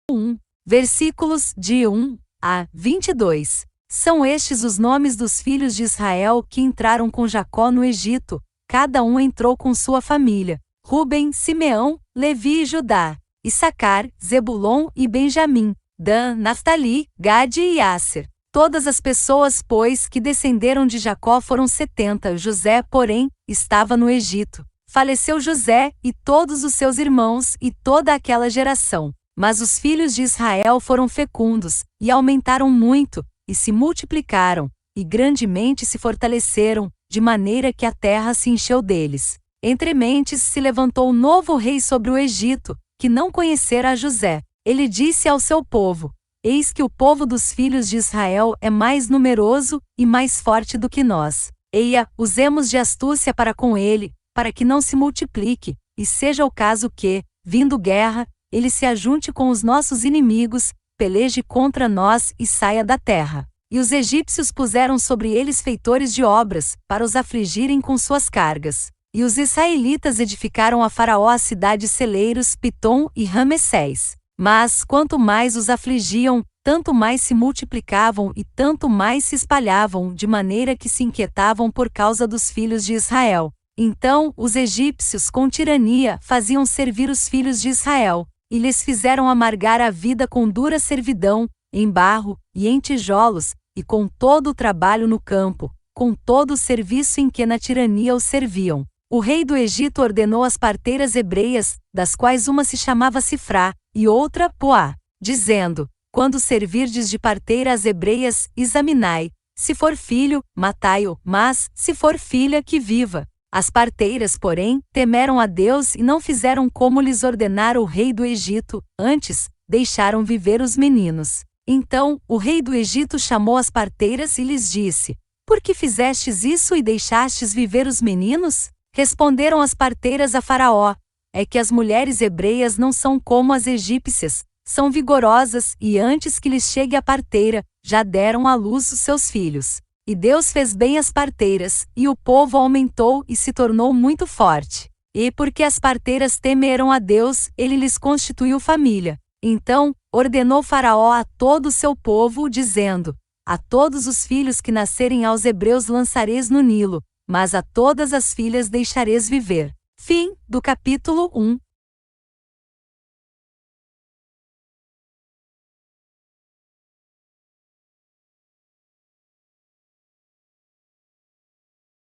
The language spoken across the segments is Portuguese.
1, versículos de 1 a 22. São estes os nomes dos filhos de Israel que entraram com Jacó no Egito. Cada um entrou com sua família: Rubem, Simeão, Levi e Judá, Issacar, Zebulon e Benjamim, Dan, Naftali, Gade e Asser. Todas as pessoas, pois, que descenderam de Jacó foram 70. José, porém, estava no Egito. Faleceu José, e todos os seus irmãos, e toda aquela geração. Mas os filhos de Israel foram fecundos, e aumentaram muito, e se multiplicaram, e grandemente se fortaleceram, de maneira que a terra se encheu deles. Entre mentes se levantou um novo rei sobre o Egito, que não conhecera a José. Ele disse ao seu povo: Eis que o povo dos filhos de Israel é mais numeroso e mais forte do que nós. Eia, usemos de astúcia para com ele, para que não se multiplique, e seja o caso que, vindo guerra, ele se ajunte com os nossos inimigos, peleje contra nós e saia da terra. E os egípcios puseram sobre eles feitores de obras, para os afligirem com suas cargas. E os israelitas edificaram a Faraó as cidades celeiros Pitom e Ramessés. Mas, quanto mais os afligiam, tanto mais se multiplicavam e tanto mais se espalhavam, de maneira que se inquietavam por causa dos filhos de Israel. Então, os egípcios, com tirania, faziam servir os filhos de Israel, e lhes fizeram amargar a vida com dura servidão, em barro, e em tijolos, e com todo o trabalho no campo, com todo o serviço em que na tirania os serviam. O rei do Egito ordenou as parteiras hebreias, das quais uma se chamava Sifrá, e outra Poá, dizendo: Quando servirdes de parteira as hebreias, examinai, se for filho, matai-o, mas, se for filha, que viva. As parteiras, porém, temeram a Deus e não fizeram como lhes ordenara o rei do Egito, antes, deixaram viver os meninos. Então, o rei do Egito chamou as parteiras e lhes disse: Por que fizestes isso e deixastes viver os meninos? Responderam as parteiras a Faraó: É que as mulheres hebreias não são como as egípcias, são vigorosas, e antes que lhes chegue a parteira, já deram à luz os seus filhos. E Deus fez bem às parteiras, e o povo aumentou e se tornou muito forte. E porque as parteiras temeram a Deus, ele lhes constituiu família. Então, ordenou Faraó a todo o seu povo, dizendo: A todos os filhos que nascerem aos hebreus lançareis no Nilo, mas a todas as filhas deixareis viver. Fim do capítulo 1.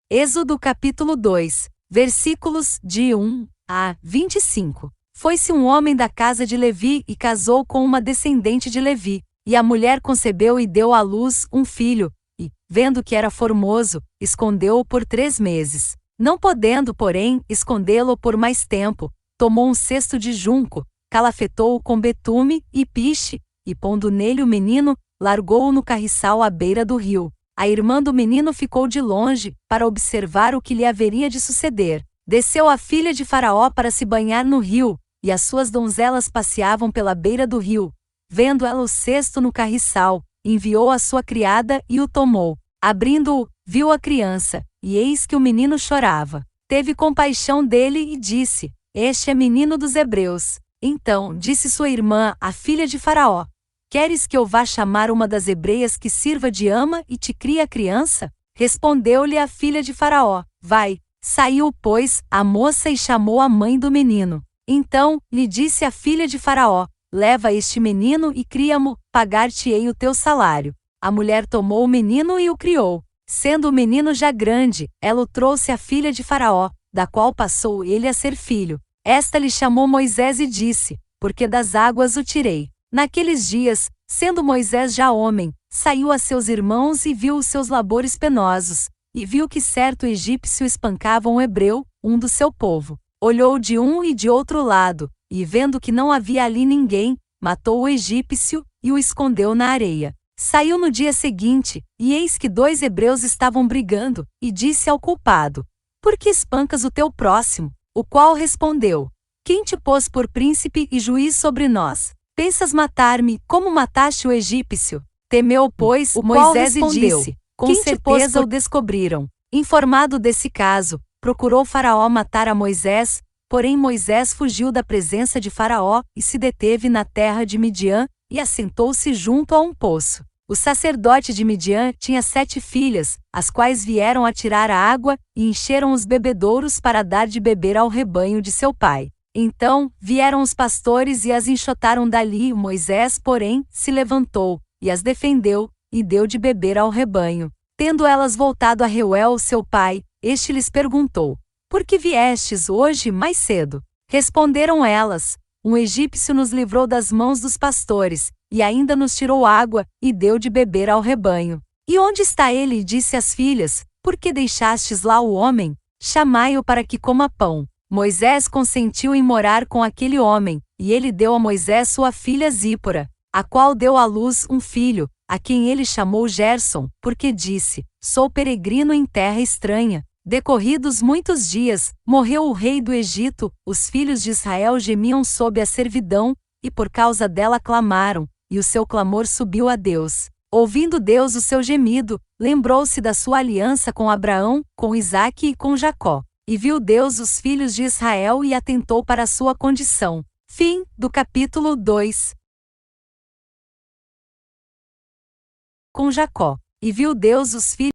Êxodo capítulo 2, versículos de 1 a 25. Foi-se um homem da casa de Levi e casou com uma descendente de Levi, e a mulher concebeu e deu à luz um filho, e, vendo que era formoso, escondeu-o por 3 meses. Não podendo, porém, escondê-lo por mais tempo, tomou um cesto de junco, calafetou-o com betume e piche, e pondo nele o menino, largou-o no carriçal à beira do rio. A irmã do menino ficou de longe, para observar o que lhe haveria de suceder. Desceu a filha de Faraó para se banhar no rio, e as suas donzelas passeavam pela beira do rio. Vendo ela o cesto no carriçal, enviou a sua criada e o tomou. Abrindo-o, viu a criança, e eis que o menino chorava. Teve compaixão dele e disse: Este é menino dos hebreus. Então disse sua irmã, a filha de Faraó: Queres que eu vá chamar uma das hebreias que sirva de ama e te crie a criança? Respondeu-lhe a filha de Faraó: Vai. Saiu, pois, a moça e chamou a mãe do menino. Então lhe disse a filha de Faraó: Leva este menino e cria-mo, pagar-te-ei o teu salário. A mulher tomou o menino e o criou. Sendo o menino já grande, ela o trouxe à filha de Faraó, da qual passou ele a ser filho. Esta lhe chamou Moisés e disse: Porque das águas o tirei. Naqueles dias, sendo Moisés já homem, saiu a seus irmãos e viu os seus labores penosos, e viu que certo egípcio espancava um hebreu, um do seu povo. Olhou de um e de outro lado, e vendo que não havia ali ninguém, matou o egípcio, e o escondeu na areia. Saiu no dia seguinte, e eis que 2 hebreus estavam brigando, e disse ao culpado: Por que espancas o teu próximo? O qual respondeu: Quem te pôs por príncipe e juiz sobre nós? Pensas matar-me, como mataste o egípcio? Temeu, pois, Moisés e disse: Com certeza o descobriram. Informado desse caso, procurou Faraó matar a Moisés, Porém Moisés fugiu da presença de Faraó e se deteve na terra de Midian, e assentou-se junto a um poço. O sacerdote de Midian tinha 7 filhas, as quais vieram a tirar a água e encheram os bebedouros para dar de beber ao rebanho de seu pai. Então vieram os pastores e as enxotaram dali. Moisés, porém, se levantou e as defendeu e deu de beber ao rebanho. Tendo elas voltado a Reuel, seu pai, este lhes perguntou: Por que viestes hoje mais cedo? Responderam elas: Um egípcio nos livrou das mãos dos pastores, e ainda nos tirou água, e deu de beber ao rebanho. E onde está ele? Disse às filhas: Por que deixastes lá o homem? Chamai-o para que coma pão. Moisés consentiu em morar com aquele homem, e ele deu a Moisés sua filha Zípora, a qual deu à luz um filho, a quem ele chamou Gerson, porque disse: Sou peregrino em terra estranha. Decorridos muitos dias, morreu o rei do Egito, os filhos de Israel gemiam sob a servidão, e por causa dela clamaram, e o seu clamor subiu a Deus. Ouvindo Deus o seu gemido, lembrou-se da sua aliança com Abraão, com Isaque e com Jacó. E viu Deus os filhos de Israel e atentou para a sua condição. Fim do capítulo 2. Com Jacó. E viu Deus os filhos.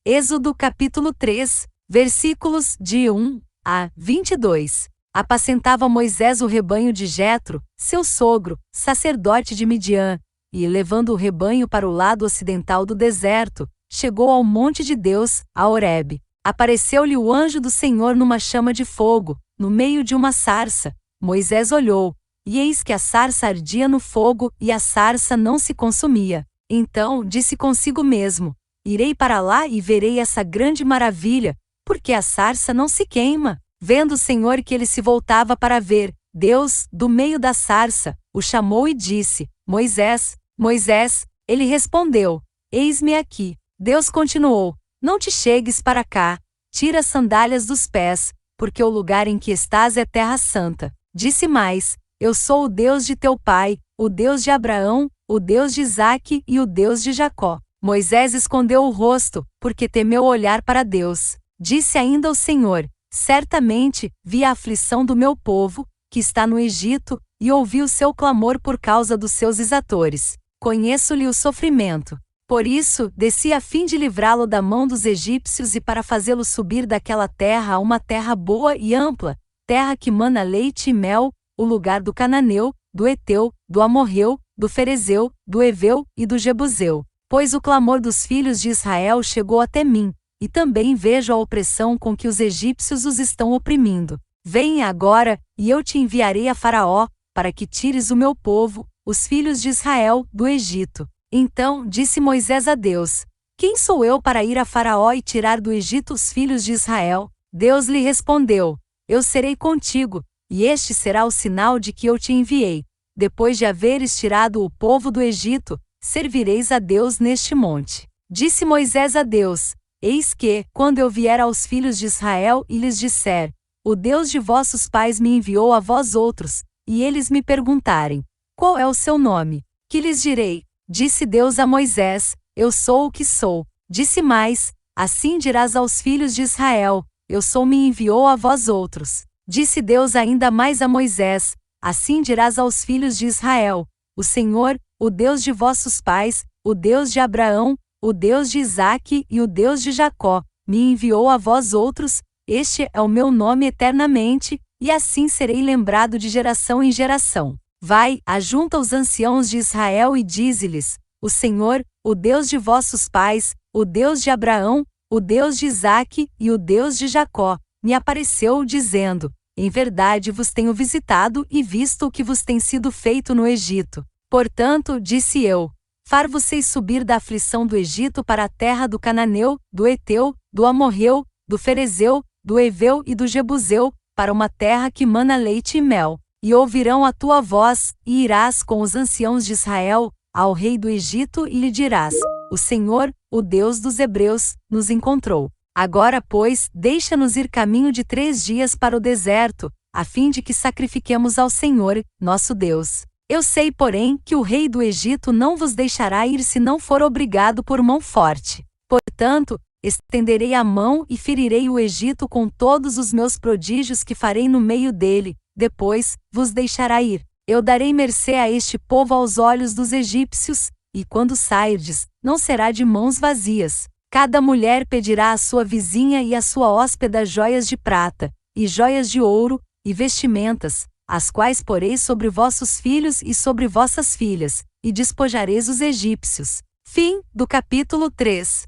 Êxodo capítulo 3, versículos de 1 a 22. Apacentava Moisés o rebanho de Jetro, seu sogro, sacerdote de Midian, e, levando o rebanho para o lado ocidental do deserto, chegou ao monte de Deus, a Horebe. Apareceu-lhe o anjo do Senhor numa chama de fogo, no meio de uma sarça. Moisés olhou, e eis que a sarça ardia no fogo, e a sarça não se consumia. Então disse consigo mesmo: Irei para lá e verei essa grande maravilha, porque a sarça não se queima. Vendo o Senhor que ele se voltava para ver, Deus, do meio da sarça, o chamou e disse: Moisés, Moisés. Ele respondeu: Eis-me aqui. Deus continuou: Não te chegues para cá, tira as sandálias dos pés, porque o lugar em que estás é terra santa. Disse mais: Eu sou o Deus de teu pai, o Deus de Abraão, o Deus de Isaque e o Deus de Jacó. Moisés escondeu o rosto, porque temeu olhar para Deus. Disse ainda o Senhor: Certamente, vi a aflição do meu povo, que está no Egito, e ouvi o seu clamor por causa dos seus exatores. Conheço-lhe o sofrimento. Por isso, desci a fim de livrá-lo da mão dos egípcios e para fazê-lo subir daquela terra a uma terra boa e ampla, terra que mana leite e mel, o lugar do cananeu, do Eteu, do Amorreu, do Ferezeu, do Eveu e do Jebuseu. Pois o clamor dos filhos de Israel chegou até mim, e também vejo a opressão com que os egípcios os estão oprimindo. Venha agora, e eu te enviarei a Faraó, para que tires o meu povo, os filhos de Israel, do Egito. Então disse Moisés a Deus: Quem sou eu para ir a Faraó e tirar do Egito os filhos de Israel? Deus lhe respondeu: Eu serei contigo, e este será o sinal de que eu te enviei. Depois de haveres tirado o povo do Egito, servireis a Deus neste monte. Disse Moisés a Deus: Eis que, quando eu vier aos filhos de Israel e lhes disser: O Deus de vossos pais me enviou a vós outros, e eles me perguntarem: Qual é o seu nome? Que lhes direi? Disse Deus a Moisés: Eu sou o que sou. Disse mais: Assim dirás aos filhos de Israel: Eu sou, me enviou a vós outros. Disse Deus ainda mais a Moisés: Assim dirás aos filhos de Israel: O Senhor, o Deus de vossos pais, o Deus de Abraão, o Deus de Isaque e o Deus de Jacó, me enviou a vós outros. Este é o meu nome eternamente, e assim serei lembrado de geração em geração. Vai, ajunta os anciãos de Israel e dize-lhes: O Senhor, o Deus de vossos pais, o Deus de Abraão, o Deus de Isaque e o Deus de Jacó, me apareceu dizendo: Em verdade vos tenho visitado e visto o que vos tem sido feito no Egito. Portanto, disse eu: Far-vos-eis subir da aflição do Egito para a terra do Cananeu, do Eteu, do Amorreu, do Ferezeu, do Eveu e do Jebuseu, para uma terra que mana leite e mel. E ouvirão a tua voz, e irás com os anciãos de Israel ao rei do Egito e lhe dirás: O Senhor, o Deus dos Hebreus, nos encontrou. Agora, pois, deixa-nos ir caminho de 3 dias para o deserto, a fim de que sacrifiquemos ao Senhor, nosso Deus. Eu sei, porém, que o rei do Egito não vos deixará ir se não for obrigado por mão forte. Portanto, estenderei a mão e ferirei o Egito com todos os meus prodígios que farei no meio dele, depois vos deixará ir. Eu darei mercê a este povo aos olhos dos egípcios, e quando sairdes, não será de mãos vazias. Cada mulher pedirá à sua vizinha e à sua hóspeda joias de prata, e joias de ouro, e vestimentas, as quais poreis sobre vossos filhos e sobre vossas filhas, e despojareis os egípcios. Fim do capítulo 3.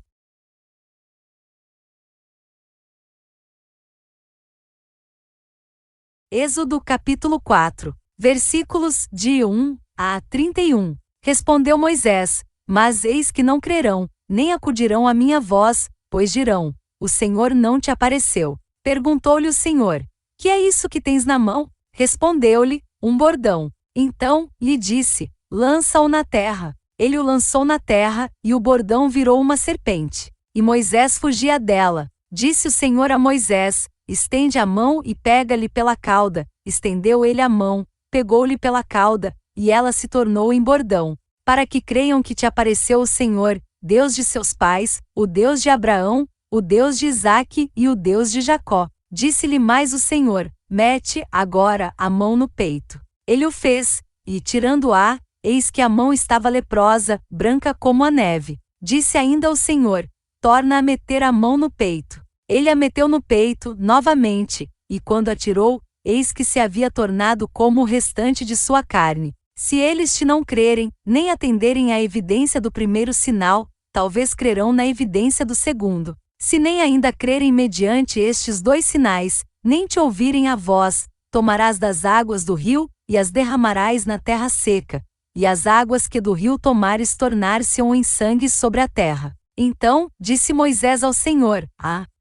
Êxodo capítulo 4, versículos de 1 a 31. Respondeu Moisés: Mas eis que não crerão, nem acudirão à minha voz, pois dirão: O Senhor não te apareceu. Perguntou-lhe o Senhor: Que é isso que tens na mão? Respondeu-lhe: Um bordão. Então lhe disse: Lança-o na terra. Ele o lançou na terra, e o bordão virou uma serpente. E Moisés fugia dela. Disse o Senhor a Moisés: Estende a mão e pega-lhe pela cauda. Estendeu ele a mão, pegou-lhe pela cauda, e ela se tornou em bordão. Para que creiam que te apareceu o Senhor, Deus de seus pais, o Deus de Abraão, o Deus de Isaque e o Deus de Jacó. Disse-lhe mais o Senhor: Mete, agora, a mão no peito. Ele o fez, e tirando-a, eis que a mão estava leprosa, branca como a neve. Disse ainda o Senhor: Torna a meter a mão no peito. Ele a meteu no peito, novamente, e quando a tirou, eis que se havia tornado como o restante de sua carne. Se eles te não crerem, nem atenderem à evidência do primeiro sinal, talvez crerão na evidência do segundo. Se nem ainda crerem mediante estes dois sinais, nem te ouvirem a voz, tomarás das águas do rio, e as derramarás na terra seca, e as águas que do rio tomares tornar-se-ão em sangue sobre a terra. Então, disse Moisés ao Senhor: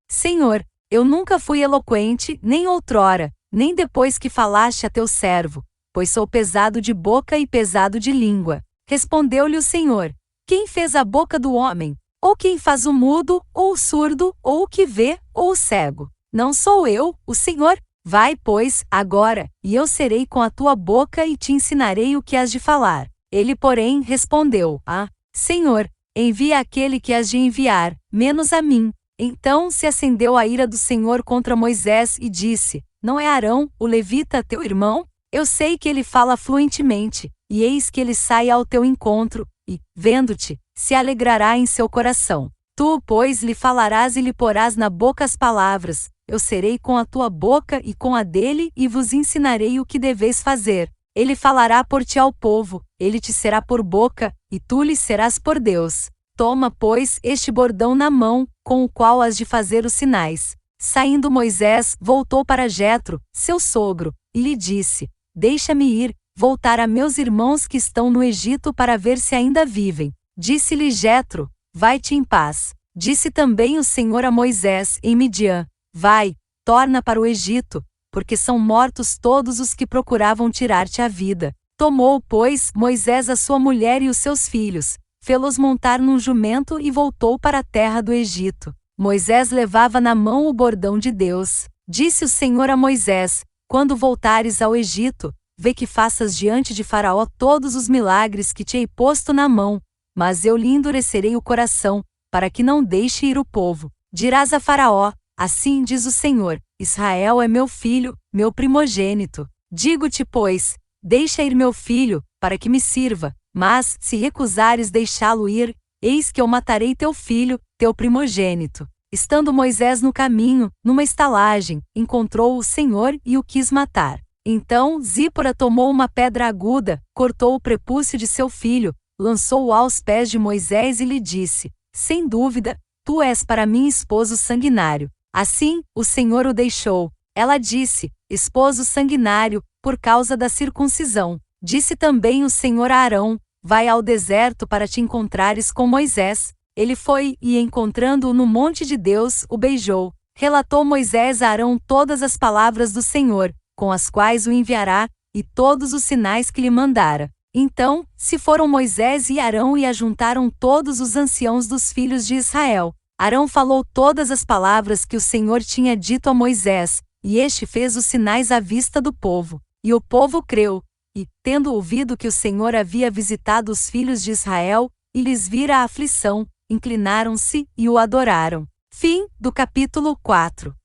Senhor, eu nunca fui eloquente, nem outrora, nem depois que falaste a teu servo, pois sou pesado de boca e pesado de língua. Respondeu-lhe o Senhor: Quem fez a boca do homem? Ou quem faz o mudo, ou o surdo, ou o que vê, ou o cego? Não sou eu, o Senhor? Vai, pois, agora, e eu serei com a tua boca e te ensinarei o que has de falar. Ele, porém, respondeu: Senhor, envia aquele que has de enviar, menos a mim. Então se acendeu a ira do Senhor contra Moisés e disse: Não é Arão, o levita, teu irmão? Eu sei que ele fala fluentemente, e eis que ele sai ao teu encontro, e, vendo-te, se alegrará em seu coração. Tu, pois, lhe falarás e lhe porás na boca as palavras. Eu serei com a tua boca e com a dele, e vos ensinarei o que deveis fazer. Ele falará por ti ao povo, ele te será por boca, e tu lhe serás por Deus. Toma, pois, este bordão na mão, com o qual has de fazer os sinais. Saindo Moisés, voltou para Jetro, seu sogro, e lhe disse: Deixa-me ir, voltar a meus irmãos que estão no Egito para ver se ainda vivem. Disse-lhe Jetro: Vai-te em paz. Disse também o Senhor a Moisés em Midian: Vai, torna para o Egito, porque são mortos todos os que procuravam tirar-te a vida. Tomou, pois, Moisés a sua mulher e os seus filhos, fê-los montar num jumento e voltou para a terra do Egito. Moisés levava na mão o bordão de Deus. Disse o Senhor a Moisés: Quando voltares ao Egito, vê que faças diante de Faraó todos os milagres que te hei posto na mão, mas eu lhe endurecerei o coração, para que não deixe ir o povo. Dirás a Faraó: Assim diz o Senhor: Israel é meu filho, meu primogênito. Digo-te, pois, deixa ir meu filho, para que me sirva. Mas, se recusares deixá-lo ir, eis que eu matarei teu filho, teu primogênito. Estando Moisés no caminho, numa estalagem, encontrou o Senhor e o quis matar. Então Zípora tomou uma pedra aguda, cortou o prepúcio de seu filho, lançou-o aos pés de Moisés e lhe disse: Sem dúvida, tu és para mim esposo sanguinário. Assim, o Senhor o deixou. Ela disse: Esposo sanguinário, por causa da circuncisão. Disse também o Senhor a Arão: Vai ao deserto para te encontrares com Moisés. Ele foi, e encontrando-o no monte de Deus, o beijou. Relatou Moisés a Arão todas as palavras do Senhor, com as quais o enviará, e todos os sinais que lhe mandara. Então, se foram Moisés e Arão e ajuntaram todos os anciãos dos filhos de Israel. Arão falou todas as palavras que o Senhor tinha dito a Moisés, e este fez os sinais à vista do povo. E o povo creu. E, tendo ouvido que o Senhor havia visitado os filhos de Israel, e lhes vira a aflição, inclinaram-se e o adoraram. Fim do capítulo 4.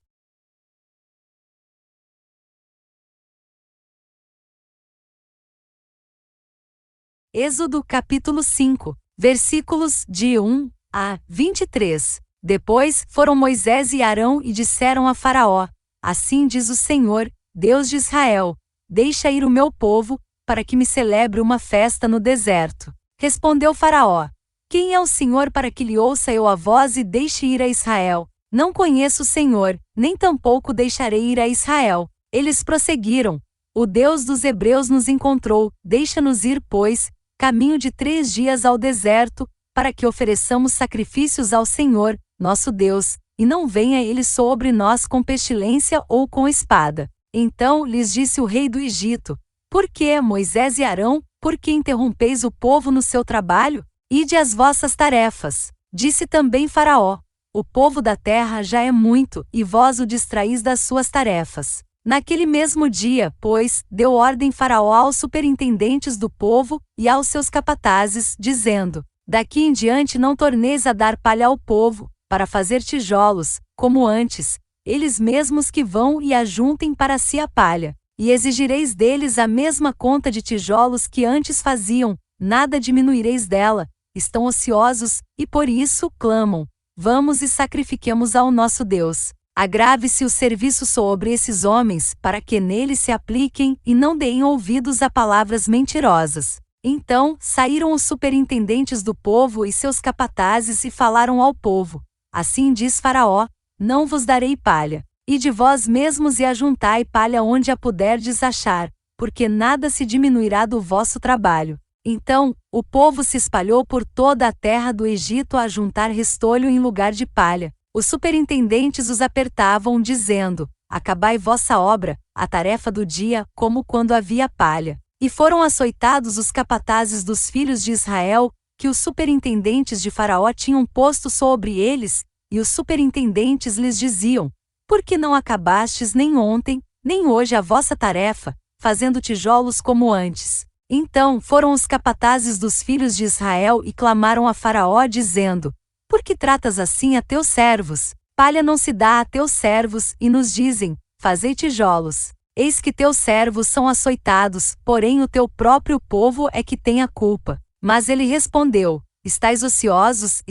Êxodo capítulo 5, versículos de 1 a 23. Depois foram Moisés e Arão e disseram a Faraó: Assim diz o Senhor, Deus de Israel: Deixa ir o meu povo, para que me celebre uma festa no deserto. Respondeu Faraó: Quem é o Senhor para que lhe ouça eu a voz e deixe ir a Israel? Não conheço o Senhor, nem tampouco deixarei ir a Israel. Eles prosseguiram: O Deus dos Hebreus nos encontrou, deixa-nos ir, pois, caminho de 3 dias ao deserto, para que ofereçamos sacrifícios ao Senhor, nosso Deus, e não venha ele sobre nós com pestilência ou com espada. Então lhes disse o rei do Egito: Por que, Moisés e Arão, por que interrompeis o povo no seu trabalho? Ide às vossas tarefas. Disse também Faraó: O povo da terra já é muito, e vós o distraís das suas tarefas. Naquele mesmo dia, pois, deu ordem Faraó aos superintendentes do povo e aos seus capatazes, dizendo: Daqui em diante não torneis a dar palha ao povo, para fazer tijolos, como antes, eles mesmos que vão e ajuntem para si a palha. E exigireis deles a mesma conta de tijolos que antes faziam, nada diminuireis dela. Estão ociosos, e por isso clamam: Vamos e sacrifiquemos ao nosso Deus. Agrave-se o serviço sobre esses homens, para que neles se apliquem e não deem ouvidos a palavras mentirosas. Então saíram os superintendentes do povo e seus capatazes e falaram ao povo: Assim diz Faraó: Não vos darei palha. E de vós mesmos e ajuntai palha onde a puderdes achar, porque nada se diminuirá do vosso trabalho. Então o povo se espalhou por toda a terra do Egito a ajuntar restolho em lugar de palha. Os superintendentes os apertavam, dizendo: Acabai vossa obra, a tarefa do dia, como quando havia palha. E foram açoitados os capatazes dos filhos de Israel, que os superintendentes de Faraó tinham posto sobre eles, e os superintendentes lhes diziam: Por que não acabastes nem ontem, nem hoje a vossa tarefa, fazendo tijolos como antes? Então foram os capatazes dos filhos de Israel e clamaram a Faraó, dizendo: Por que tratas assim a teus servos? Palha não se dá a teus servos, e nos dizem: Fazei tijolos. Eis que teus servos são açoitados, porém o teu próprio povo é que tem a culpa. Mas ele respondeu: Estais ociosos,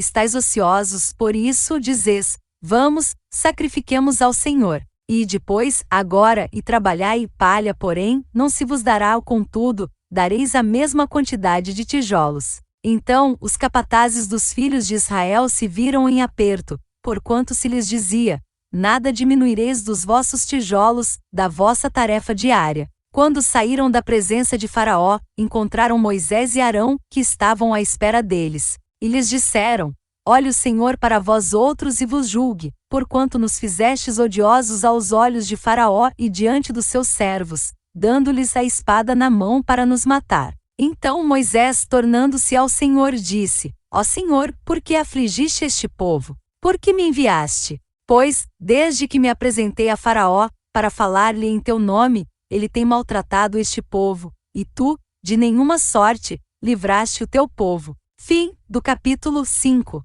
por isso dizes: Vamos, sacrifiquemos ao Senhor. E depois, agora, e trabalhai palha, porém, não se vos dará, contudo, dareis a mesma quantidade de tijolos. Então os capatazes dos filhos de Israel se viram em aperto, porquanto se lhes dizia: Nada diminuireis dos vossos tijolos, da vossa tarefa diária. Quando saíram da presença de Faraó, encontraram Moisés e Arão, que estavam à espera deles. E lhes disseram: Olhe o Senhor para vós outros e vos julgue, porquanto nos fizestes odiosos aos olhos de Faraó e diante dos seus servos, dando-lhes a espada na mão para nos matar. Então Moisés, tornando-se ao Senhor, disse: Ó Senhor, por que afligiste este povo? Por que me enviaste? Pois, desde que me apresentei a Faraó, para falar-lhe em teu nome, ele tem maltratado este povo, e tu, de nenhuma sorte, livraste o teu povo. Fim do capítulo 5.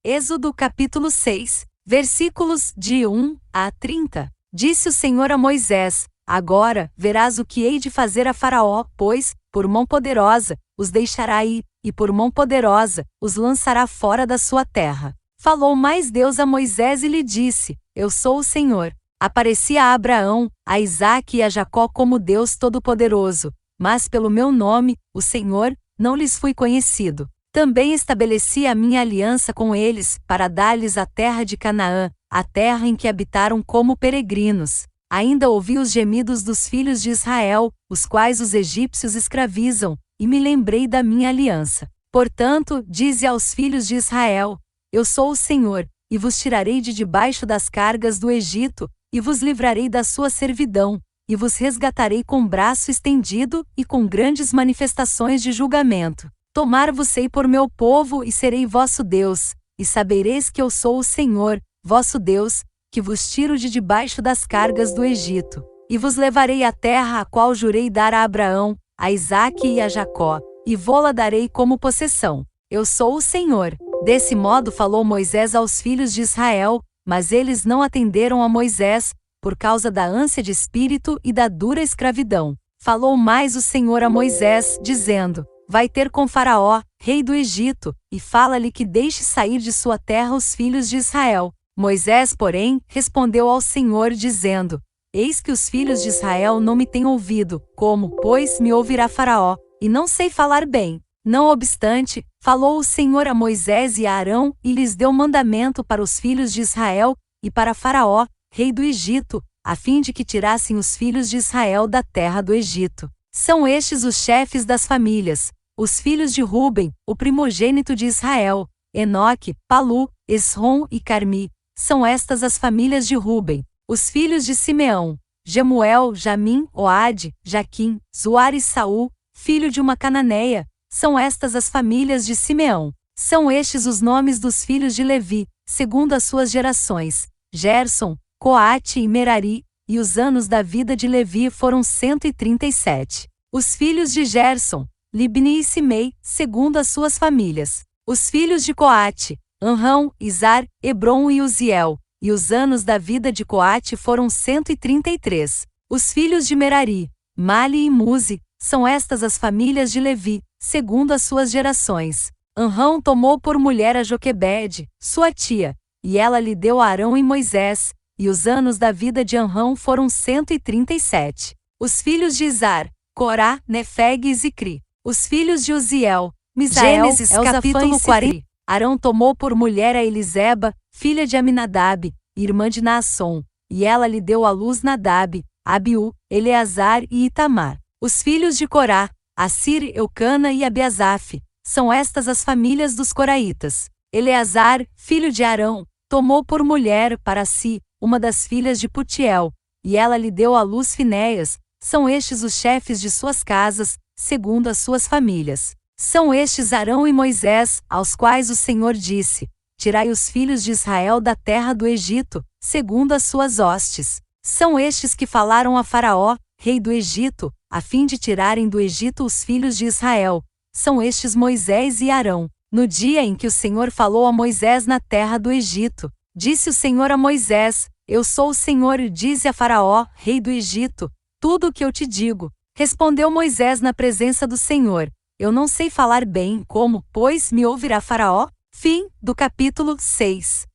Êxodo capítulo 6, versículos de 1 a 30. Disse o Senhor a Moisés: Agora verás o que hei de fazer a Faraó, pois, por mão poderosa, os deixará ir, e por mão poderosa, os lançará fora da sua terra. Falou mais Deus a Moisés e lhe disse: Eu sou o Senhor. Apareci a Abraão, a Isaque e a Jacó como Deus Todo-Poderoso, mas pelo meu nome, o Senhor, não lhes fui conhecido. Também estabeleci a minha aliança com eles, para dar-lhes a terra de Canaã, a terra em que habitaram como peregrinos. Ainda ouvi os gemidos dos filhos de Israel, os quais os egípcios escravizam, e me lembrei da minha aliança. Portanto, dize aos filhos de Israel: Eu sou o Senhor, e vos tirarei de debaixo das cargas do Egito, e vos livrarei da sua servidão, e vos resgatarei com braço estendido e com grandes manifestações de julgamento. Tomar-vos-ei por meu povo e serei vosso Deus, e sabereis que eu sou o Senhor, vosso Deus, que vos tiro de debaixo das cargas do Egito. E vos levarei à terra a qual jurei dar a Abraão, a Isaque e a Jacó, e vô-la darei como possessão. Eu sou o Senhor. Desse modo falou Moisés aos filhos de Israel, mas eles não atenderam a Moisés, por causa da ânsia de espírito e da dura escravidão. Falou mais o Senhor a Moisés, dizendo: Vai ter com Faraó, rei do Egito, e fala-lhe que deixe sair de sua terra os filhos de Israel. Moisés, porém, respondeu ao Senhor, dizendo: Eis que os filhos de Israel não me têm ouvido, como, pois, me ouvirá Faraó, e não sei falar bem. Não obstante, falou o Senhor a Moisés e a Arão, e lhes deu mandamento para os filhos de Israel, e para Faraó, rei do Egito, a fim de que tirassem os filhos de Israel da terra do Egito. São estes os chefes das famílias: os filhos de Ruben, o primogênito de Israel, Enoque, Palu, Esrom e Carmi. São estas as famílias de Ruben. Os filhos de Simeão: Jemuel, Jamim, Oade, Jaquim, Zuar e Saul, filho de uma cananeia. São estas as famílias de Simeão. São estes os nomes dos filhos de Levi, segundo as suas gerações: Gerson, Coate e Merari, e os anos da vida de Levi foram 137. Os filhos de Gerson: Libni e Simei, segundo as suas famílias. Os filhos de Coate: Anrão, Izar, Hebron e Uziel, e os anos da vida de Coate foram 133. Os filhos de Merari: Mali e Muzi. São estas as famílias de Levi, segundo as suas gerações. Anrão tomou por mulher a Joquebede, sua tia, e ela lhe deu a Arão e Moisés, e os anos da vida de Anrão foram 137. Os filhos de Izar: Corá, Nefeg e Zicri. Os filhos de Uziel: Misael, Gênesis, Elzafã capítulo e Citri. Arão tomou por mulher a Eliseba, filha de Aminadab, irmã de Naasson, e ela lhe deu à luz Nadab, Abiú, Eleazar e Itamar. Os filhos de Corá: Assir, Eucana e Abiasaf. São estas as famílias dos coraitas. Eleazar, filho de Arão, tomou por mulher para si uma das filhas de Putiel, e ela lhe deu à luz Finéias. São estes os chefes de suas casas, segundo as suas famílias. São estes Arão e Moisés, aos quais o Senhor disse: Tirai os filhos de Israel da terra do Egito, segundo as suas hostes. São estes que falaram a Faraó, rei do Egito, a fim de tirarem do Egito os filhos de Israel. São estes Moisés e Arão. No dia em que o Senhor falou a Moisés na terra do Egito, disse o Senhor a Moisés: Eu sou o Senhor, e dize a Faraó, rei do Egito, tudo o que eu te digo. Respondeu Moisés na presença do Senhor: Eu não sei falar bem, como, pois, me ouvirá Faraó? Fim do capítulo 6.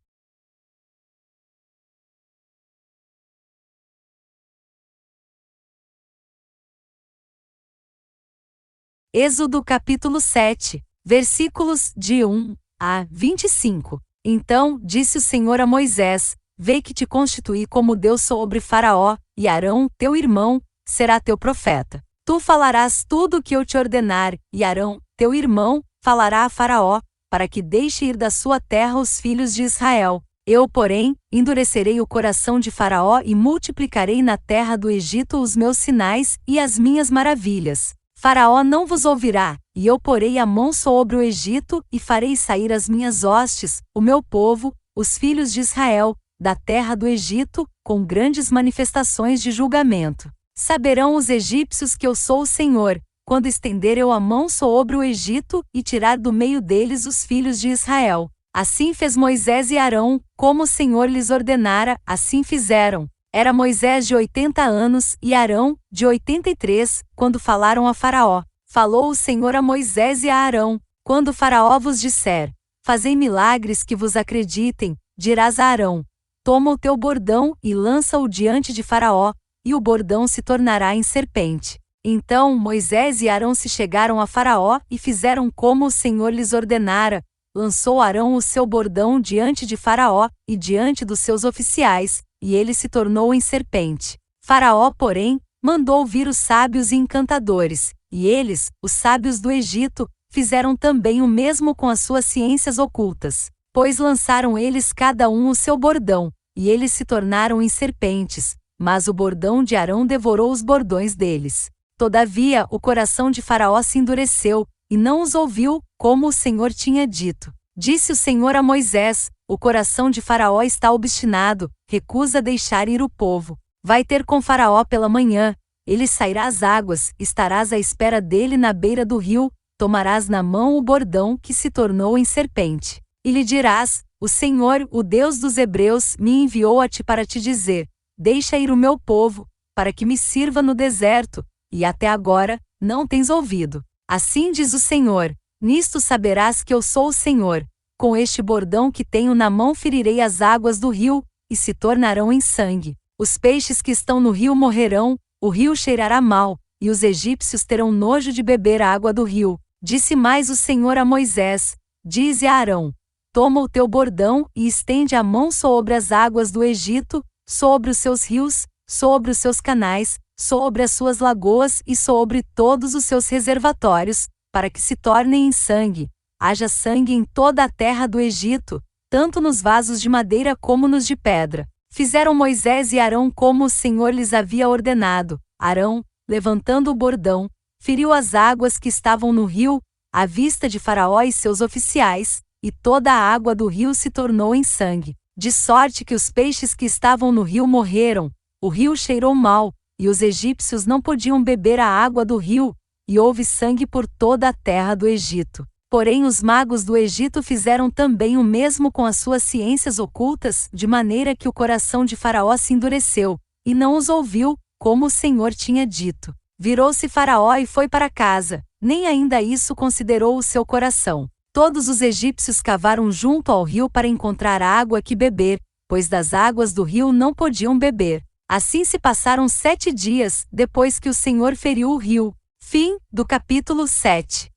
Êxodo capítulo 7, versículos de 1 a 25. Então disse o Senhor a Moisés: Vê que te constituí como Deus sobre Faraó, e Arão, teu irmão, será teu profeta. Tu falarás tudo o que eu te ordenar, e Arão, teu irmão, falará a Faraó, para que deixe ir da sua terra os filhos de Israel. Eu, porém, endurecerei o coração de Faraó e multiplicarei na terra do Egito os meus sinais e as minhas maravilhas. Faraó não vos ouvirá, e eu porei a mão sobre o Egito, e farei sair as minhas hostes, o meu povo, os filhos de Israel, da terra do Egito, com grandes manifestações de julgamento. Saberão os egípcios que eu sou o Senhor, quando estender eu a mão sobre o Egito, e tirar do meio deles os filhos de Israel. Assim fez Moisés e Arão, como o Senhor lhes ordenara, assim fizeram. Era Moisés de 80 anos e Arão, de 83, quando falaram a Faraó. Falou o Senhor a Moisés e a Arão: Quando Faraó vos disser: Fazei milagres que vos acreditem, dirás a Arão: Toma o teu bordão e lança-o diante de Faraó, e o bordão se tornará em serpente. Então Moisés e Arão se chegaram a Faraó e fizeram como o Senhor lhes ordenara. Lançou Arão o seu bordão diante de Faraó e diante dos seus oficiais, e ele se tornou em serpente. Faraó, porém, mandou vir os sábios e encantadores, e eles, os sábios do Egito, fizeram também o mesmo com as suas ciências ocultas. Pois lançaram eles cada um o seu bordão, e eles se tornaram em serpentes, mas o bordão de Arão devorou os bordões deles. Todavia, o coração de Faraó se endureceu, e não os ouviu, como o Senhor tinha dito. Disse o Senhor a Moisés: O coração de Faraó está obstinado, recusa deixar ir o povo. Vai ter com Faraó pela manhã, ele sairá às águas, estarás à espera dele na beira do rio, tomarás na mão o bordão que se tornou em serpente. E lhe dirás: o Senhor, o Deus dos Hebreus, me enviou a ti para te dizer: deixa ir o meu povo, para que me sirva no deserto, e até agora não tens ouvido. Assim diz o Senhor: nisto saberás que eu sou o Senhor. Com este bordão que tenho na mão ferirei as águas do rio, e se tornarão em sangue. Os peixes que estão no rio morrerão, o rio cheirará mal, e os egípcios terão nojo de beber a água do rio. Disse mais o Senhor a Moisés: dize a Arão: toma o teu bordão e estende a mão sobre as águas do Egito, sobre os seus rios, sobre os seus canais, sobre as suas lagoas e sobre todos os seus reservatórios, para que se tornem em sangue. Haja sangue em toda a terra do Egito, tanto nos vasos de madeira como nos de pedra. Fizeram Moisés e Arão como o Senhor lhes havia ordenado. Arão, levantando o bordão, feriu as águas que estavam no rio, à vista de Faraó e seus oficiais, e toda a água do rio se tornou em sangue. De sorte que os peixes que estavam no rio morreram, o rio cheirou mal, e os egípcios não podiam beber a água do rio, e houve sangue por toda a terra do Egito. Porém os magos do Egito fizeram também o mesmo com as suas ciências ocultas, de maneira que o coração de Faraó se endureceu, e não os ouviu, como o Senhor tinha dito. Virou-se Faraó e foi para casa, nem ainda isso considerou o seu coração. Todos os egípcios cavaram junto ao rio para encontrar água que beber, pois das águas do rio não podiam beber. Assim se passaram 7 dias, depois que o Senhor feriu o rio. Fim do capítulo 7.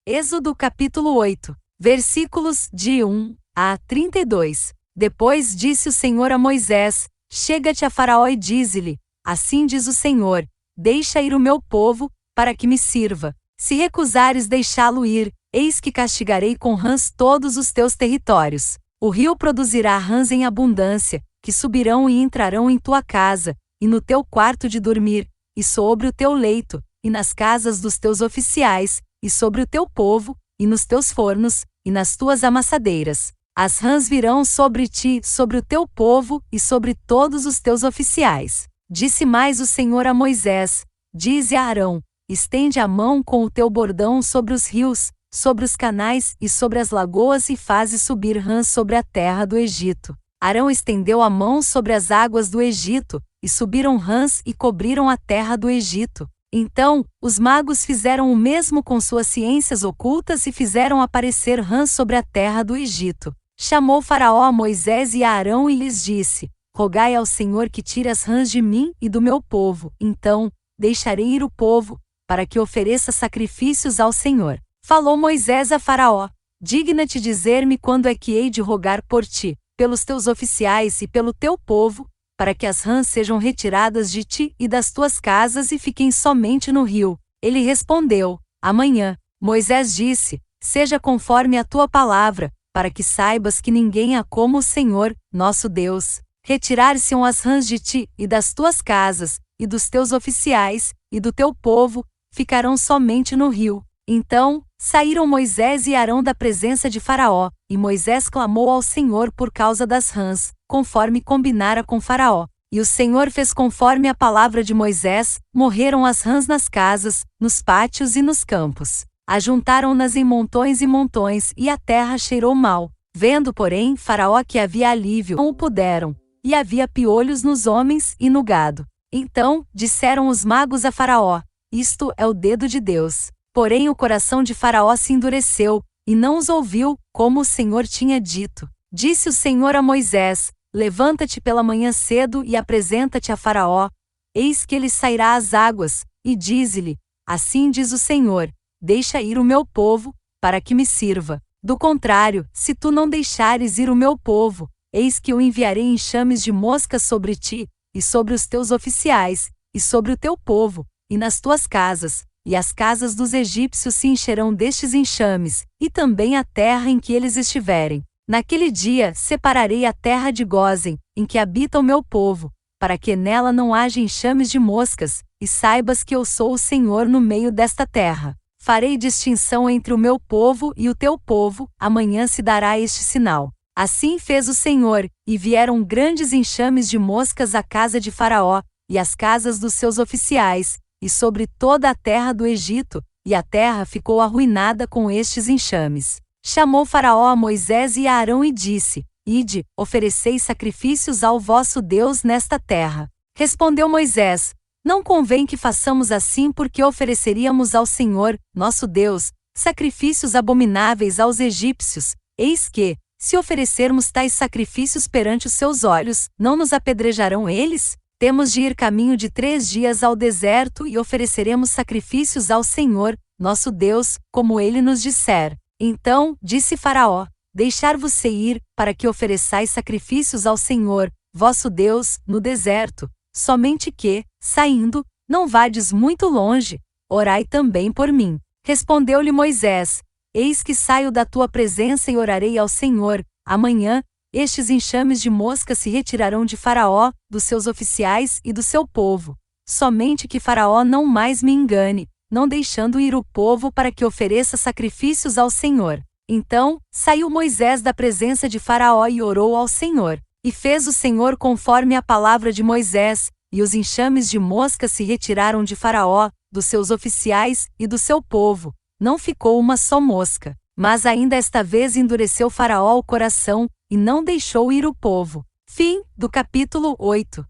Êxodo capítulo 8, versículos de 1 a 32. Depois disse o Senhor a Moisés: chega-te a Faraó e dize-lhe: assim diz o Senhor, deixa ir o meu povo, para que me sirva. Se recusares deixá-lo ir, eis que castigarei com rãs todos os teus territórios. O rio produzirá rãs em abundância, que subirão e entrarão em tua casa, e no teu quarto de dormir, e sobre o teu leito, e nas casas dos teus oficiais, e sobre o teu povo, e nos teus fornos, e nas tuas amassadeiras. As rãs virão sobre ti, sobre o teu povo, e sobre todos os teus oficiais. Disse mais o Senhor a Moisés: dize a Arão: estende a mão com o teu bordão sobre os rios, sobre os canais e sobre as lagoas e faze subir rãs sobre a terra do Egito. Arão estendeu a mão sobre as águas do Egito, e subiram rãs e cobriram a terra do Egito. Então, os magos fizeram o mesmo com suas ciências ocultas e fizeram aparecer rãs sobre a terra do Egito. Chamou Faraó a Moisés e a Arão e lhes disse: rogai ao Senhor que tire as rãs de mim e do meu povo. Então, deixarei ir o povo, para que ofereça sacrifícios ao Senhor. Falou Moisés a Faraó: digna-te dizer-me quando é que hei de rogar por ti, pelos teus oficiais e pelo teu povo, para que as rãs sejam retiradas de ti e das tuas casas e fiquem somente no rio. Ele respondeu: amanhã. Moisés disse: seja conforme a tua palavra, para que saibas que ninguém há como o Senhor, nosso Deus. Retirar-se-ão as rãs de ti e das tuas casas, e dos teus oficiais, e do teu povo, ficarão somente no rio. Então, saíram Moisés e Arão da presença de Faraó, e Moisés clamou ao Senhor por causa das rãs, conforme combinara com Faraó. E o Senhor fez conforme a palavra de Moisés, morreram as rãs nas casas, nos pátios e nos campos. Ajuntaram-nas em montões e montões, e a terra cheirou mal. Vendo, porém, Faraó que havia alívio, não o puderam, e havia piolhos nos homens e no gado. Então, disseram os magos a Faraó: isto é o dedo de Deus. Porém o coração de Faraó se endureceu, e não os ouviu, como o Senhor tinha dito. Disse o Senhor a Moisés: levanta-te pela manhã cedo e apresenta-te a Faraó. Eis que ele sairá às águas, e dize-lhe: assim diz o Senhor, deixa ir o meu povo, para que me sirva. Do contrário, se tu não deixares ir o meu povo, eis que eu enviarei enxames de moscas sobre ti, e sobre os teus oficiais, e sobre o teu povo, e nas tuas casas, e as casas dos egípcios se encherão destes enxames, e também a terra em que eles estiverem. Naquele dia separarei a terra de Gósen, em que habita o meu povo, para que nela não haja enxames de moscas, e saibas que eu sou o Senhor no meio desta terra. Farei distinção entre o meu povo e o teu povo, amanhã se dará este sinal. Assim fez o Senhor, e vieram grandes enxames de moscas à casa de Faraó, e às casas dos seus oficiais, e sobre toda a terra do Egito, e a terra ficou arruinada com estes enxames. Chamou Faraó a Moisés e a Arão e disse: Ide, oferecei sacrifícios ao vosso Deus nesta terra. Respondeu Moisés: Não convém que façamos assim, porque ofereceríamos ao Senhor, nosso Deus, sacrifícios abomináveis aos egípcios. Eis que, se oferecermos tais sacrifícios perante os seus olhos, não nos apedrejarão eles? Temos de ir caminho de 3 dias ao deserto e ofereceremos sacrifícios ao Senhor, nosso Deus, como ele nos disser. Então, disse Faraó: Deixar-vos-ei ir, para que ofereçais sacrifícios ao Senhor, vosso Deus, no deserto. Somente que, saindo, não vades muito longe, orai também por mim. Respondeu-lhe Moisés: Eis que saio da tua presença e orarei ao Senhor. Amanhã, estes enxames de moscas se retirarão de Faraó, dos seus oficiais e do seu povo. Somente que Faraó não mais me engane, não deixando ir o povo para que ofereça sacrifícios ao Senhor. Então, saiu Moisés da presença de Faraó e orou ao Senhor. E fez o Senhor conforme a palavra de Moisés, e os enxames de moscas se retiraram de Faraó, dos seus oficiais e do seu povo. Não ficou uma só mosca. Mas ainda esta vez endureceu Faraó o coração, e não deixou ir o povo. Fim do capítulo 8.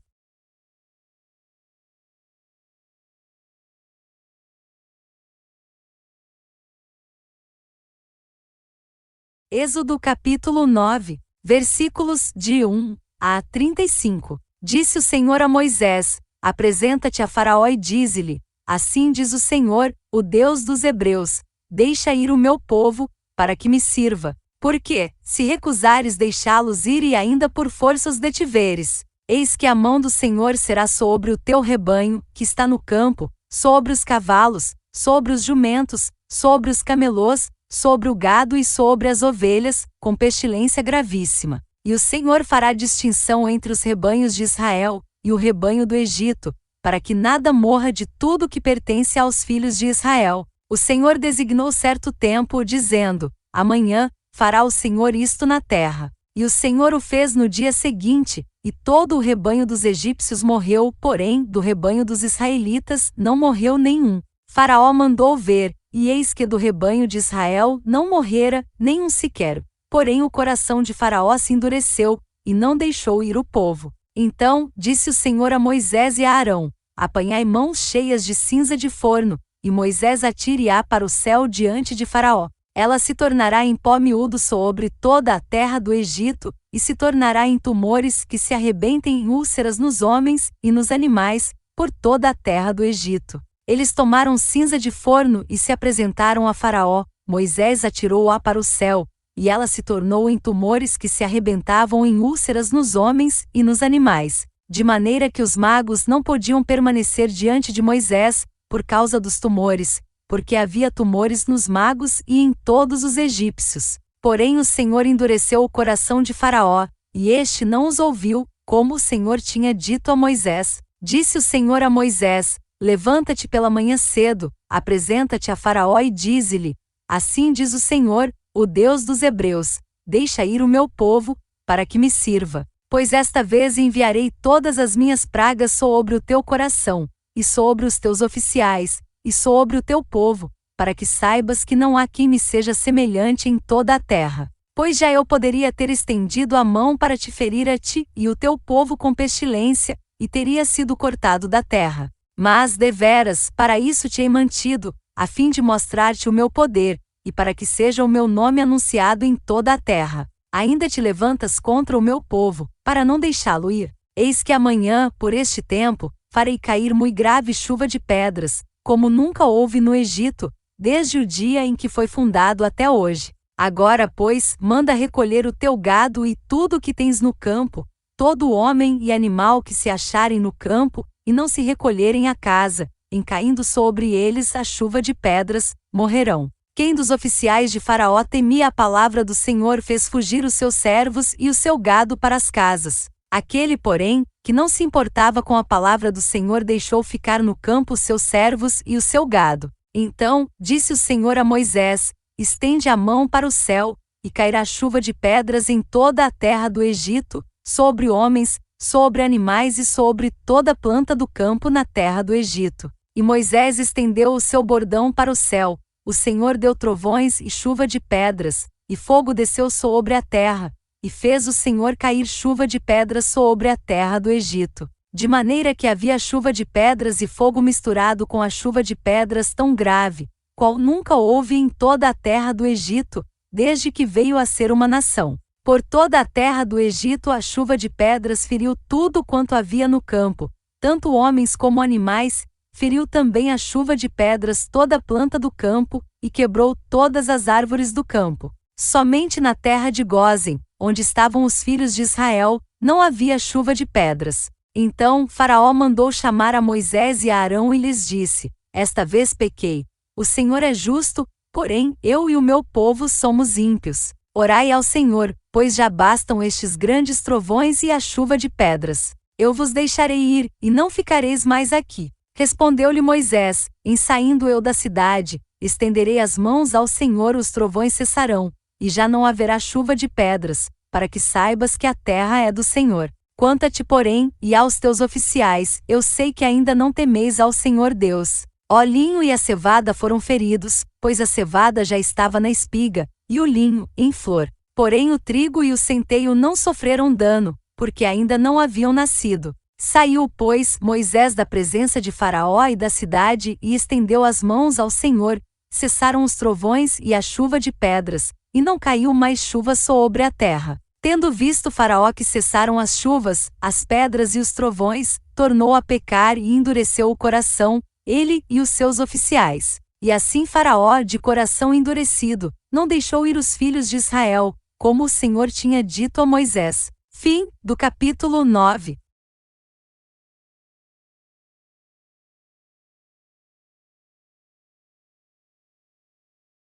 Êxodo capítulo 9, versículos de 1 a 35. Disse o Senhor a Moisés: Apresenta-te a Faraó e dize-lhe: Assim diz o Senhor, o Deus dos Hebreus: Deixa ir o meu povo, para que me sirva. Porque, se recusares deixá-los ir e ainda por força os detiveres, eis que a mão do Senhor será sobre o teu rebanho, que está no campo, sobre os cavalos, sobre os jumentos, sobre os camelôs, sobre o gado e sobre as ovelhas, com pestilência gravíssima. E o Senhor fará distinção entre os rebanhos de Israel e o rebanho do Egito, para que nada morra de tudo que pertence aos filhos de Israel. O Senhor designou certo tempo, dizendo: Amanhã fará o Senhor isto na terra. E o Senhor o fez no dia seguinte, e todo o rebanho dos egípcios morreu, porém, do rebanho dos israelitas não morreu nenhum. Faraó mandou ver, e eis que do rebanho de Israel não morrera nenhum sequer. Porém o coração de Faraó se endureceu, e não deixou ir o povo. Então, disse o Senhor a Moisés e a Arão: Apanhai mãos cheias de cinza de forno, e Moisés atire-a para o céu diante de Faraó. Ela se tornará em pó miúdo sobre toda a terra do Egito, e se tornará em tumores que se arrebentem em úlceras nos homens e nos animais, por toda a terra do Egito. Eles tomaram cinza de forno e se apresentaram a Faraó. Moisés atirou-a para o céu, e ela se tornou em tumores que se arrebentavam em úlceras nos homens e nos animais, de maneira que os magos não podiam permanecer diante de Moisés, por causa dos tumores, porque havia tumores nos magos e em todos os egípcios. Porém o Senhor endureceu o coração de Faraó, e este não os ouviu, como o Senhor tinha dito a Moisés. Disse o Senhor a Moisés: Levanta-te pela manhã cedo, apresenta-te a Faraó e dize-lhe: Assim diz o Senhor, o Deus dos Hebreus: Deixa ir o meu povo, para que me sirva. Pois esta vez enviarei todas as minhas pragas sobre o teu coração, e sobre os teus oficiais, e sobre o teu povo, para que saibas que não há quem me seja semelhante em toda a terra. Pois já eu poderia ter estendido a mão para te ferir a ti e o teu povo com pestilência, e teria sido cortado da terra. Mas, deveras, para isso te hei mantido, a fim de mostrar-te o meu poder, e para que seja o meu nome anunciado em toda a terra. Ainda te levantas contra o meu povo, para não deixá-lo ir. Eis que amanhã, por este tempo, farei cair muito grave chuva de pedras, como nunca houve no Egito, desde o dia em que foi fundado até hoje. Agora, pois, manda recolher o teu gado e tudo o que tens no campo, todo homem e animal que se acharem no campo, e não se recolherem à casa, em caindo sobre eles a chuva de pedras, morrerão. Quem dos oficiais de Faraó temia a palavra do Senhor fez fugir os seus servos e o seu gado para as casas. Aquele, porém, que não se importava com a palavra do Senhor deixou ficar no campo os seus servos e o seu gado. Então, disse o Senhor a Moisés: Estende a mão para o céu, e cairá chuva de pedras em toda a terra do Egito, sobre homens, sobre animais e sobre toda planta do campo na terra do Egito. E Moisés estendeu o seu bordão para o céu, o Senhor deu trovões e chuva de pedras, e fogo desceu sobre a terra, e fez o Senhor cair chuva de pedras sobre a terra do Egito. De maneira que havia chuva de pedras e fogo misturado com a chuva de pedras tão grave, qual nunca houve em toda a terra do Egito, desde que veio a ser uma nação. Por toda a terra do Egito a chuva de pedras feriu tudo quanto havia no campo, tanto homens como animais, feriu também a chuva de pedras toda a planta do campo, e quebrou todas as árvores do campo. Somente na terra de Gósen, onde estavam os filhos de Israel, não havia chuva de pedras. Então Faraó mandou chamar a Moisés e a Arão e lhes disse: Esta vez pequei. O Senhor é justo, porém eu e o meu povo somos ímpios. Orai ao Senhor, pois já bastam estes grandes trovões e a chuva de pedras. Eu vos deixarei ir, e não ficareis mais aqui. Respondeu-lhe Moisés: Em saindo eu da cidade, estenderei as mãos ao Senhor, os trovões cessarão, e já não haverá chuva de pedras, para que saibas que a terra é do Senhor. Quanto a ti, porém, e aos teus oficiais, eu sei que ainda não temeis ao Senhor Deus. O linho e a cevada foram feridos, pois a cevada já estava na espiga, e o linho, em flor. Porém o trigo e o centeio não sofreram dano, porque ainda não haviam nascido. Saiu, pois, Moisés da presença de Faraó e da cidade e estendeu as mãos ao Senhor, cessaram os trovões e a chuva de pedras, e não caiu mais chuva sobre a terra. Tendo visto Faraó que cessaram as chuvas, as pedras e os trovões, tornou a pecar e endureceu o coração, ele e os seus oficiais. E assim Faraó, de coração endurecido, não deixou ir os filhos de Israel, como o Senhor tinha dito a Moisés. Fim do capítulo 9.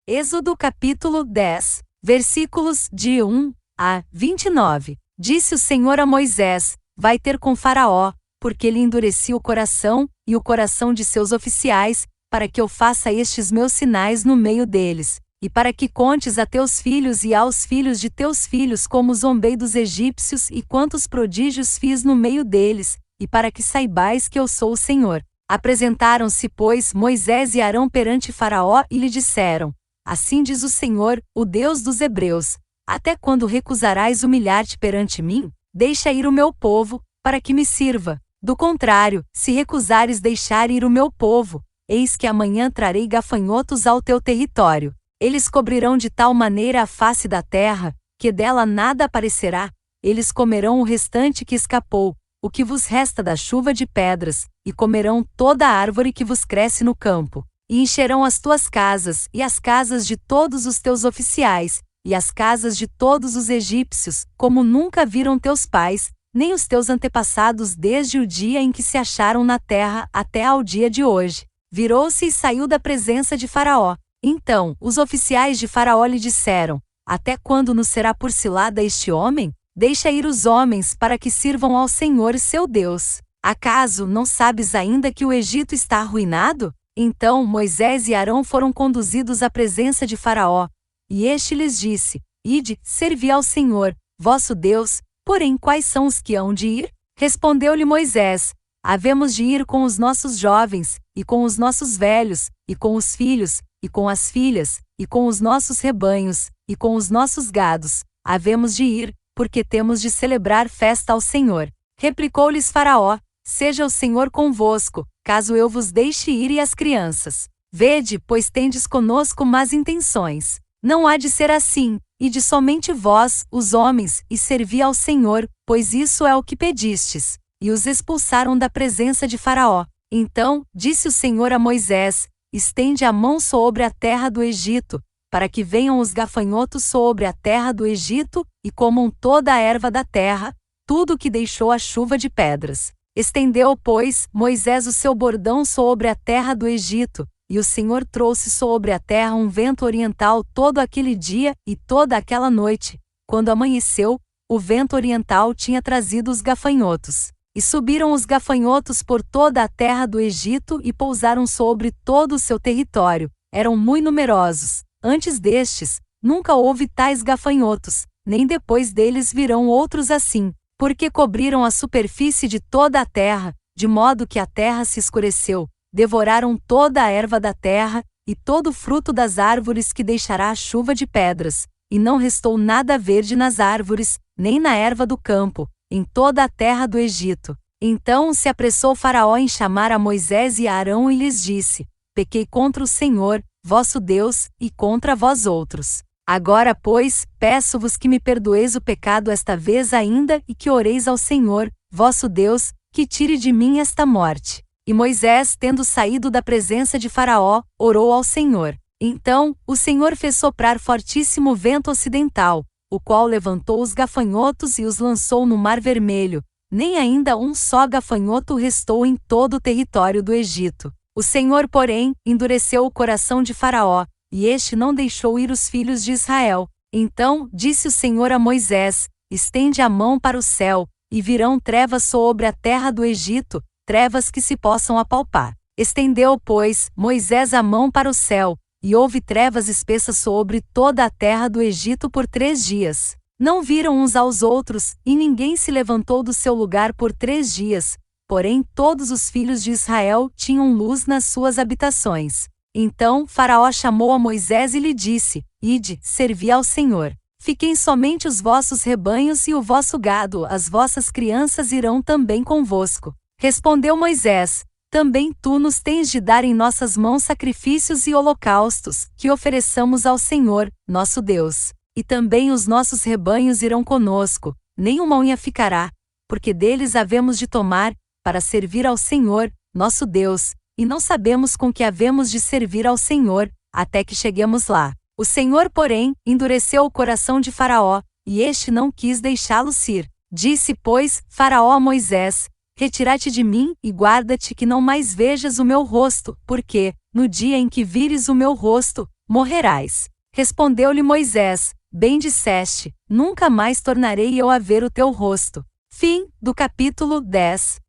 Êxodo capítulo 10, versículos de 1 a 29. Disse o Senhor a Moisés: Vai ter com Faraó, porque lhe endureci o coração, e o coração de seus oficiais, para que eu faça estes meus sinais no meio deles, e para que contes a teus filhos e aos filhos de teus filhos como zombei dos egípcios e quantos prodígios fiz no meio deles, e para que saibais que eu sou o Senhor. Apresentaram-se, pois, Moisés e Arão perante Faraó e lhe disseram: Assim diz o Senhor, o Deus dos Hebreus: Até quando recusarás humilhar-te perante mim? Deixa ir o meu povo, para que me sirva. Do contrário, se recusares deixar ir o meu povo, eis que amanhã trarei gafanhotos ao teu território. Eles cobrirão de tal maneira a face da terra, que dela nada aparecerá. Eles comerão o restante que escapou, o que vos resta da chuva de pedras, e comerão toda a árvore que vos cresce no campo. E encherão as tuas casas, e as casas de todos os teus oficiais, e as casas de todos os egípcios, como nunca viram teus pais, nem os teus antepassados desde o dia em que se acharam na terra até ao dia de hoje. Virou-se e saiu da presença de Faraó. Então, os oficiais de Faraó lhe disseram: Até quando nos será por cilada este homem? Deixa ir os homens para que sirvam ao Senhor seu Deus. Acaso não sabes ainda que o Egito está arruinado? Então Moisés e Arão foram conduzidos à presença de Faraó, e este lhes disse: Ide, servi ao Senhor, vosso Deus. Porém quais são os que hão de ir? Respondeu-lhe Moisés: Havemos de ir com os nossos jovens, e com os nossos velhos, e com os filhos, e com as filhas, e com os nossos rebanhos, e com os nossos gados. Havemos de ir, porque temos de celebrar festa ao Senhor. Replicou-lhes Faraó: Seja o Senhor convosco, caso eu vos deixe ir e as crianças. Vede, pois tendes conosco más intenções. Não há de ser assim, ide somente vós, os homens, e servi ao Senhor, pois isso é o que pedistes. E os expulsaram da presença de Faraó. Então, disse o Senhor a Moisés: Estende a mão sobre a terra do Egito, para que venham os gafanhotos sobre a terra do Egito, e comam toda a erva da terra, tudo o que deixou a chuva de pedras. Estendeu, pois, Moisés o seu bordão sobre a terra do Egito, e o Senhor trouxe sobre a terra um vento oriental todo aquele dia e toda aquela noite. Quando amanheceu, o vento oriental tinha trazido os gafanhotos. E subiram os gafanhotos por toda a terra do Egito e pousaram sobre todo o seu território. Eram muito numerosos. Antes destes, nunca houve tais gafanhotos, nem depois deles virão outros assim, porque cobriram a superfície de toda a terra, de modo que a terra se escureceu, devoraram toda a erva da terra, e todo o fruto das árvores que deixará a chuva de pedras, e não restou nada verde nas árvores, nem na erva do campo, em toda a terra do Egito. Então se apressou Faraó em chamar a Moisés e a Arão e lhes disse: Pequei contra o Senhor, vosso Deus, e contra vós outros. Agora, pois, peço-vos que me perdoeis o pecado esta vez ainda e que oreis ao Senhor, vosso Deus, que tire de mim esta morte. E Moisés, tendo saído da presença de Faraó, orou ao Senhor. Então, o Senhor fez soprar fortíssimo vento ocidental, o qual levantou os gafanhotos e os lançou no Mar Vermelho. Nem ainda um só gafanhoto restou em todo o território do Egito. O Senhor, porém, endureceu o coração de Faraó, e este não deixou ir os filhos de Israel. Então, disse o Senhor a Moisés: Estende a mão para o céu, e virão trevas sobre a terra do Egito, trevas que se possam apalpar. Estendeu, pois, Moisés a mão para o céu, e houve trevas espessas sobre toda a terra do Egito por 3 dias. Não viram uns aos outros, e ninguém se levantou do seu lugar por 3 dias, porém todos os filhos de Israel tinham luz nas suas habitações. Então Faraó chamou a Moisés e lhe disse: Ide, servi ao Senhor. Fiquem somente os vossos rebanhos e o vosso gado, as vossas crianças irão também convosco. Respondeu Moisés: Também tu nos tens de dar em nossas mãos sacrifícios e holocaustos, que ofereçamos ao Senhor, nosso Deus. E também os nossos rebanhos irão conosco, nenhuma unha ficará, porque deles havemos de tomar, para servir ao Senhor, nosso Deus, e não sabemos com que havemos de servir ao Senhor, até que cheguemos lá. O Senhor, porém, endureceu o coração de Faraó, e este não quis deixá-los ir. Disse, pois, Faraó a Moisés: Retira-te de mim, e guarda-te que não mais vejas o meu rosto, porque, no dia em que vires o meu rosto, morrerás. Respondeu-lhe Moisés: Bem disseste, nunca mais tornarei eu a ver o teu rosto. Fim do capítulo 10.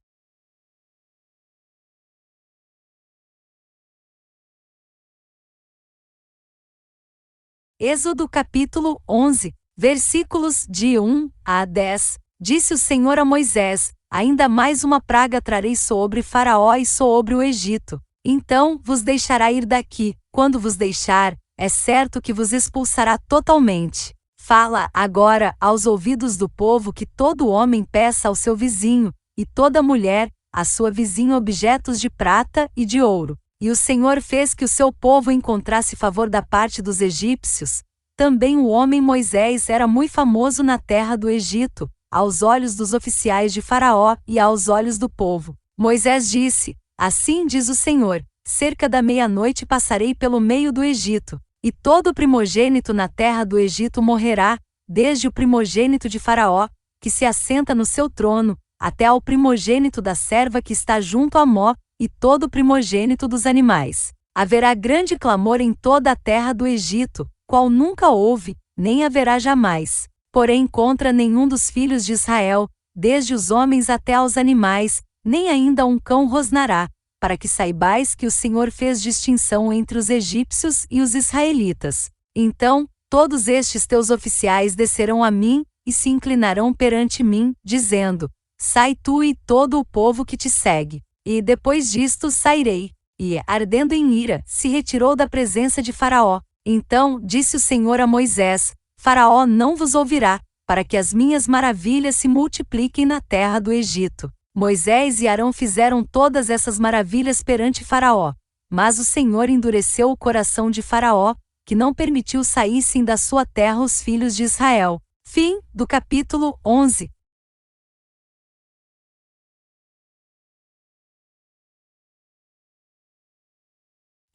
Êxodo capítulo 11, versículos de 1 a 10. Disse o Senhor a Moisés: Ainda mais uma praga trarei sobre Faraó e sobre o Egito. Então vos deixará ir daqui. Quando vos deixar, é certo que vos expulsará totalmente. Fala agora aos ouvidos do povo que todo homem peça ao seu vizinho, e toda mulher, à sua vizinha, objetos de prata e de ouro. E o Senhor fez que o seu povo encontrasse favor da parte dos egípcios. Também o homem Moisés era muito famoso na terra do Egito, aos olhos dos oficiais de Faraó e aos olhos do povo. Moisés disse: Assim diz o Senhor: Cerca da meia-noite passarei pelo meio do Egito, e todo primogênito na terra do Egito morrerá, desde o primogênito de Faraó, que se assenta no seu trono, até ao primogênito da serva que está junto a Mó, e todo primogênito dos animais. Haverá grande clamor em toda a terra do Egito, qual nunca houve, nem haverá jamais. Porém contra nenhum dos filhos de Israel, desde os homens até aos animais, nem ainda um cão rosnará, para que saibais que o Senhor fez distinção entre os egípcios e os israelitas. Então, todos estes teus oficiais descerão a mim, e se inclinarão perante mim, dizendo: Sai tu e todo o povo que te segue. E depois disto sairei. E, ardendo em ira, se retirou da presença de Faraó. Então disse o Senhor a Moisés: Faraó não vos ouvirá, para que as minhas maravilhas se multipliquem na terra do Egito. Moisés e Arão fizeram todas essas maravilhas perante Faraó. Mas o Senhor endureceu o coração de Faraó, que não permitiu saíssem da sua terra os filhos de Israel. Fim do capítulo 11.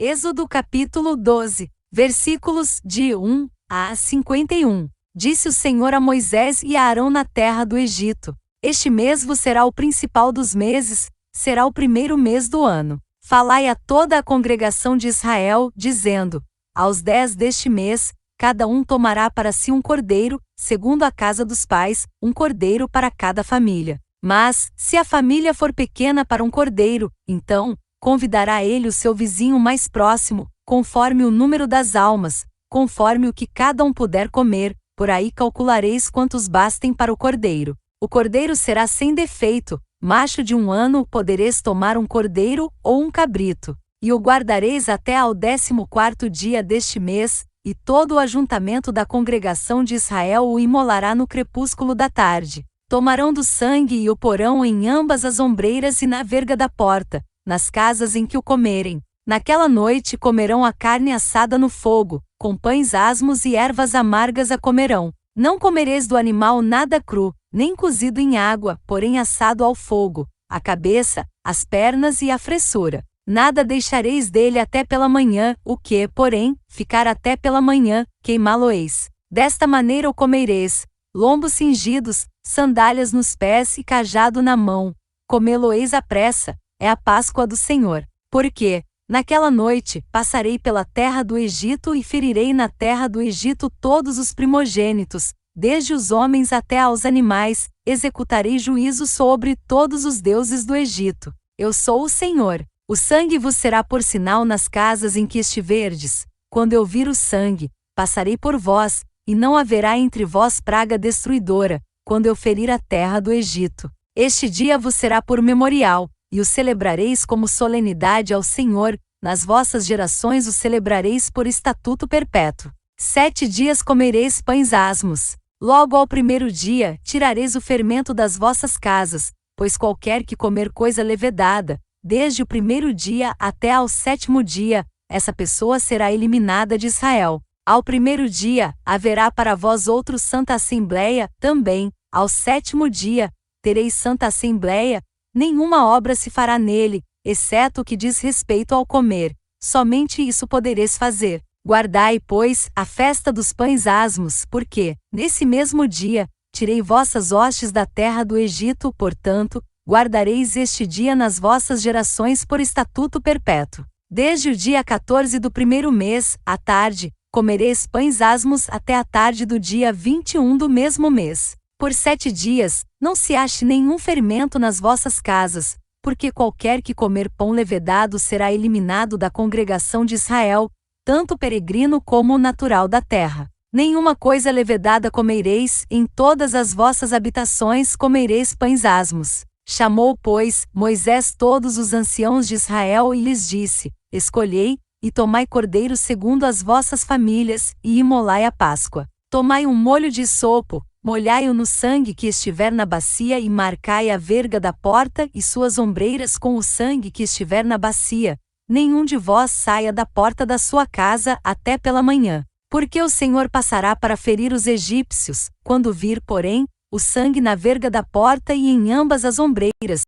Êxodo capítulo 12, versículos de 1 a 51. Disse o Senhor a Moisés e a Arão na terra do Egito: Este mês vos será o principal dos meses, será o primeiro mês do ano. Falai a toda a congregação de Israel, dizendo: Aos 10 deste mês, cada um tomará para si um cordeiro, segundo a casa dos pais, um cordeiro para cada família. Mas, se a família for pequena para um cordeiro, então convidará ele o seu vizinho mais próximo, conforme o número das almas, conforme o que cada um puder comer, por aí calculareis quantos bastem para o cordeiro. O cordeiro será sem defeito, macho de 1 ano podereis tomar um cordeiro ou um cabrito, e o guardareis até ao 14º dia deste mês, e todo o ajuntamento da congregação de Israel o imolará no crepúsculo da tarde. Tomarão do sangue e o porão em ambas as ombreiras e na verga da porta, nas casas em que o comerem. Naquela noite comerão a carne assada no fogo, com pães asmos e ervas amargas a comerão. Não comereis do animal nada cru, nem cozido em água, porém assado ao fogo, a cabeça, as pernas e a fressura. Nada deixareis dele até pela manhã, o que, porém, ficar até pela manhã, queimá-lo-eis. Desta maneira o comereis, lombos cingidos, sandálias nos pés e cajado na mão. Comê-lo-eis à pressa, é a Páscoa do Senhor. Porque, naquela noite, passarei pela terra do Egito e ferirei na terra do Egito todos os primogênitos, desde os homens até aos animais, executarei juízo sobre todos os deuses do Egito. Eu sou o Senhor. O sangue vos será por sinal nas casas em que estiverdes. Quando eu vir o sangue, passarei por vós, e não haverá entre vós praga destruidora, quando eu ferir a terra do Egito. Este dia vos será por memorial, e o celebrareis como solenidade ao Senhor, nas vossas gerações o celebrareis por estatuto perpétuo. 7 dias comereis pães asmos. Logo ao 1º dia, tirareis o fermento das vossas casas, pois qualquer que comer coisa levedada, desde o 1º dia até ao 7º dia, essa pessoa será eliminada de Israel. Ao 1º dia, haverá para vós outro santa assembleia, também, ao 7º dia, tereis santa assembleia, nenhuma obra se fará nele, exceto o que diz respeito ao comer, somente isso podereis fazer. Guardai, pois, a festa dos pães asmos, porque, nesse mesmo dia, tirei vossas hostes da terra do Egito, portanto, guardareis este dia nas vossas gerações por estatuto perpétuo. Desde o dia 14 do 1º mês, à tarde, comereis pães asmos até a tarde do dia 21 do mesmo mês. Por 7 dias, não se ache nenhum fermento nas vossas casas, porque qualquer que comer pão levedado será eliminado da congregação de Israel, tanto o peregrino como o natural da terra. Nenhuma coisa levedada comereis, em todas as vossas habitações comereis pães asmos. Chamou, pois, Moisés todos os anciãos de Israel e lhes disse: Escolhei, e tomai cordeiro segundo as vossas famílias, e imolai a Páscoa. Tomai um molho de sopo, molhai-o no sangue que estiver na bacia e marcai a verga da porta e suas ombreiras com o sangue que estiver na bacia. Nenhum de vós saia da porta da sua casa até pela manhã. Porque o Senhor passará para ferir os egípcios, quando vir, porém, o sangue na verga da porta e em ambas as ombreiras,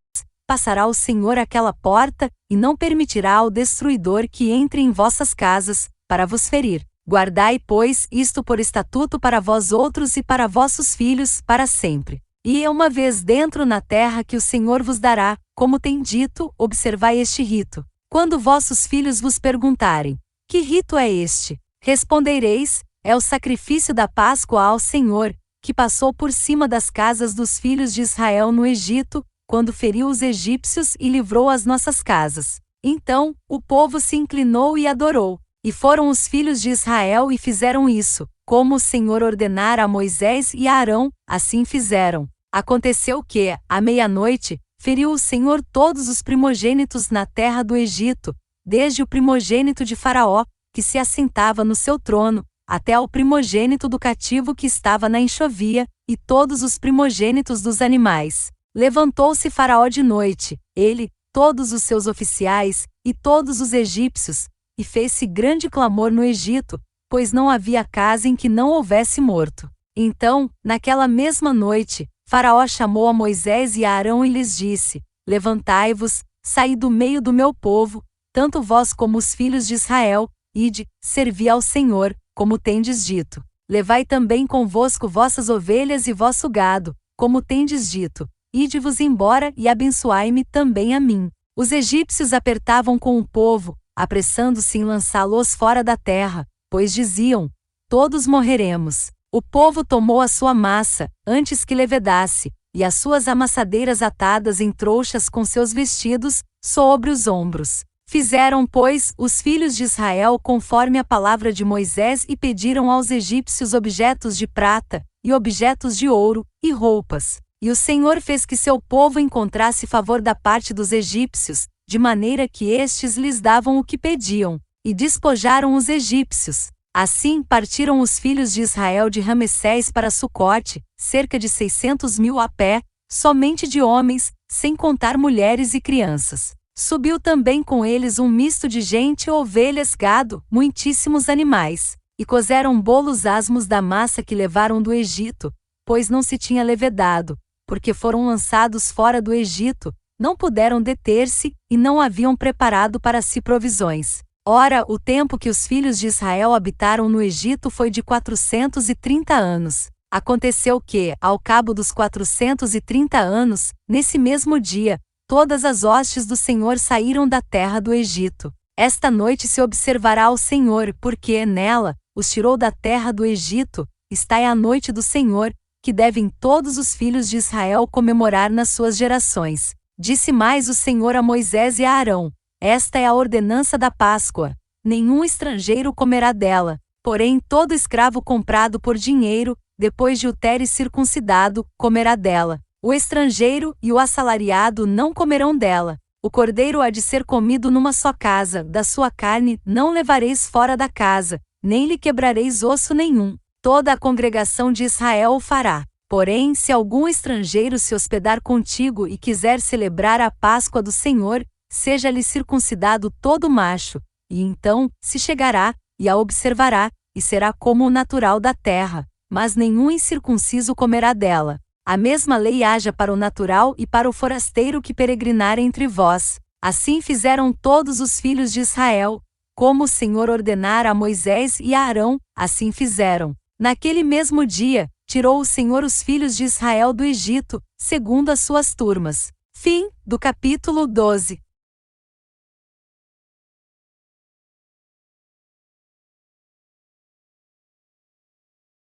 passará o Senhor aquela porta, e não permitirá ao destruidor que entre em vossas casas, para vos ferir. Guardai, pois, isto por estatuto para vós outros e para vossos filhos, para sempre. E uma vez dentro na terra que o Senhor vos dará, como tem dito, observai este rito. Quando vossos filhos vos perguntarem: que rito é este? Respondereis: é o sacrifício da Páscoa ao Senhor, que passou por cima das casas dos filhos de Israel no Egito, quando feriu os egípcios e livrou as nossas casas. Então, o povo se inclinou e adorou. E foram os filhos de Israel e fizeram isso, como o Senhor ordenara a Moisés e a Arão, assim fizeram. Aconteceu que, à meia-noite, feriu o Senhor todos os primogênitos na terra do Egito, desde o primogênito de Faraó, que se assentava no seu trono, até ao primogênito do cativo que estava na enxovia, e todos os primogênitos dos animais. Levantou-se Faraó de noite, ele, todos os seus oficiais, e todos os egípcios, e fez-se grande clamor no Egito, pois não havia casa em que não houvesse morto. Então, naquela mesma noite, Faraó chamou a Moisés e a Arão e lhes disse: Levantai-vos, saí do meio do meu povo, tanto vós como os filhos de Israel, ide, servi ao Senhor, como tendes dito. Levai também convosco vossas ovelhas e vosso gado, como tendes dito. Ide-vos embora e abençoai-me também a mim. Os egípcios apertavam com o povo, apressando-se em lançá-los fora da terra, pois diziam: todos morreremos. O povo tomou a sua massa, antes que levedasse, e as suas amassadeiras atadas em trouxas com seus vestidos, sobre os ombros. Fizeram, pois, os filhos de Israel conforme a palavra de Moisés e pediram aos egípcios objetos de prata, e objetos de ouro, e roupas. E o Senhor fez que seu povo encontrasse favor da parte dos egípcios, de maneira que estes lhes davam o que pediam, e despojaram os egípcios. Assim partiram os filhos de Israel de Ramessés para Sucote, cerca de 600.000 a pé, somente de homens, sem contar mulheres e crianças. Subiu também com eles um misto de gente, ovelhas, gado, muitíssimos animais. E cozeram bolos asmos da massa que levaram do Egito, pois não se tinha levedado, porque foram lançados fora do Egito, não puderam deter-se, e não haviam preparado para si provisões. Ora, o tempo que os filhos de Israel habitaram no Egito foi de 430 anos. Aconteceu que, ao cabo dos 430 anos, nesse mesmo dia, todas as hostes do Senhor saíram da terra do Egito. Esta noite se observará ao Senhor, porque nela os tirou da terra do Egito. Esta é a noite do Senhor, que devem todos os filhos de Israel comemorar nas suas gerações. Disse mais o Senhor a Moisés e a Arão: esta é a ordenança da Páscoa. Nenhum estrangeiro comerá dela, porém todo escravo comprado por dinheiro, depois de o teres circuncidado, comerá dela. O estrangeiro e o assalariado não comerão dela. O cordeiro há de ser comido numa só casa, da sua carne não levareis fora da casa, nem lhe quebrareis osso nenhum. Toda a congregação de Israel o fará. Porém, se algum estrangeiro se hospedar contigo e quiser celebrar a Páscoa do Senhor, seja-lhe circuncidado todo macho, e então se chegará, e a observará, e será como o natural da terra, mas nenhum incircunciso comerá dela. A mesma lei haja para o natural e para o forasteiro que peregrinar entre vós. Assim fizeram todos os filhos de Israel, como o Senhor ordenara a Moisés e a Arão, assim fizeram. Naquele mesmo dia, tirou o Senhor os filhos de Israel do Egito, segundo as suas turmas. Fim do capítulo 12.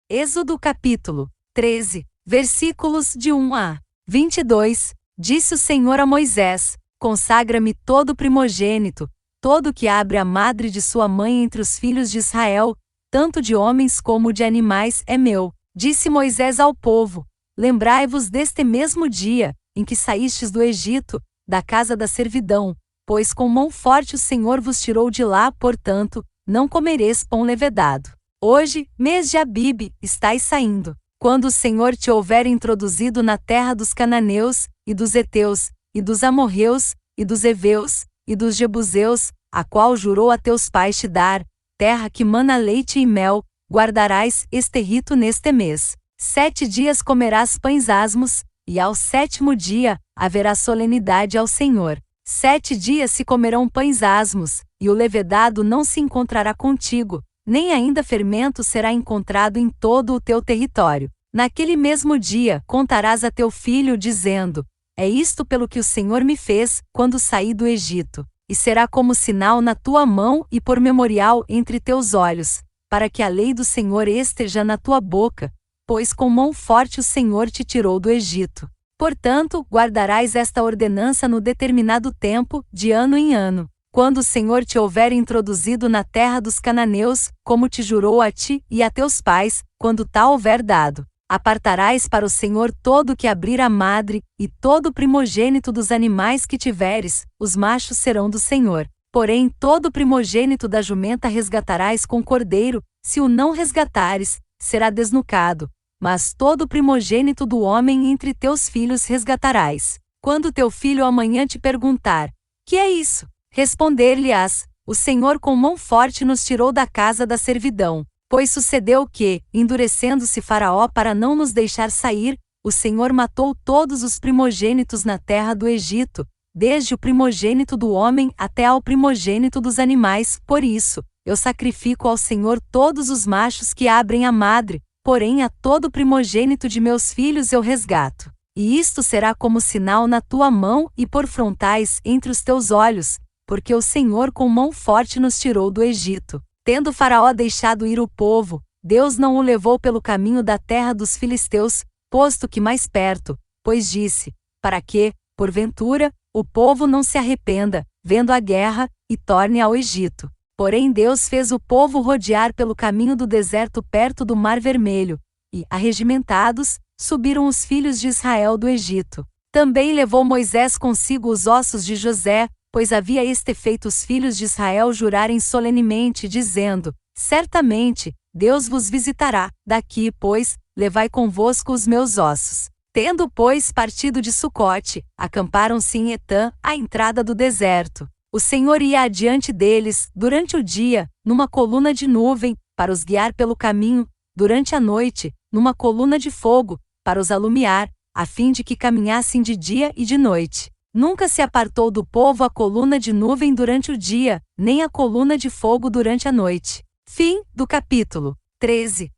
Êxodo capítulo 13, versículos de 1 a 22. Disse o Senhor a Moisés: consagra-me todo primogênito, todo que abre a madre de sua mãe entre os filhos de Israel, tanto de homens como de animais, é meu. Disse Moisés ao povo: lembrai-vos deste mesmo dia, em que saístes do Egito, da casa da servidão, pois com mão forte o Senhor vos tirou de lá, portanto, não comereis pão levedado. Hoje, mês de Abibe, estais saindo. Quando o Senhor te houver introduzido na terra dos cananeus, e dos heteus, e dos amorreus, e dos heveus, e dos jebuseus, a qual jurou a teus pais te dar, terra que mana leite e mel, guardarás este rito neste mês. 7 dias comerás pães asmos, e ao 7º dia haverá solenidade ao Senhor. 7 dias se comerão pães asmos, e o levedado não se encontrará contigo, nem ainda fermento será encontrado em todo o teu território. Naquele mesmo dia contarás a teu filho, dizendo: é isto pelo que o Senhor me fez, quando saí do Egito. E será como sinal na tua mão e por memorial entre teus olhos, para que a lei do Senhor esteja na tua boca, pois com mão forte o Senhor te tirou do Egito. Portanto, guardarás esta ordenança no determinado tempo, de ano em ano. Quando o Senhor te houver introduzido na terra dos cananeus, como te jurou a ti e a teus pais, quando tal houver dado, apartarás para o Senhor todo o que abrir a madre, e todo o primogênito dos animais que tiveres, os machos serão do Senhor. Porém, todo o primogênito da jumenta resgatarás com cordeiro, se o não resgatares, será desnucado. Mas todo o primogênito do homem entre teus filhos resgatarás. Quando teu filho amanhã te perguntar: que é isso? Responder-lhe-ás: o Senhor com mão forte nos tirou da casa da servidão. Pois sucedeu que, endurecendo-se Faraó para não nos deixar sair, o Senhor matou todos os primogênitos na terra do Egito, desde o primogênito do homem até ao primogênito dos animais. Por isso, eu sacrifico ao Senhor todos os machos que abrem a madre, porém a todo primogênito de meus filhos eu resgato. E isto será como sinal na tua mão e por frontais entre os teus olhos, porque o Senhor com mão forte nos tirou do Egito. Tendo Faraó deixado ir o povo, Deus não o levou pelo caminho da terra dos filisteus, posto que mais perto, pois disse: para que, porventura, o povo não se arrependa, vendo a guerra, e torne ao Egito. Porém Deus fez o povo rodear pelo caminho do deserto perto do Mar Vermelho, e, arregimentados, subiram os filhos de Israel do Egito. Também levou Moisés consigo os ossos de José, pois havia este feito os filhos de Israel jurarem solenemente, dizendo: certamente, Deus vos visitará. Daqui, pois, levai convosco os meus ossos. Tendo, pois, partido de Sucote, acamparam-se em Etã, à entrada do deserto. O Senhor ia adiante deles, durante o dia, numa coluna de nuvem, para os guiar pelo caminho, durante a noite, numa coluna de fogo, para os alumiar, a fim de que caminhassem de dia e de noite. Nunca se apartou do povo a coluna de nuvem durante o dia, nem a coluna de fogo durante a noite. Fim do capítulo 13.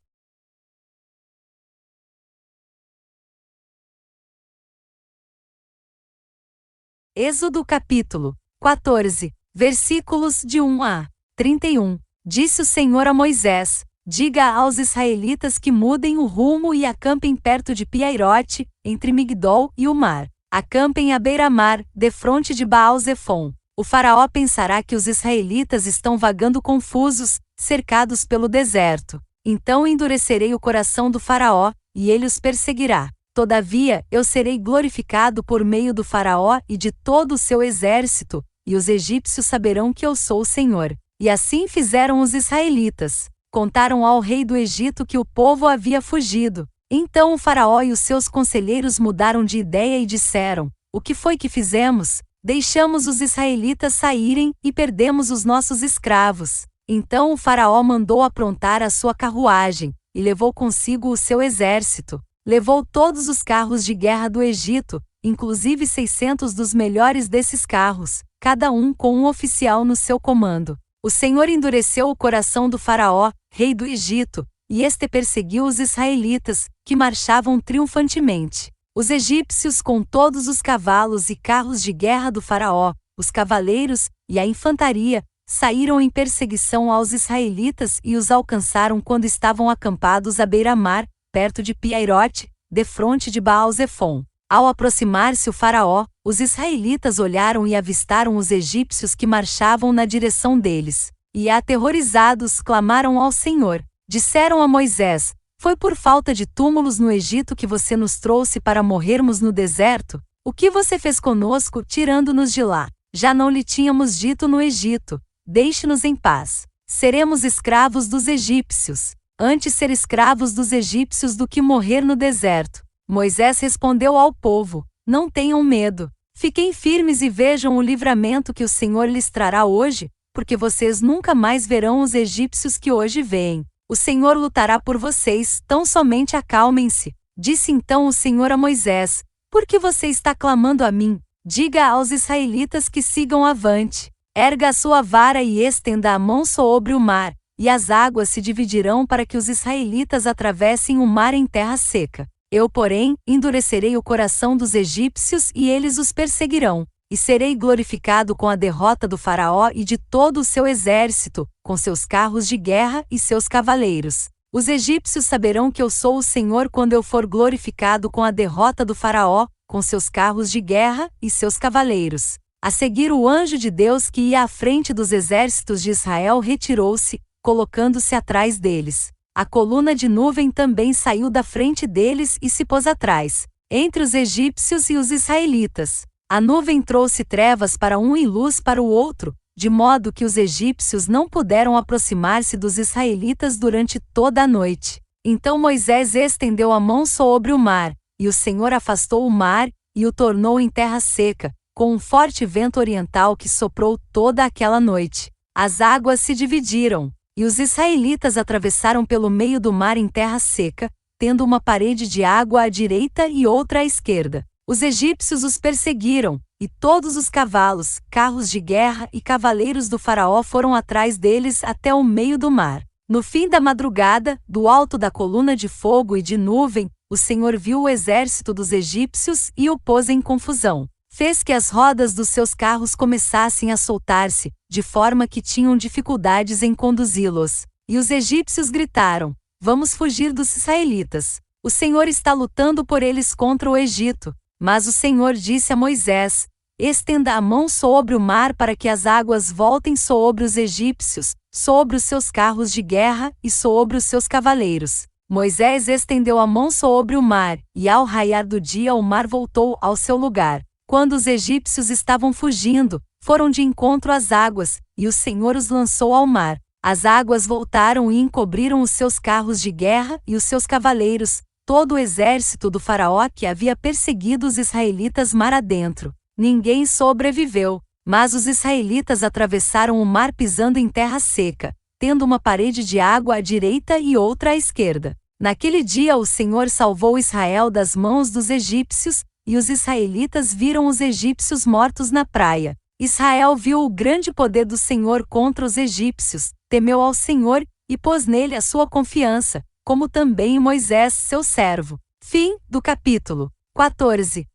Êxodo capítulo 14, versículos de 1 a 31. Disse o Senhor a Moisés: diga aos israelitas que mudem o rumo e acampem perto de Piairote, entre Migdol e o mar. Acampem à beira-mar, defronte de Baal-Zefon. O faraó pensará que os israelitas estão vagando confusos, cercados pelo deserto. Então endurecerei o coração do faraó, e ele os perseguirá. Todavia, eu serei glorificado por meio do faraó e de todo o seu exército, e os egípcios saberão que eu sou o Senhor. E assim fizeram os israelitas. Contaram ao rei do Egito que o povo havia fugido. Então o faraó e os seus conselheiros mudaram de ideia e disseram: o que foi que fizemos? Deixamos os israelitas saírem e perdemos os nossos escravos. Então o faraó mandou aprontar a sua carruagem, e levou consigo o seu exército. Levou todos os carros de guerra do Egito, inclusive 600 dos melhores desses carros, cada um com um oficial no seu comando. O Senhor endureceu o coração do faraó, rei do Egito, e este perseguiu os israelitas, que marchavam triunfantemente. Os egípcios, com todos os cavalos e carros de guerra do faraó, os cavaleiros e a infantaria, saíram em perseguição aos israelitas e os alcançaram quando estavam acampados à beira-mar, perto de Piairote, defronte de Baal-Zefon. Ao aproximar-se o faraó, os israelitas olharam e avistaram os egípcios que marchavam na direção deles. E aterrorizados clamaram ao Senhor. Disseram a Moisés: foi por falta de túmulos no Egito que você nos trouxe para morrermos no deserto? O que você fez conosco, tirando-nos de lá? Já não lhe tínhamos dito no Egito: deixe-nos em paz. Seremos escravos dos egípcios. Antes ser escravos dos egípcios do que morrer no deserto. Moisés respondeu ao povo: não tenham medo. Fiquem firmes e vejam o livramento que o Senhor lhes trará hoje, porque vocês nunca mais verão os egípcios que hoje veem. O Senhor lutará por vocês, tão somente acalmem-se. Disse então o Senhor a Moisés: por que você está clamando a mim? Diga aos israelitas que sigam avante. Erga a sua vara e estenda a mão sobre o mar, e as águas se dividirão para que os israelitas atravessem o mar em terra seca. Eu, porém, endurecerei o coração dos egípcios e eles os perseguirão. E serei glorificado com a derrota do faraó e de todo o seu exército, com seus carros de guerra e seus cavaleiros. Os egípcios saberão que eu sou o Senhor quando eu for glorificado com a derrota do faraó, com seus carros de guerra e seus cavaleiros. A seguir, o anjo de Deus que ia à frente dos exércitos de Israel retirou-se, colocando-se atrás deles. A coluna de nuvem também saiu da frente deles e se pôs atrás, entre os egípcios e os israelitas. A nuvem trouxe trevas para um e luz para o outro, de modo que os egípcios não puderam aproximar-se dos israelitas durante toda a noite. Então Moisés estendeu a mão sobre o mar, e o Senhor afastou o mar, e o tornou em terra seca, com um forte vento oriental que soprou toda aquela noite. As águas se dividiram, e os israelitas atravessaram pelo meio do mar em terra seca, tendo uma parede de água à direita e outra à esquerda. Os egípcios os perseguiram, e todos os cavalos, carros de guerra e cavaleiros do faraó foram atrás deles até o meio do mar. No fim da madrugada, do alto da coluna de fogo e de nuvem, o Senhor viu o exército dos egípcios e o pôs em confusão. Fez que as rodas dos seus carros começassem a soltar-se, de forma que tinham dificuldades em conduzi-los. E os egípcios gritaram: vamos fugir dos israelitas. O Senhor está lutando por eles contra o Egito. Mas o Senhor disse a Moisés: Estenda a mão sobre o mar para que as águas voltem sobre os egípcios, sobre os seus carros de guerra e sobre os seus cavaleiros. Moisés estendeu a mão sobre o mar, e ao raiar do dia o mar voltou ao seu lugar. Quando os egípcios estavam fugindo, foram de encontro às águas, e o Senhor os lançou ao mar. As águas voltaram e encobriram os seus carros de guerra e os seus cavaleiros, todo o exército do faraó que havia perseguido os israelitas mar adentro. Ninguém sobreviveu, mas os israelitas atravessaram o mar pisando em terra seca, tendo uma parede de água à direita e outra à esquerda. Naquele dia o Senhor salvou Israel das mãos dos egípcios, e os israelitas viram os egípcios mortos na praia. Israel viu o grande poder do Senhor contra os egípcios, temeu ao Senhor e pôs nele a sua confiança, como também em Moisés, seu servo. Fim do capítulo 14.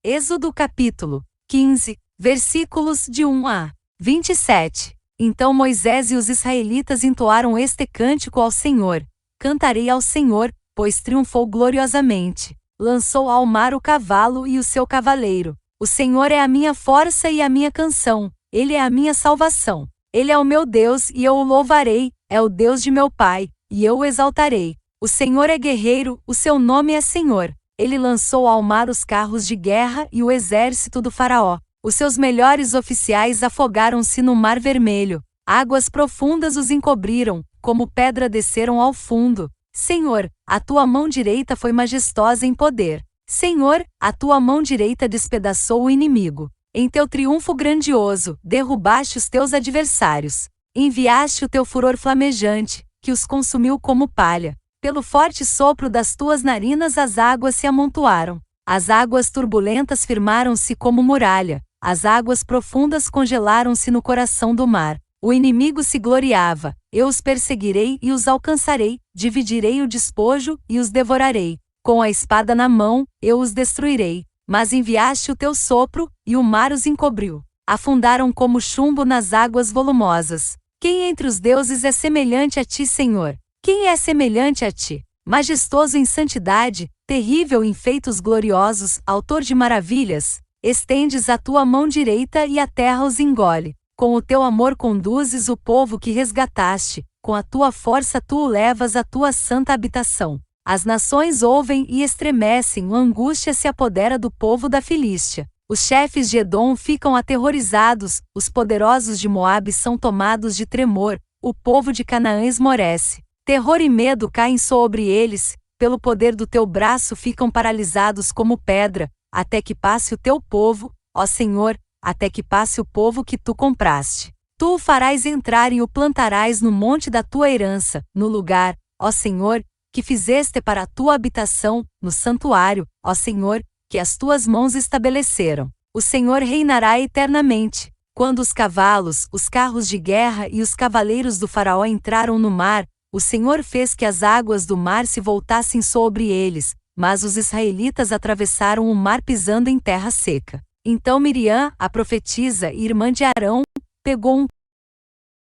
Êxodo capítulo 15, versículos de 1 a 27. Então Moisés e os israelitas entoaram este cântico ao Senhor. Cantarei ao Senhor, pois triunfou gloriosamente. Lançou ao mar o cavalo e o seu cavaleiro. O Senhor é a minha força e a minha canção. Ele é a minha salvação. Ele é o meu Deus e eu o louvarei. É o Deus de meu pai, e eu o exaltarei. O Senhor é guerreiro, o seu nome é Senhor. Ele lançou ao mar os carros de guerra e o exército do faraó. Os seus melhores oficiais afogaram-se no mar vermelho. Águas profundas os encobriram, como pedra desceram ao fundo. Senhor, a tua mão direita foi majestosa em poder. Senhor, a tua mão direita despedaçou o inimigo. Em teu triunfo grandioso, derrubaste os teus adversários. Enviaste o teu furor flamejante, que os consumiu como palha. Pelo forte sopro das tuas narinas as águas se amontoaram. As águas turbulentas firmaram-se como muralha. As águas profundas congelaram-se no coração do mar. O inimigo se gloriava. Eu os perseguirei e os alcançarei, dividirei o despojo e os devorarei. Com a espada na mão, eu os destruirei. Mas enviaste o teu sopro, e o mar os encobriu. Afundaram como chumbo nas águas volumosas. Quem entre os deuses é semelhante a ti, Senhor? Quem é semelhante a ti? Majestoso em santidade, terrível em feitos gloriosos, autor de maravilhas. Estendes a tua mão direita e a terra os engole. Com o teu amor conduzes o povo que resgataste, com a tua força tu o levas à tua santa habitação. As nações ouvem e estremecem, a angústia se apodera do povo da Filístia. Os chefes de Edom ficam aterrorizados, os poderosos de Moabe são tomados de tremor, o povo de Canaã esmorece. Terror e medo caem sobre eles, pelo poder do teu braço ficam paralisados como pedra, até que passe o teu povo, ó Senhor, até que passe o povo que tu compraste. Tu o farás entrar e o plantarás no monte da tua herança, no lugar, ó Senhor, que fizeste para a tua habitação, no santuário, ó Senhor, que as tuas mãos estabeleceram. O Senhor reinará eternamente. Quando os cavalos, os carros de guerra e os cavaleiros do faraó entraram no mar, o Senhor fez que as águas do mar se voltassem sobre eles, mas os israelitas atravessaram o mar pisando em terra seca. Então Miriam, a profetisa e irmã de Arão, pegou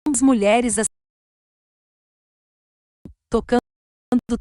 das mulheres tocando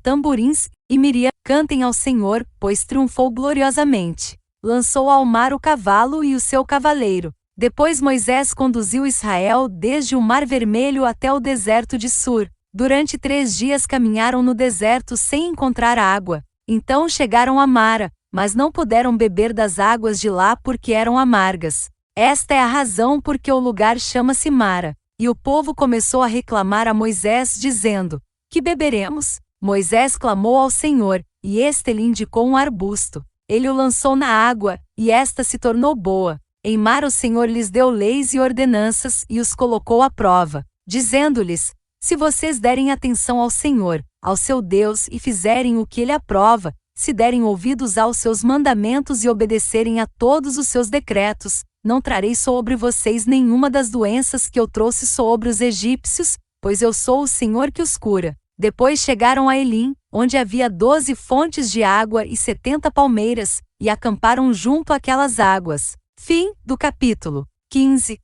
tamborins, e Miriam, cantem ao Senhor, pois triunfou gloriosamente. Lançou ao mar o cavalo e o seu cavaleiro. Depois Moisés conduziu Israel desde o Mar Vermelho até o deserto de Sur. Durante 3 dias caminharam no deserto sem encontrar água. Então chegaram a Mara, mas não puderam beber das águas de lá porque eram amargas. Esta é a razão por que o lugar chama-se Mara. E o povo começou a reclamar a Moisés, dizendo: Que beberemos? Moisés clamou ao Senhor, e este lhe indicou um arbusto. Ele o lançou na água, e esta se tornou boa. Em Mara o Senhor lhes deu leis e ordenanças, e os colocou à prova, dizendo-lhes: Se vocês derem atenção ao Senhor, ao seu Deus, e fizerem o que ele aprova, se derem ouvidos aos seus mandamentos e obedecerem a todos os seus decretos, não trarei sobre vocês nenhuma das doenças que eu trouxe sobre os egípcios, pois eu sou o Senhor que os cura. Depois chegaram a Elim, onde havia 12 fontes de água e 70 palmeiras, e acamparam junto àquelas águas. Fim do capítulo 15.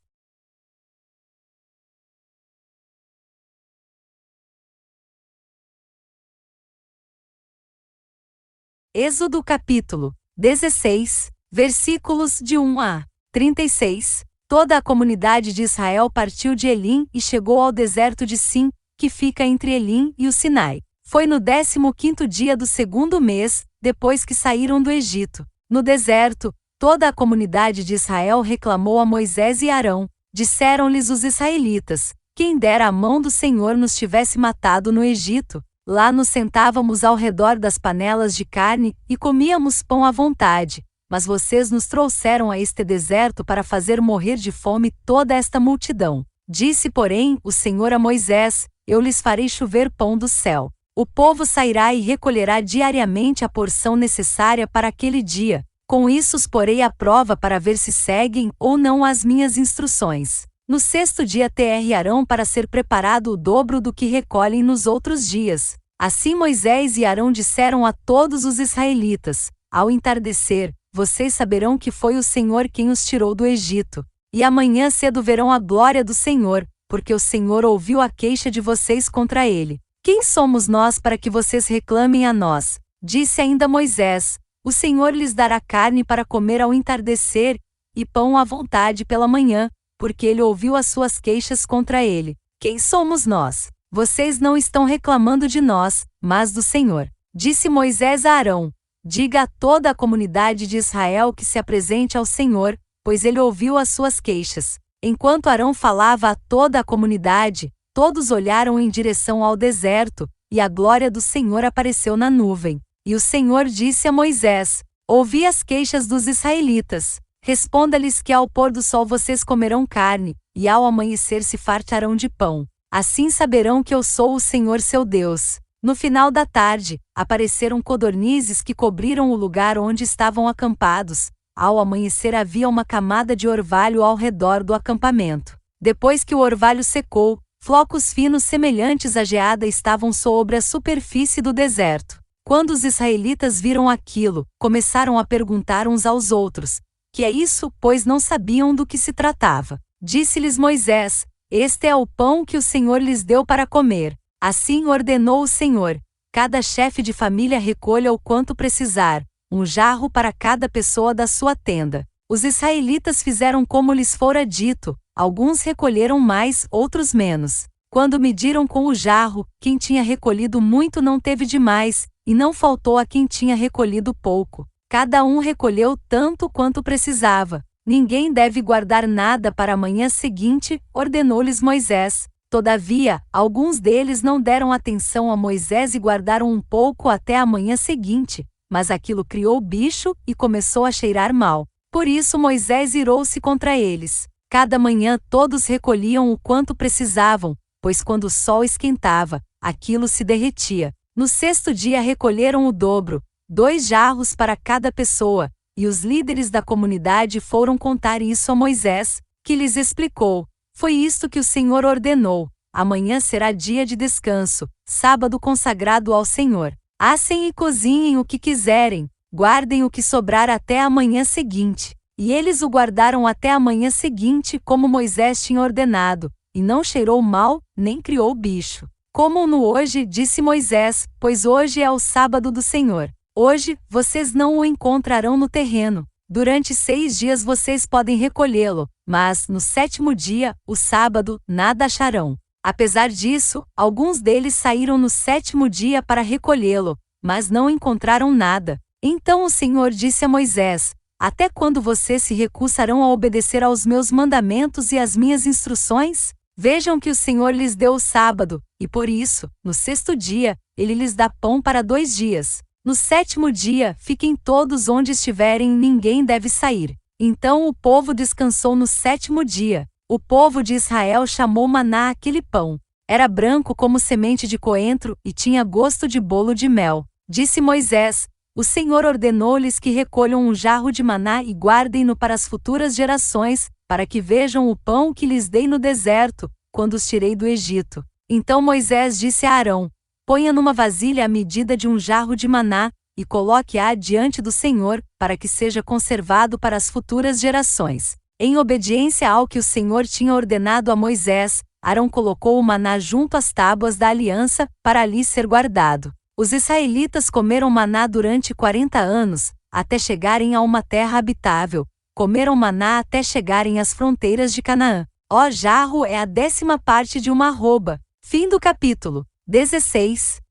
Êxodo capítulo 16, versículos de 1 a 36. Toda a comunidade de Israel partiu de Elim e chegou ao deserto de Sim, que fica entre Elim e o Sinai. Foi no 15º dia do 2º mês, depois que saíram do Egito. No deserto, toda a comunidade de Israel reclamou a Moisés e Arão. Disseram-lhes os israelitas: quem dera a mão do Senhor nos tivesse matado no Egito. Lá nos sentávamos ao redor das panelas de carne e comíamos pão à vontade. Mas vocês nos trouxeram a este deserto para fazer morrer de fome toda esta multidão. Disse, porém, o Senhor a Moisés: eu lhes farei chover pão do céu. O povo sairá e recolherá diariamente a porção necessária para aquele dia. Com isso os porei à prova para ver se seguem ou não as minhas instruções. No 6º dia trarão para ser preparado o dobro do que recolhem nos outros dias. Assim Moisés e Arão disseram a todos os israelitas: ao entardecer, vocês saberão que foi o Senhor quem os tirou do Egito. E amanhã cedo verão a glória do Senhor, porque o Senhor ouviu a queixa de vocês contra ele. Quem somos nós para que vocês reclamem a nós? Disse ainda Moisés: o Senhor lhes dará carne para comer ao entardecer, e pão à vontade pela manhã, porque ele ouviu as suas queixas contra ele. Quem somos nós? Vocês não estão reclamando de nós, mas do Senhor. Disse Moisés a Arão: diga a toda a comunidade de Israel que se apresente ao Senhor, pois ele ouviu as suas queixas. Enquanto Arão falava a toda a comunidade, todos olharam em direção ao deserto, e a glória do Senhor apareceu na nuvem. E o Senhor disse a Moisés: ouvi as queixas dos israelitas. Responda-lhes que ao pôr do sol vocês comerão carne, e ao amanhecer se fartarão de pão. Assim saberão que eu sou o Senhor seu Deus. No final da tarde, apareceram codornizes que cobriram o lugar onde estavam acampados. Ao amanhecer havia uma camada de orvalho ao redor do acampamento. Depois que o orvalho secou, flocos finos semelhantes à geada estavam sobre a superfície do deserto. Quando os israelitas viram aquilo, começaram a perguntar uns aos outros: que é isso? Pois não sabiam do que se tratava. Disse-lhes Moisés: este é o pão que o Senhor lhes deu para comer. Assim ordenou o Senhor: cada chefe de família recolha o quanto precisar, um jarro para cada pessoa da sua tenda. Os israelitas fizeram como lhes fora dito, alguns recolheram mais, outros menos. Quando mediram com o jarro, quem tinha recolhido muito não teve demais, e não faltou a quem tinha recolhido pouco. Cada um recolheu tanto quanto precisava. Ninguém deve guardar nada para a manhã seguinte, ordenou-lhes Moisés. Todavia, alguns deles não deram atenção a Moisés e guardaram um pouco até a manhã seguinte, mas aquilo criou bicho e começou a cheirar mal. Por isso Moisés irou-se contra eles. Cada manhã todos recolhiam o quanto precisavam, pois quando o sol esquentava, aquilo se derretia. No 6º dia recolheram o dobro, 2 jarros para cada pessoa, e os líderes da comunidade foram contar isso a Moisés, que lhes explicou: foi isto que o Senhor ordenou, amanhã será dia de descanso, sábado consagrado ao Senhor. Assem e cozinhem o que quiserem, guardem o que sobrar até a manhã seguinte. E eles o guardaram até a manhã seguinte como Moisés tinha ordenado, e não cheirou mal, nem criou bicho. Comam no hoje, disse Moisés, pois hoje é o sábado do Senhor. Hoje, vocês não o encontrarão no terreno. Durante 6 dias vocês podem recolhê-lo, mas, no 7º dia, o sábado, nada acharão. Apesar disso, alguns deles saíram no 7º dia para recolhê-lo, mas não encontraram nada. Então o Senhor disse a Moisés: até quando vocês se recusarão a obedecer aos meus mandamentos e às minhas instruções? Vejam que o Senhor lhes deu o sábado, e por isso, no 6º dia, ele lhes dá pão para 2 dias. No 7º dia, fiquem todos onde estiverem, ninguém deve sair. Então o povo descansou no 7º dia. O povo de Israel chamou maná aquele pão. Era branco como semente de coentro e tinha gosto de bolo de mel. Disse Moisés: o Senhor ordenou-lhes que recolham um jarro de maná e guardem-no para as futuras gerações, para que vejam o pão que lhes dei no deserto, quando os tirei do Egito. Então Moisés disse a Arão: ponha numa vasilha a medida de um jarro de maná, e coloque-a diante do Senhor, para que seja conservado para as futuras gerações. Em obediência ao que o Senhor tinha ordenado a Moisés, Arão colocou o maná junto às tábuas da aliança, para ali ser guardado. Os israelitas comeram maná durante 40 anos, até chegarem a uma terra habitável. Comeram maná até chegarem às fronteiras de Canaã. Ó jarro é a 10ª parte de uma arroba. Fim do capítulo 16.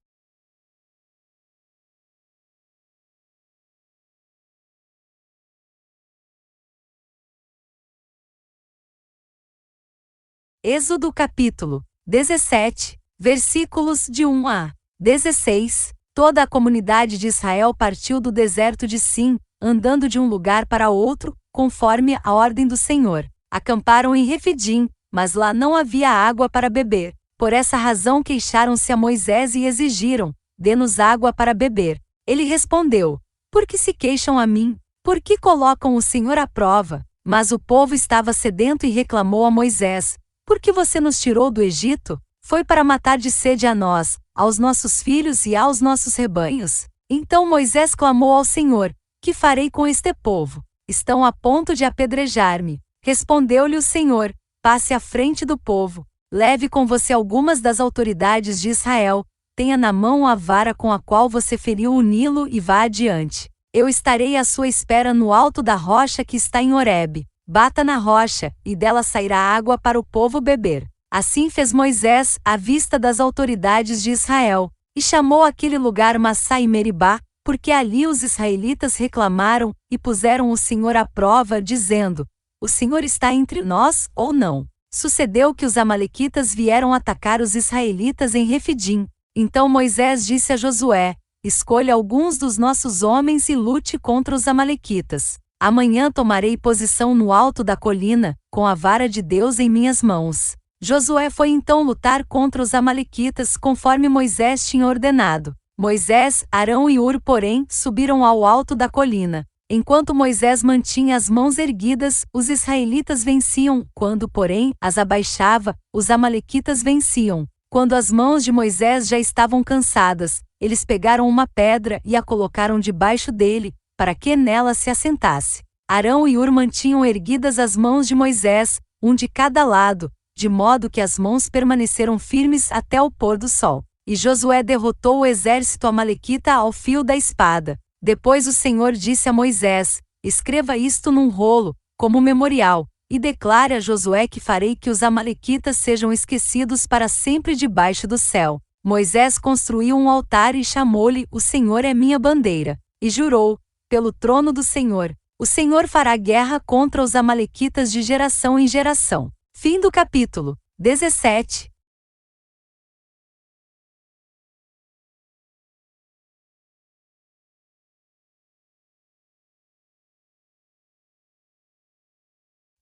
Êxodo capítulo 17, versículos de 1 a 16. Toda a comunidade de Israel partiu do deserto de Sim, andando de um lugar para outro, conforme a ordem do Senhor. Acamparam em Refidim, mas lá não havia água para beber. Por essa razão queixaram-se a Moisés e exigiram: dê-nos água para beber. Ele respondeu: por que se queixam a mim? Por que colocam o Senhor à prova? Mas o povo estava sedento e reclamou a Moisés: por que você nos tirou do Egito? Foi para matar de sede a nós, aos nossos filhos e aos nossos rebanhos? Então Moisés clamou ao Senhor: que farei com este povo? Estão a ponto de apedrejar-me. Respondeu-lhe o Senhor: passe à frente do povo. Leve com você algumas das autoridades de Israel. Tenha na mão a vara com a qual você feriu o Nilo e vá adiante. Eu estarei à sua espera no alto da rocha que está em Horebe. Bata na rocha, e dela sairá água para o povo beber. Assim fez Moisés à vista das autoridades de Israel, e chamou aquele lugar Massá e Meribá, porque ali os israelitas reclamaram e puseram o Senhor à prova, dizendo: o Senhor está entre nós ou não? Sucedeu que os amalequitas vieram atacar os israelitas em Refidim. Então Moisés disse a Josué: escolha alguns dos nossos homens e lute contra os amalequitas. Amanhã tomarei posição no alto da colina, com a vara de Deus em minhas mãos. Josué foi então lutar contra os amalequitas conforme Moisés tinha ordenado. Moisés, Arão e Hur, porém, subiram ao alto da colina. Enquanto Moisés mantinha as mãos erguidas, os israelitas venciam. Quando, porém, as abaixava, os amalequitas venciam. Quando as mãos de Moisés já estavam cansadas, eles pegaram uma pedra e a colocaram debaixo dele, para que nela se assentasse. Arão e Hur mantinham erguidas as mãos de Moisés, um de cada lado, de modo que as mãos permaneceram firmes até o pôr do sol. E Josué derrotou o exército amalequita ao fio da espada. Depois o Senhor disse a Moisés: escreva isto num rolo, como memorial, e declare a Josué que farei que os amalequitas sejam esquecidos para sempre debaixo do céu. Moisés construiu um altar e chamou-lhe: o Senhor é minha bandeira. E jurou: pelo trono do Senhor, o Senhor fará guerra contra os amalequitas de geração em geração. Fim do capítulo 17.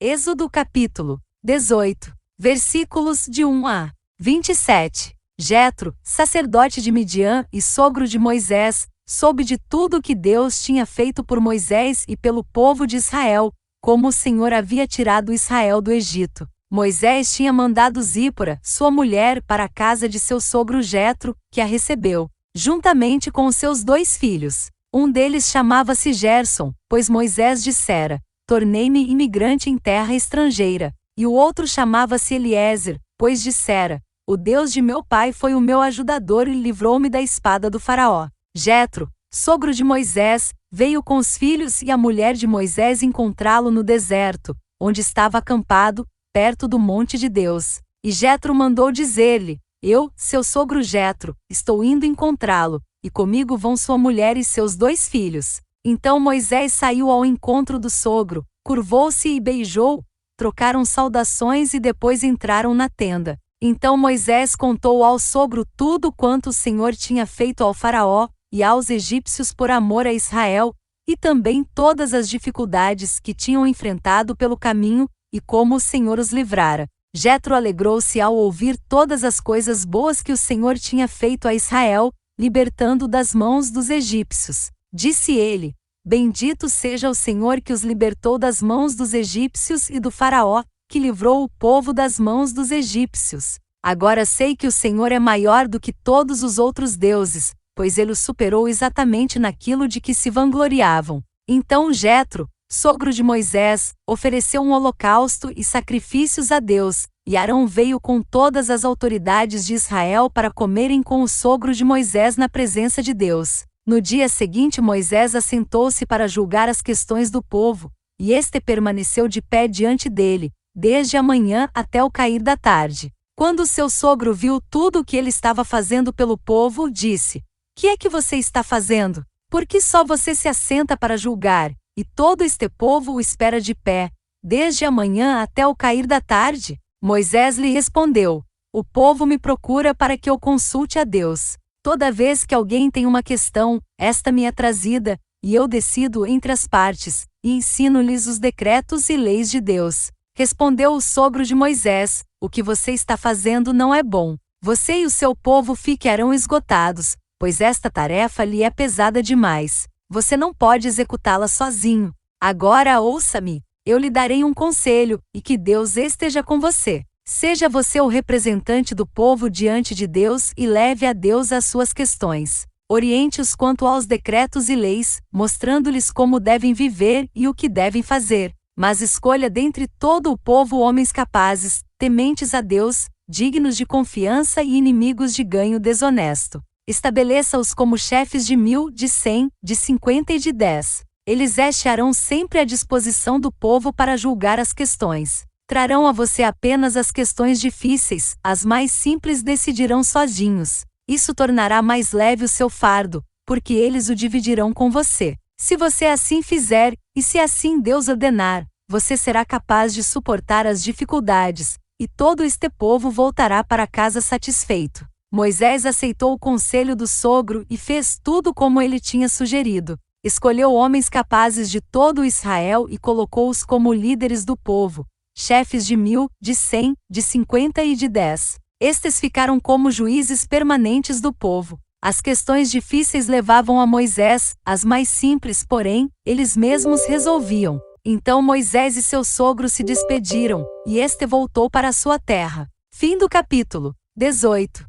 Êxodo capítulo 18, versículos de 1 a 27. Jetro, sacerdote de Midian e sogro de Moisés, soube de tudo o que Deus tinha feito por Moisés e pelo povo de Israel, como o Senhor havia tirado Israel do Egito. Moisés tinha mandado Zípora, sua mulher, para a casa de seu sogro Jetro, que a recebeu, juntamente com os seus 2 filhos. Um deles chamava-se Gerson, pois Moisés dissera: tornei-me imigrante em terra estrangeira. E o outro chamava-se Eliezer, pois dissera: o Deus de meu pai foi o meu ajudador e livrou-me da espada do faraó. Jetro, sogro de Moisés, veio com os filhos e a mulher de Moisés encontrá-lo no deserto, onde estava acampado, perto do monte de Deus. E Jetro mandou dizer-lhe: eu, seu sogro Jetro, estou indo encontrá-lo, e comigo vão sua mulher e seus 2 filhos. Então Moisés saiu ao encontro do sogro, curvou-se e beijou, trocaram saudações e depois entraram na tenda. Então Moisés contou ao sogro tudo quanto o Senhor tinha feito ao faraó e aos egípcios por amor a Israel, e também todas as dificuldades que tinham enfrentado pelo caminho, e como o Senhor os livrara. Jetro alegrou-se ao ouvir todas as coisas boas que o Senhor tinha feito a Israel, libertando das mãos dos egípcios. Disse ele: bendito seja o Senhor que os libertou das mãos dos egípcios e do faraó, que livrou o povo das mãos dos egípcios. Agora sei que o Senhor é maior do que todos os outros deuses, pois ele os superou exatamente naquilo de que se vangloriavam. Então Jetro, sogro de Moisés, ofereceu um holocausto e sacrifícios a Deus, e Arão veio com todas as autoridades de Israel para comerem com o sogro de Moisés na presença de Deus. No dia seguinte Moisés assentou-se para julgar as questões do povo, e este permaneceu de pé diante dele, desde a manhã até o cair da tarde. Quando seu sogro viu tudo o que ele estava fazendo pelo povo, disse: "Que é que você está fazendo? Por que só você se assenta para julgar, e todo este povo o espera de pé, desde a manhã até o cair da tarde?" Moisés lhe respondeu: "O povo me procura para que eu consulte a Deus. Toda vez que alguém tem uma questão, esta me é trazida, e eu decido entre as partes, e ensino-lhes os decretos e leis de Deus." Respondeu o sogro de Moisés: "O que você está fazendo não é bom. Você e o seu povo ficarão esgotados, pois esta tarefa lhe é pesada demais. Você não pode executá-la sozinho. Agora ouça-me, eu lhe darei um conselho, e que Deus esteja com você. Seja você o representante do povo diante de Deus e leve a Deus as suas questões. Oriente-os quanto aos decretos e leis, mostrando-lhes como devem viver e o que devem fazer. Mas escolha dentre todo o povo homens capazes, tementes a Deus, dignos de confiança e inimigos de ganho desonesto. Estabeleça-os como chefes de 1.000, de 100, de 50 e de 10. Eles estarão sempre à disposição do povo para julgar as questões. Trarão a você apenas as questões difíceis, as mais simples decidirão sozinhos. Isso tornará mais leve o seu fardo, porque eles o dividirão com você. Se você assim fizer, e se assim Deus ordenar, você será capaz de suportar as dificuldades, e todo este povo voltará para casa satisfeito. Moisés aceitou o conselho do sogro e fez tudo como ele tinha sugerido. Escolheu homens capazes de todo Israel e colocou-os como líderes do povo, chefes de 1.000, de 100, de 50 e de 10. Estes ficaram como juízes permanentes do povo. As questões difíceis levavam a Moisés, as mais simples, porém, eles mesmos resolviam. Então Moisés e seu sogro se despediram, e este voltou para a sua terra. Fim do capítulo 18.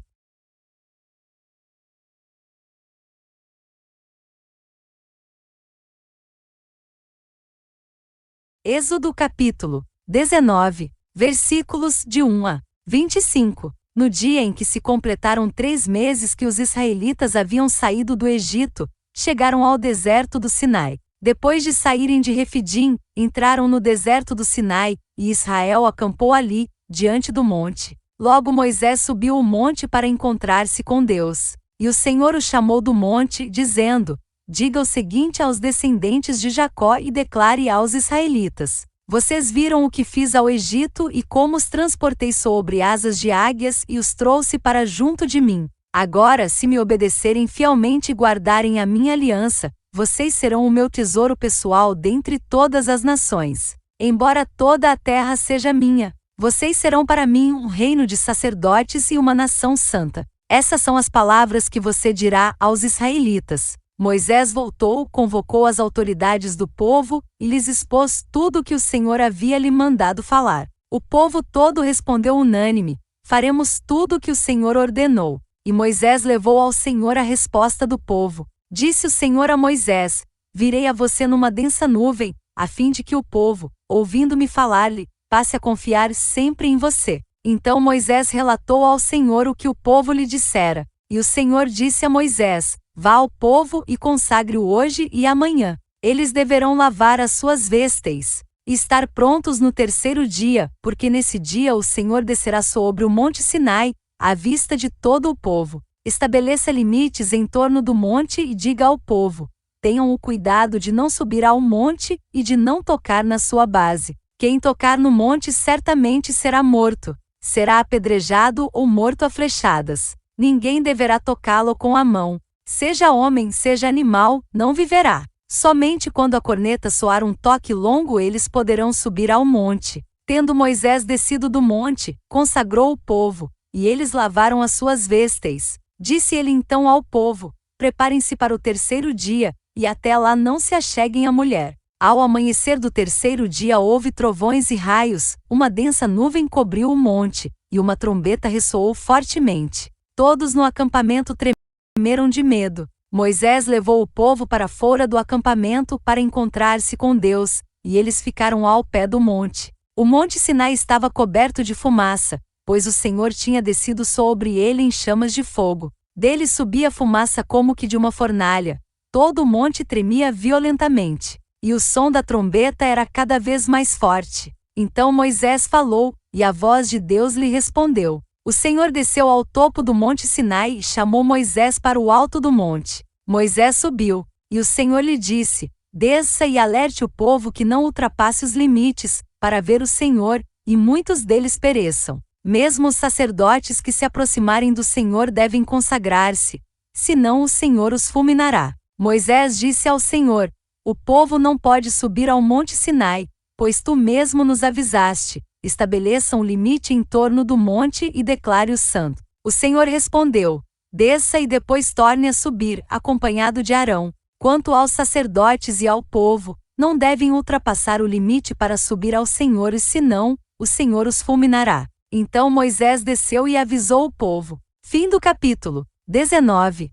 Êxodo capítulo 19, versículos de 1 a 25. No dia em que se completaram 3 meses que os israelitas haviam saído do Egito, chegaram ao deserto do Sinai. Depois de saírem de Refidim, entraram no deserto do Sinai, e Israel acampou ali, diante do monte. Logo Moisés subiu o monte para encontrar-se com Deus. E o Senhor o chamou do monte, dizendo: "Diga o seguinte aos descendentes de Jacó e declare aos israelitas: Vocês viram o que fiz ao Egito e como os transportei sobre asas de águias e os trouxe para junto de mim. Agora, se me obedecerem fielmente e guardarem a minha aliança, vocês serão o meu tesouro pessoal dentre todas as nações. Embora toda a terra seja minha, vocês serão para mim um reino de sacerdotes e uma nação santa." Essas são as palavras que você dirá aos israelitas. Moisés voltou, convocou as autoridades do povo e lhes expôs tudo o que o Senhor havia lhe mandado falar. O povo todo respondeu unânime: "Faremos tudo o que o Senhor ordenou." E Moisés levou ao Senhor a resposta do povo. Disse o Senhor a Moisés: "Virei a você numa densa nuvem, a fim de que o povo, ouvindo-me falar-lhe, passe a confiar sempre em você." Então Moisés relatou ao Senhor o que o povo lhe dissera. E o Senhor disse a Moisés: "Vá ao povo e consagre-o hoje e amanhã. Eles deverão lavar as suas vestes e estar prontos no terceiro dia, porque nesse dia o Senhor descerá sobre o monte Sinai, à vista de todo o povo. Estabeleça limites em torno do monte e diga ao povo: tenham o cuidado de não subir ao monte e de não tocar na sua base. Quem tocar no monte certamente será morto, será apedrejado ou morto a flechadas. Ninguém deverá tocá-lo com a mão. Seja homem, seja animal, não viverá. Somente quando a corneta soar um toque longo eles poderão subir ao monte." Tendo Moisés descido do monte, consagrou o povo, e eles lavaram as suas vestes. Disse ele então ao povo: "Preparem-se para o terceiro dia, e até lá não se acheguem à mulher." Ao amanhecer do terceiro dia houve trovões e raios, uma densa nuvem cobriu o monte, e uma trombeta ressoou fortemente. Todos no acampamento tremeram de medo. Moisés levou o povo para fora do acampamento para encontrar-se com Deus, e eles ficaram ao pé do monte. O monte Sinai estava coberto de fumaça, pois o Senhor tinha descido sobre ele em chamas de fogo. Dele subia fumaça como que de uma fornalha. Todo o monte tremia violentamente, e o som da trombeta era cada vez mais forte. Então Moisés falou, e a voz de Deus lhe respondeu. O Senhor desceu ao topo do monte Sinai e chamou Moisés para o alto do monte. Moisés subiu, e o Senhor lhe disse: desça e alerte o povo que não ultrapasse os limites, para ver o Senhor, e muitos deles pereçam. Mesmo os sacerdotes que se aproximarem do Senhor devem consagrar-se, senão o Senhor os fulminará. Moisés disse ao Senhor: o povo não pode subir ao monte Sinai, pois tu mesmo nos avisaste. Estabeleça um limite em torno do monte e declare-o santo. O Senhor respondeu: desça e depois torne a subir, acompanhado de Arão. Quanto aos sacerdotes e ao povo, não devem ultrapassar o limite para subir ao Senhor, e senão, o Senhor os fulminará. Então Moisés desceu e avisou o povo. Fim do capítulo 19.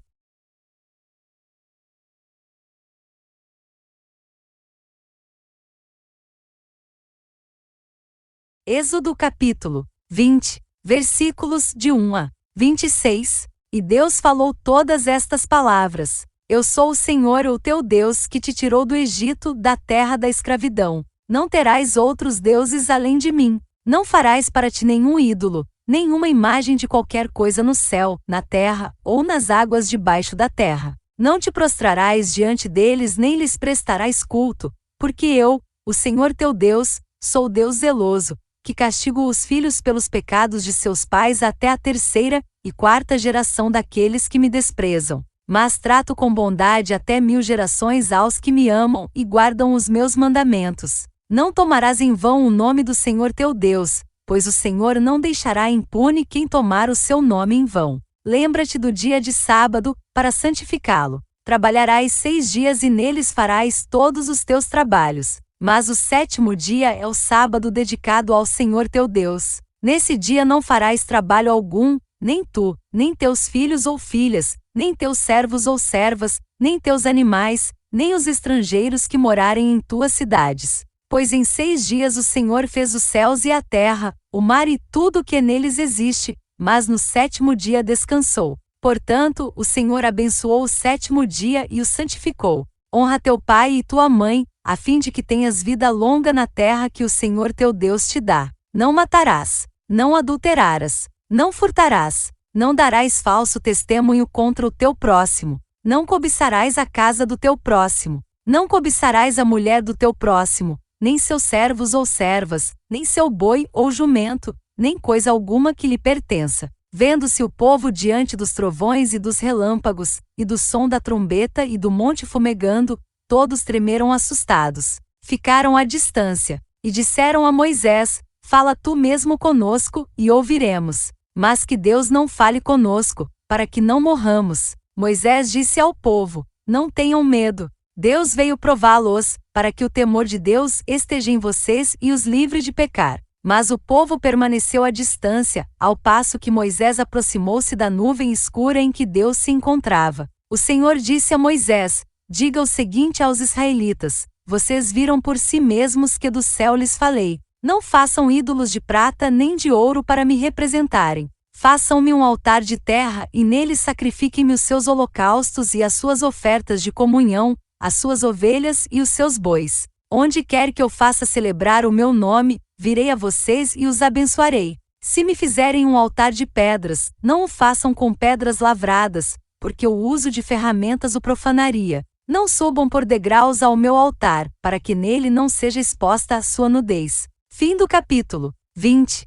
Êxodo capítulo 20, versículos de 1 a 26. E Deus falou todas estas palavras: eu sou o Senhor, o teu Deus, que te tirou do Egito, da terra da escravidão. Não terás outros deuses além de mim. Não farás para ti nenhum ídolo, nenhuma imagem de qualquer coisa no céu, na terra, ou nas águas debaixo da terra. Não te prostrarás diante deles, nem lhes prestarás culto, porque eu, o Senhor teu Deus, sou Deus zeloso, que castigo os filhos pelos pecados de seus pais até a 3ª e 4ª geração daqueles que me desprezam. Mas trato com bondade até 1000 gerações aos que me amam e guardam os meus mandamentos. Não tomarás em vão o nome do Senhor teu Deus, pois o Senhor não deixará impune quem tomar o seu nome em vão. Lembra-te do dia de sábado, para santificá-lo. Trabalharás 6 dias e neles farás todos os teus trabalhos. Mas o 7º dia é o sábado dedicado ao Senhor teu Deus. Nesse dia não farás trabalho algum, nem tu, nem teus filhos ou filhas, nem teus servos ou servas, nem teus animais, nem os estrangeiros que morarem em tuas cidades. Pois em 6 dias o Senhor fez os céus e a terra, o mar e tudo o que neles existe, mas no 7º dia descansou. Portanto, o Senhor abençoou o 7º dia e o santificou. Honra teu pai e tua mãe, a fim de que tenhas vida longa na terra que o Senhor teu Deus te dá. Não matarás, não adulterarás, não furtarás, não darás falso testemunho contra o teu próximo, não cobiçarás a casa do teu próximo, não cobiçarás a mulher do teu próximo, nem seus servos ou servas, nem seu boi ou jumento, nem coisa alguma que lhe pertença. Vendo-se o povo diante dos trovões e dos relâmpagos, e do som da trombeta e do monte fumegando, todos tremeram assustados. Ficaram à distância, e disseram a Moisés: fala tu mesmo conosco, e ouviremos. Mas que Deus não fale conosco, para que não morramos. Moisés disse ao povo: não tenham medo. Deus veio prová-los, para que o temor de Deus esteja em vocês e os livre de pecar. Mas o povo permaneceu à distância, ao passo que Moisés aproximou-se da nuvem escura em que Deus se encontrava. O Senhor disse a Moisés: diga o seguinte aos israelitas: vocês viram por si mesmos que do céu lhes falei. Não façam ídolos de prata nem de ouro para me representarem. Façam-me um altar de terra e nele sacrifiquem-me os seus holocaustos e as suas ofertas de comunhão, as suas ovelhas e os seus bois. Onde quer que eu faça celebrar o meu nome, virei a vocês e os abençoarei. Se me fizerem um altar de pedras, não o façam com pedras lavradas, porque o uso de ferramentas o profanaria. Não subam por degraus ao meu altar, para que nele não seja exposta a sua nudez. Fim do capítulo 20.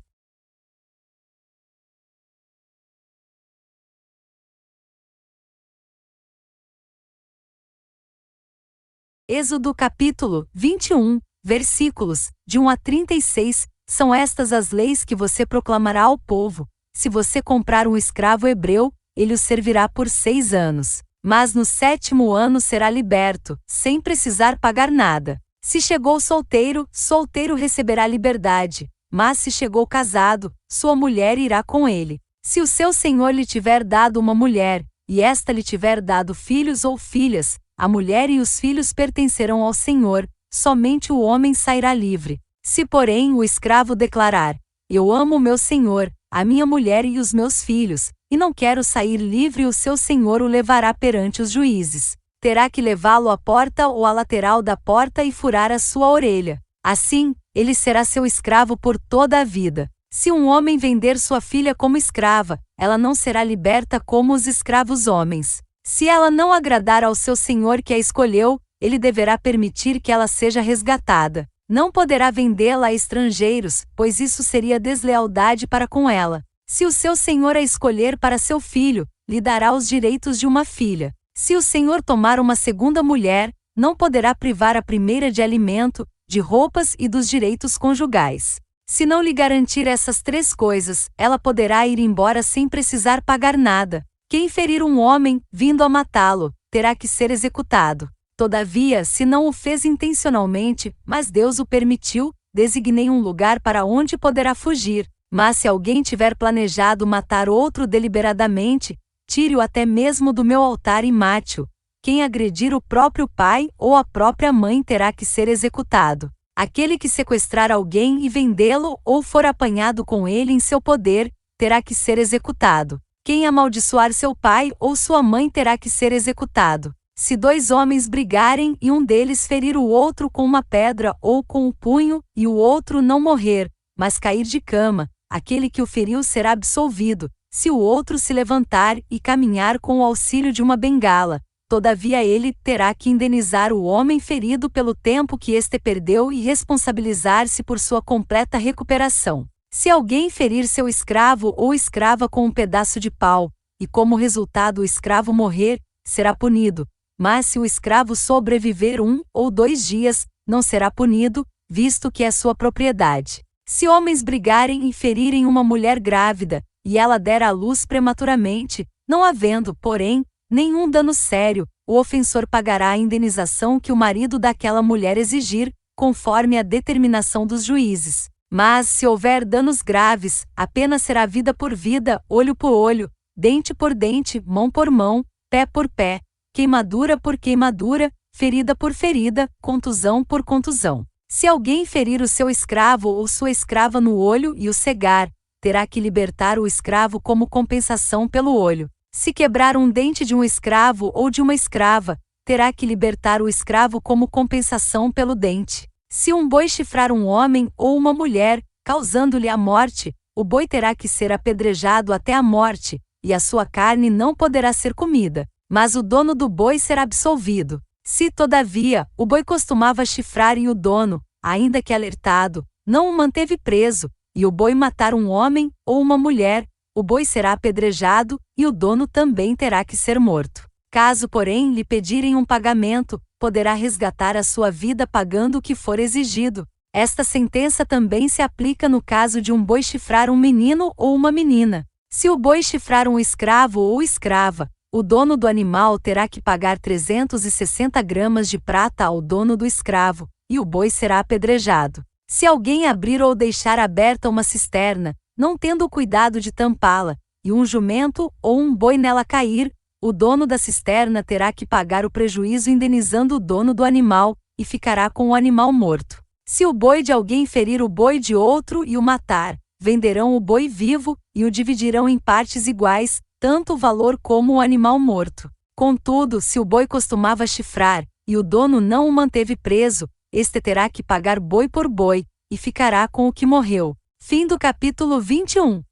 Êxodo capítulo 21, versículos de 1 a 36, são estas as leis que você proclamará ao povo. Se você comprar um escravo hebreu, ele o servirá por 6 anos. Mas no 7º ano será liberto, sem precisar pagar nada. Se chegou solteiro, solteiro receberá liberdade. Mas se chegou casado, sua mulher irá com ele. Se o seu senhor lhe tiver dado uma mulher, e esta lhe tiver dado filhos ou filhas, a mulher e os filhos pertencerão ao Senhor, somente o homem sairá livre. Se, porém, o escravo declarar: eu amo o meu senhor, a minha mulher e os meus filhos, e não quero sair livre, o seu senhor o levará perante os juízes. Terá que levá-lo à porta ou à lateral da porta e furar a sua orelha. Assim, ele será seu escravo por toda a vida. Se um homem vender sua filha como escrava, ela não será liberta como os escravos homens. Se ela não agradar ao seu senhor que a escolheu, ele deverá permitir que ela seja resgatada. Não poderá vendê-la a estrangeiros, pois isso seria deslealdade para com ela. Se o seu senhor a escolher para seu filho, lhe dará os direitos de uma filha. Se o senhor tomar uma segunda mulher, não poderá privar a primeira de alimento, de roupas e dos direitos conjugais. Se não lhe garantir essas três coisas, ela poderá ir embora sem precisar pagar nada. Quem ferir um homem, vindo a matá-lo, terá que ser executado. Todavia, se não o fez intencionalmente, mas Deus o permitiu, designei um lugar para onde poderá fugir. Mas se alguém tiver planejado matar outro deliberadamente, tire-o até mesmo do meu altar e mate-o. Quem agredir o próprio pai ou a própria mãe terá que ser executado. Aquele que sequestrar alguém e vendê-lo ou for apanhado com ele em seu poder, terá que ser executado. Quem amaldiçoar seu pai ou sua mãe terá que ser executado. Se dois homens brigarem e um deles ferir o outro com uma pedra ou com o punho, e o outro não morrer, mas cair de cama, aquele que o feriu será absolvido, se o outro se levantar e caminhar com o auxílio de uma bengala. Todavia ele terá que indenizar o homem ferido pelo tempo que este perdeu e responsabilizar-se por sua completa recuperação. Se alguém ferir seu escravo ou escrava com um pedaço de pau, e como resultado o escravo morrer, será punido. Mas se o escravo sobreviver 1 ou 2 dias, não será punido, visto que é sua propriedade. Se homens brigarem e ferirem uma mulher grávida, e ela der à luz prematuramente, não havendo, porém, nenhum dano sério, o ofensor pagará a indenização que o marido daquela mulher exigir, conforme a determinação dos juízes. Mas, se houver danos graves, a pena será vida por vida, olho por olho, dente por dente, mão por mão, pé por pé, queimadura por queimadura, ferida por ferida, contusão por contusão. Se alguém ferir o seu escravo ou sua escrava no olho e o cegar, terá que libertar o escravo como compensação pelo olho. Se quebrar um dente de um escravo ou de uma escrava, terá que libertar o escravo como compensação pelo dente. Se um boi chifrar um homem ou uma mulher, causando-lhe a morte, o boi terá que ser apedrejado até a morte, e a sua carne não poderá ser comida, mas o dono do boi será absolvido. Se, todavia, o boi costumava chifrar e o dono, ainda que alertado, não o manteve preso, e o boi matar um homem ou uma mulher, o boi será apedrejado, e o dono também terá que ser morto. Caso, porém, lhe pedirem um pagamento, poderá resgatar a sua vida pagando o que for exigido. Esta sentença também se aplica no caso de um boi chifrar um menino ou uma menina. Se o boi chifrar um escravo ou escrava, o dono do animal terá que pagar 360 gramas de prata ao dono do escravo, e o boi será apedrejado. Se alguém abrir ou deixar aberta uma cisterna, não tendo o cuidado de tampá-la, e um jumento ou um boi nela cair, o dono da cisterna terá que pagar o prejuízo indenizando o dono do animal, e ficará com o animal morto. Se o boi de alguém ferir o boi de outro e o matar, venderão o boi vivo, e o dividirão em partes iguais, tanto o valor como o animal morto. Contudo, se o boi costumava chifrar, e o dono não o manteve preso, este terá que pagar boi por boi, e ficará com o que morreu. Fim do capítulo 21.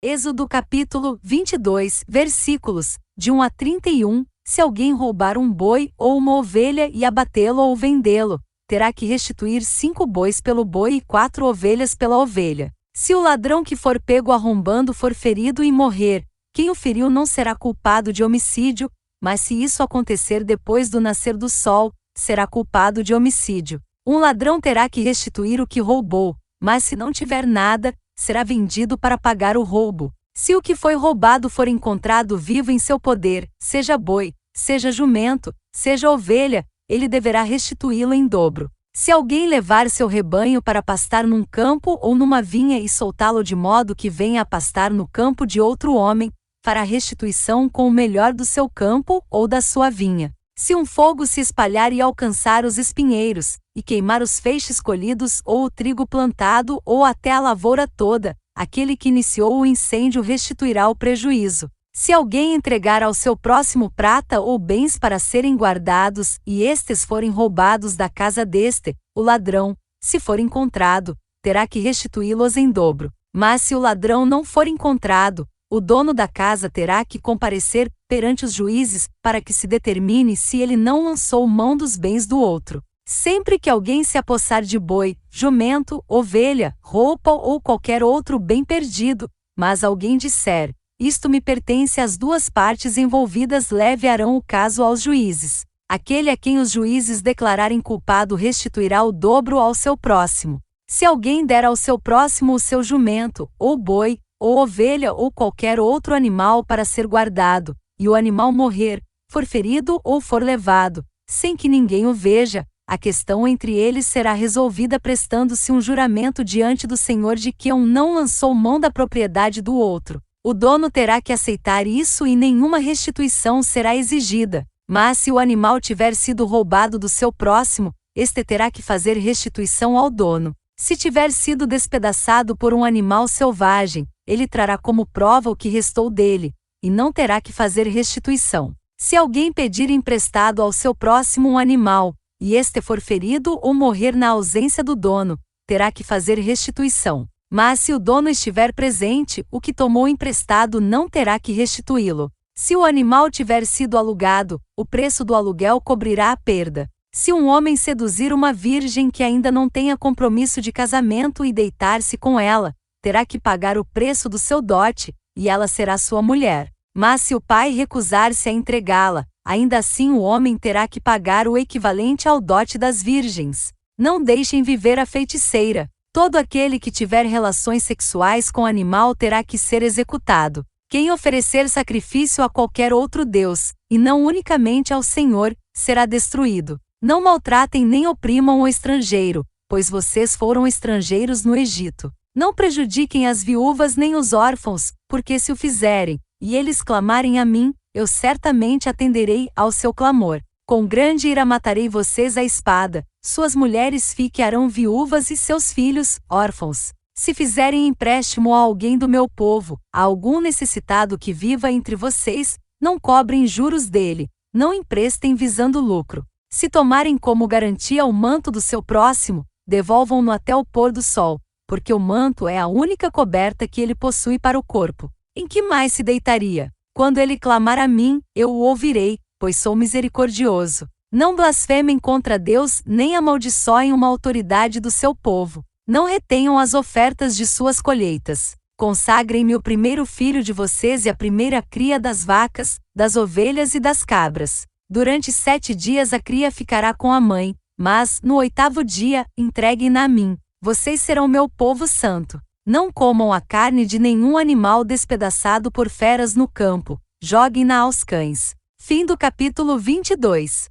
Êxodo capítulo 22, versículos, de 1 a 31, se alguém roubar um boi ou uma ovelha e abatê-lo ou vendê-lo, terá que restituir 5 bois pelo boi e 4 ovelhas pela ovelha. Se o ladrão que for pego arrombando for ferido e morrer, quem o feriu não será culpado de homicídio, mas se isso acontecer depois do nascer do sol, será culpado de homicídio. Um ladrão terá que restituir o que roubou, mas se não tiver nada, será vendido para pagar o roubo. Se o que foi roubado for encontrado vivo em seu poder, seja boi, seja jumento, seja ovelha, ele deverá restituí-lo em dobro. Se alguém levar seu rebanho para pastar num campo ou numa vinha e soltá-lo de modo que venha a pastar no campo de outro homem, fará restituição com o melhor do seu campo ou da sua vinha. Se um fogo se espalhar e alcançar os espinheiros, e queimar os feixes colhidos ou o trigo plantado ou até a lavoura toda, aquele que iniciou o incêndio restituirá o prejuízo. Se alguém entregar ao seu próximo prata ou bens para serem guardados, e estes forem roubados da casa deste, o ladrão, se for encontrado, terá que restituí-los em dobro. Mas se o ladrão não for encontrado, o dono da casa terá que comparecer perante os juízes, para que se determine se ele não lançou mão dos bens do outro. Sempre que alguém se apossar de boi, jumento, ovelha, roupa ou qualquer outro bem perdido, mas alguém disser: isto me pertence, às duas partes envolvidas levarão o caso aos juízes. Aquele a quem os juízes declararem culpado restituirá o dobro ao seu próximo. Se alguém der ao seu próximo o seu jumento, ou boi, ou ovelha ou qualquer outro animal para ser guardado, e o animal morrer, for ferido ou for levado, sem que ninguém o veja, a questão entre eles será resolvida prestando-se um juramento diante do Senhor de que um não lançou mão da propriedade do outro. O dono terá que aceitar isso e nenhuma restituição será exigida. Mas se o animal tiver sido roubado do seu próximo, este terá que fazer restituição ao dono. Se tiver sido despedaçado por um animal selvagem, ele trará como prova o que restou dele, e não terá que fazer restituição. Se alguém pedir emprestado ao seu próximo um animal, e este for ferido ou morrer na ausência do dono, terá que fazer restituição. Mas se o dono estiver presente, o que tomou emprestado não terá que restituí-lo. Se o animal tiver sido alugado, o preço do aluguel cobrirá a perda. Se um homem seduzir uma virgem que ainda não tenha compromisso de casamento e deitar-se com ela, terá que pagar o preço do seu dote, e ela será sua mulher. Mas se o pai recusar-se a entregá-la, ainda assim o homem terá que pagar o equivalente ao dote das virgens. Não deixem viver a feiticeira. Todo aquele que tiver relações sexuais com animal terá que ser executado. Quem oferecer sacrifício a qualquer outro deus, e não unicamente ao Senhor, será destruído. Não maltratem nem oprimam o estrangeiro, pois vocês foram estrangeiros no Egito. Não prejudiquem as viúvas nem os órfãos, porque se o fizerem, e eles clamarem a mim, eu certamente atenderei ao seu clamor. Com grande ira matarei vocês à espada, suas mulheres ficarão viúvas e seus filhos, órfãos. Se fizerem empréstimo a alguém do meu povo, a algum necessitado que viva entre vocês, não cobrem juros dele, não emprestem visando lucro. Se tomarem como garantia o manto do seu próximo, devolvam-no até o pôr do sol, porque o manto é a única coberta que ele possui para o corpo. Em que mais se deitaria? Quando ele clamar a mim, eu o ouvirei, pois sou misericordioso. Não blasfemem contra Deus, nem amaldiçoem uma autoridade do seu povo. Não retenham as ofertas de suas colheitas. Consagrem-me o primeiro filho de vocês e a primeira cria das vacas, das ovelhas e das cabras. Durante 7 dias a cria ficará com a mãe, mas, no 8º dia, entreguem-na a mim. Vocês serão meu povo santo. Não comam a carne de nenhum animal despedaçado por feras no campo. Joguem-na aos cães. Fim do capítulo 22.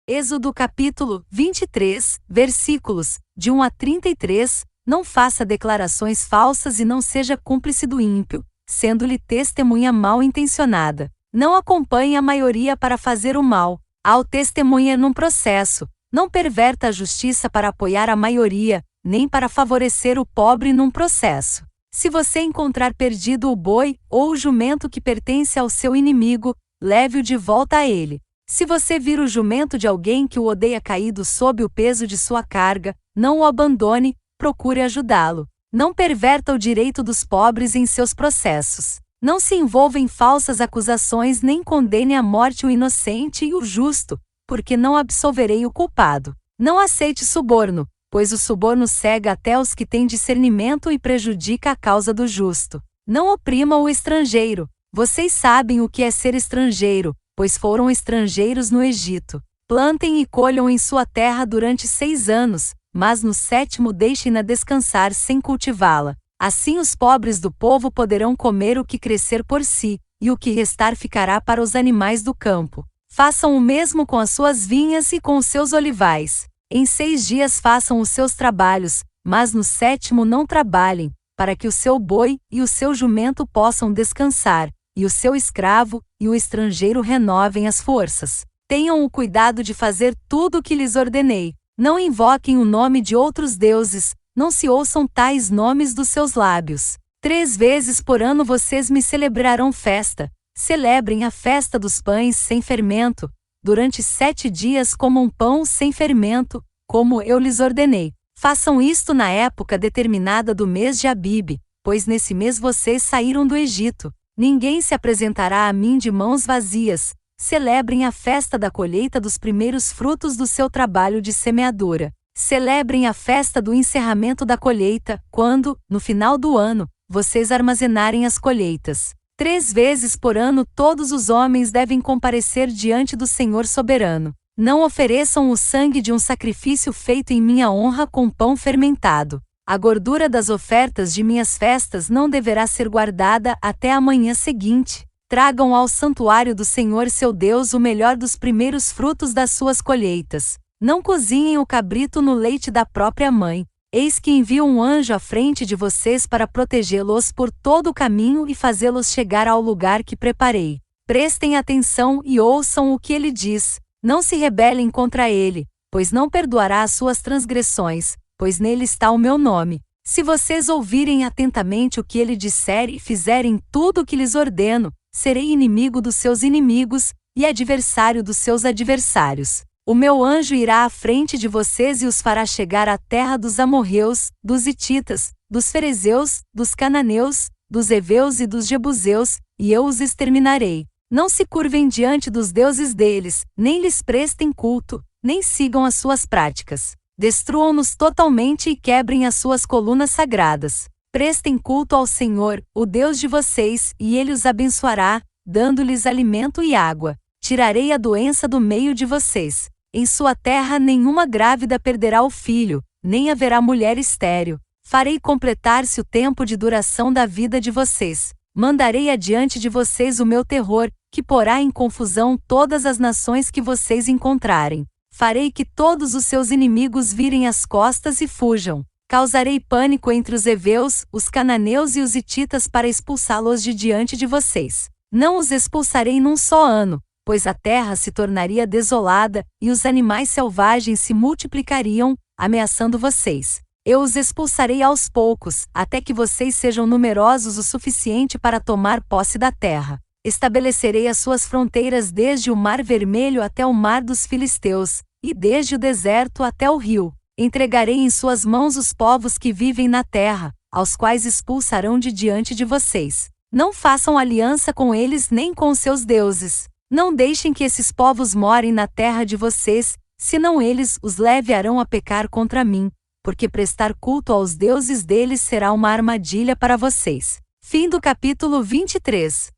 Êxodo capítulo 23, versículos de 1 a 33. Não faça declarações falsas e não seja cúmplice do ímpio, sendo-lhe testemunha mal intencionada. Não acompanhe a maioria para fazer o mal. Ao testemunha num processo, não perverta a justiça para apoiar a maioria, nem para favorecer o pobre num processo. Se você encontrar perdido o boi ou o jumento que pertence ao seu inimigo, leve-o de volta a ele. Se você vir o jumento de alguém que o odeia caído sob o peso de sua carga, não o abandone, procure ajudá-lo. Não perverta o direito dos pobres em seus processos. Não se envolva em falsas acusações nem condene à morte o inocente e o justo, porque não absolverei o culpado. Não aceite suborno, pois o suborno cega até os que têm discernimento e prejudica a causa do justo. Não oprima o estrangeiro. Vocês sabem o que é ser estrangeiro, pois foram estrangeiros no Egito. Plantem e colham em sua terra durante 6 anos, mas no 7º deixem-na descansar sem cultivá-la. Assim os pobres do povo poderão comer o que crescer por si, e o que restar ficará para os animais do campo. Façam o mesmo com as suas vinhas e com os seus olivais. Em 6 dias façam os seus trabalhos, mas no 7º não trabalhem, para que o seu boi e o seu jumento possam descansar, e o seu escravo e o estrangeiro renovem as forças. Tenham o cuidado de fazer tudo o que lhes ordenei. Não invoquem o nome de outros deuses, não se ouçam tais nomes dos seus lábios. 3 vezes por ano vocês me celebrarão festa. Celebrem a festa dos pães sem fermento. Durante 7 dias comam pão sem fermento, como eu lhes ordenei. Façam isto na época determinada do mês de Abibe, pois nesse mês vocês saíram do Egito. Ninguém se apresentará a mim de mãos vazias. Celebrem a festa da colheita dos primeiros frutos do seu trabalho de semeadura. Celebrem a festa do encerramento da colheita, quando, no final do ano, vocês armazenarem as colheitas. 3 vezes por ano todos os homens devem comparecer diante do Senhor soberano. Não ofereçam o sangue de um sacrifício feito em minha honra com pão fermentado. A gordura das ofertas de minhas festas não deverá ser guardada até a manhã seguinte. Tragam ao santuário do Senhor seu Deus o melhor dos primeiros frutos das suas colheitas. Não cozinhem o cabrito no leite da própria mãe. Eis que envio um anjo à frente de vocês para protegê-los por todo o caminho e fazê-los chegar ao lugar que preparei. Prestem atenção e ouçam o que ele diz. Não se rebelem contra ele, pois não perdoará as suas transgressões, pois nele está o meu nome. Se vocês ouvirem atentamente o que ele disser e fizerem tudo o que lhes ordeno, serei inimigo dos seus inimigos e adversário dos seus adversários. O meu anjo irá à frente de vocês e os fará chegar à terra dos amorreus, dos hititas, dos ferezeus, dos cananeus, dos heveus e dos jebuseus, e eu os exterminarei. Não se curvem diante dos deuses deles, nem lhes prestem culto, nem sigam as suas práticas. Destruam-nos totalmente e quebrem as suas colunas sagradas. Prestem culto ao Senhor, o Deus de vocês, e ele os abençoará, dando-lhes alimento e água. Tirarei a doença do meio de vocês. Em sua terra nenhuma grávida perderá o filho, nem haverá mulher estéril. Farei completar-se o tempo de duração da vida de vocês. Mandarei adiante de vocês o meu terror, que porá em confusão todas as nações que vocês encontrarem. Farei que todos os seus inimigos virem as costas e fujam. Causarei pânico entre os heveus, os cananeus e os hititas para expulsá-los de diante de vocês. Não os expulsarei num só ano, pois a terra se tornaria desolada, e os animais selvagens se multiplicariam, ameaçando vocês. Eu os expulsarei aos poucos, até que vocês sejam numerosos o suficiente para tomar posse da terra. Estabelecerei as suas fronteiras desde o Mar Vermelho até o Mar dos Filisteus, e desde o deserto até o rio. Entregarei em suas mãos os povos que vivem na terra, aos quais expulsarão de diante de vocês. Não façam aliança com eles nem com os seus deuses. Não deixem que esses povos morem na terra de vocês, senão eles os levarão a pecar contra mim, porque prestar culto aos deuses deles será uma armadilha para vocês. Fim do capítulo 23.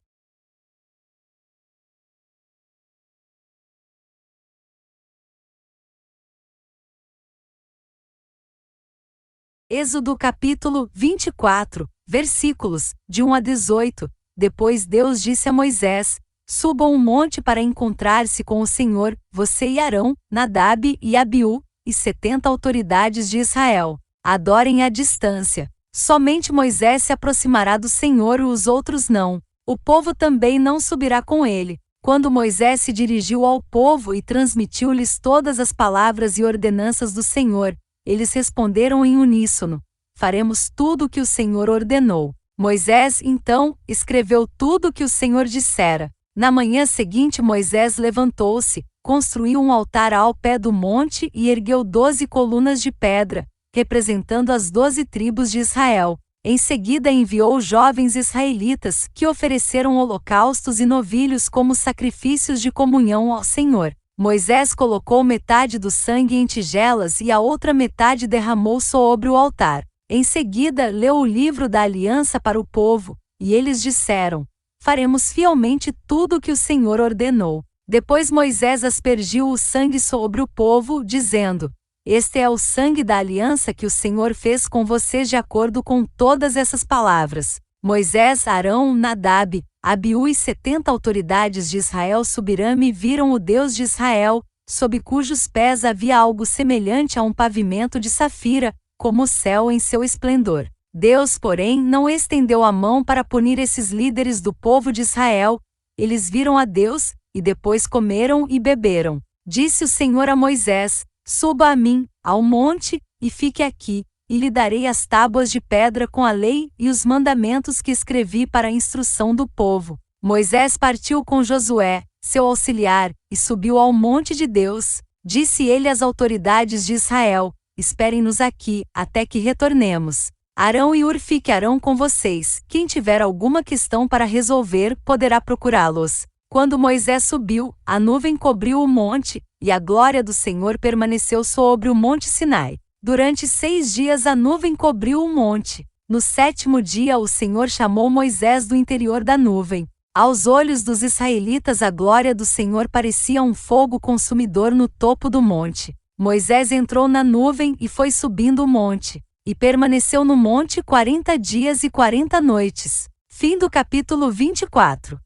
Êxodo capítulo 24, versículos, de 1 a 18. Depois Deus disse a Moisés: Subam um monte para encontrar-se com o Senhor, você e Arão, Nadab e Abiú, e 70 autoridades de Israel. Adorem à distância. Somente Moisés se aproximará do Senhor e os outros não. O povo também não subirá com ele. Quando Moisés se dirigiu ao povo e transmitiu-lhes todas as palavras e ordenanças do Senhor, eles responderam em uníssono: Faremos tudo o que o Senhor ordenou. Moisés, então, escreveu tudo o que o Senhor dissera. Na manhã seguinte Moisés levantou-se, construiu um altar ao pé do monte e ergueu 12 colunas de pedra, representando as 12 tribos de Israel. Em seguida enviou jovens israelitas, que ofereceram holocaustos e novilhos como sacrifícios de comunhão ao Senhor. Moisés colocou metade do sangue em tigelas e a outra metade derramou sobre o altar. Em seguida leu o livro da aliança para o povo, e eles disseram: Faremos fielmente tudo o que o Senhor ordenou. Depois Moisés aspergiu o sangue sobre o povo, dizendo: Este é o sangue da aliança que o Senhor fez com vocês de acordo com todas essas palavras. Moisés, Arão, Nadab, Abiú e 70 autoridades de Israel subiram e viram o Deus de Israel, sob cujos pés havia algo semelhante a um pavimento de safira, como o céu em seu esplendor. Deus, porém, não estendeu a mão para punir esses líderes do povo de Israel. Eles viram a Deus, e depois comeram e beberam. Disse o Senhor a Moisés: Suba a mim, ao monte, e fique aqui, e lhe darei as tábuas de pedra com a lei e os mandamentos que escrevi para a instrução do povo. Moisés partiu com Josué, seu auxiliar, e subiu ao monte de Deus. Disse ele às autoridades de Israel: Esperem-nos aqui, até que retornemos. Arão e Hur ficarão com vocês. Quem tiver alguma questão para resolver, poderá procurá-los. Quando Moisés subiu, a nuvem cobriu o monte, e a glória do Senhor permaneceu sobre o monte Sinai. Durante 6 dias a nuvem cobriu o monte. No 7º dia o Senhor chamou Moisés do interior da nuvem. Aos olhos dos israelitas a glória do Senhor parecia um fogo consumidor no topo do monte. Moisés entrou na nuvem e foi subindo o monte, e permaneceu no monte 40 dias e 40 noites. Fim do capítulo 24.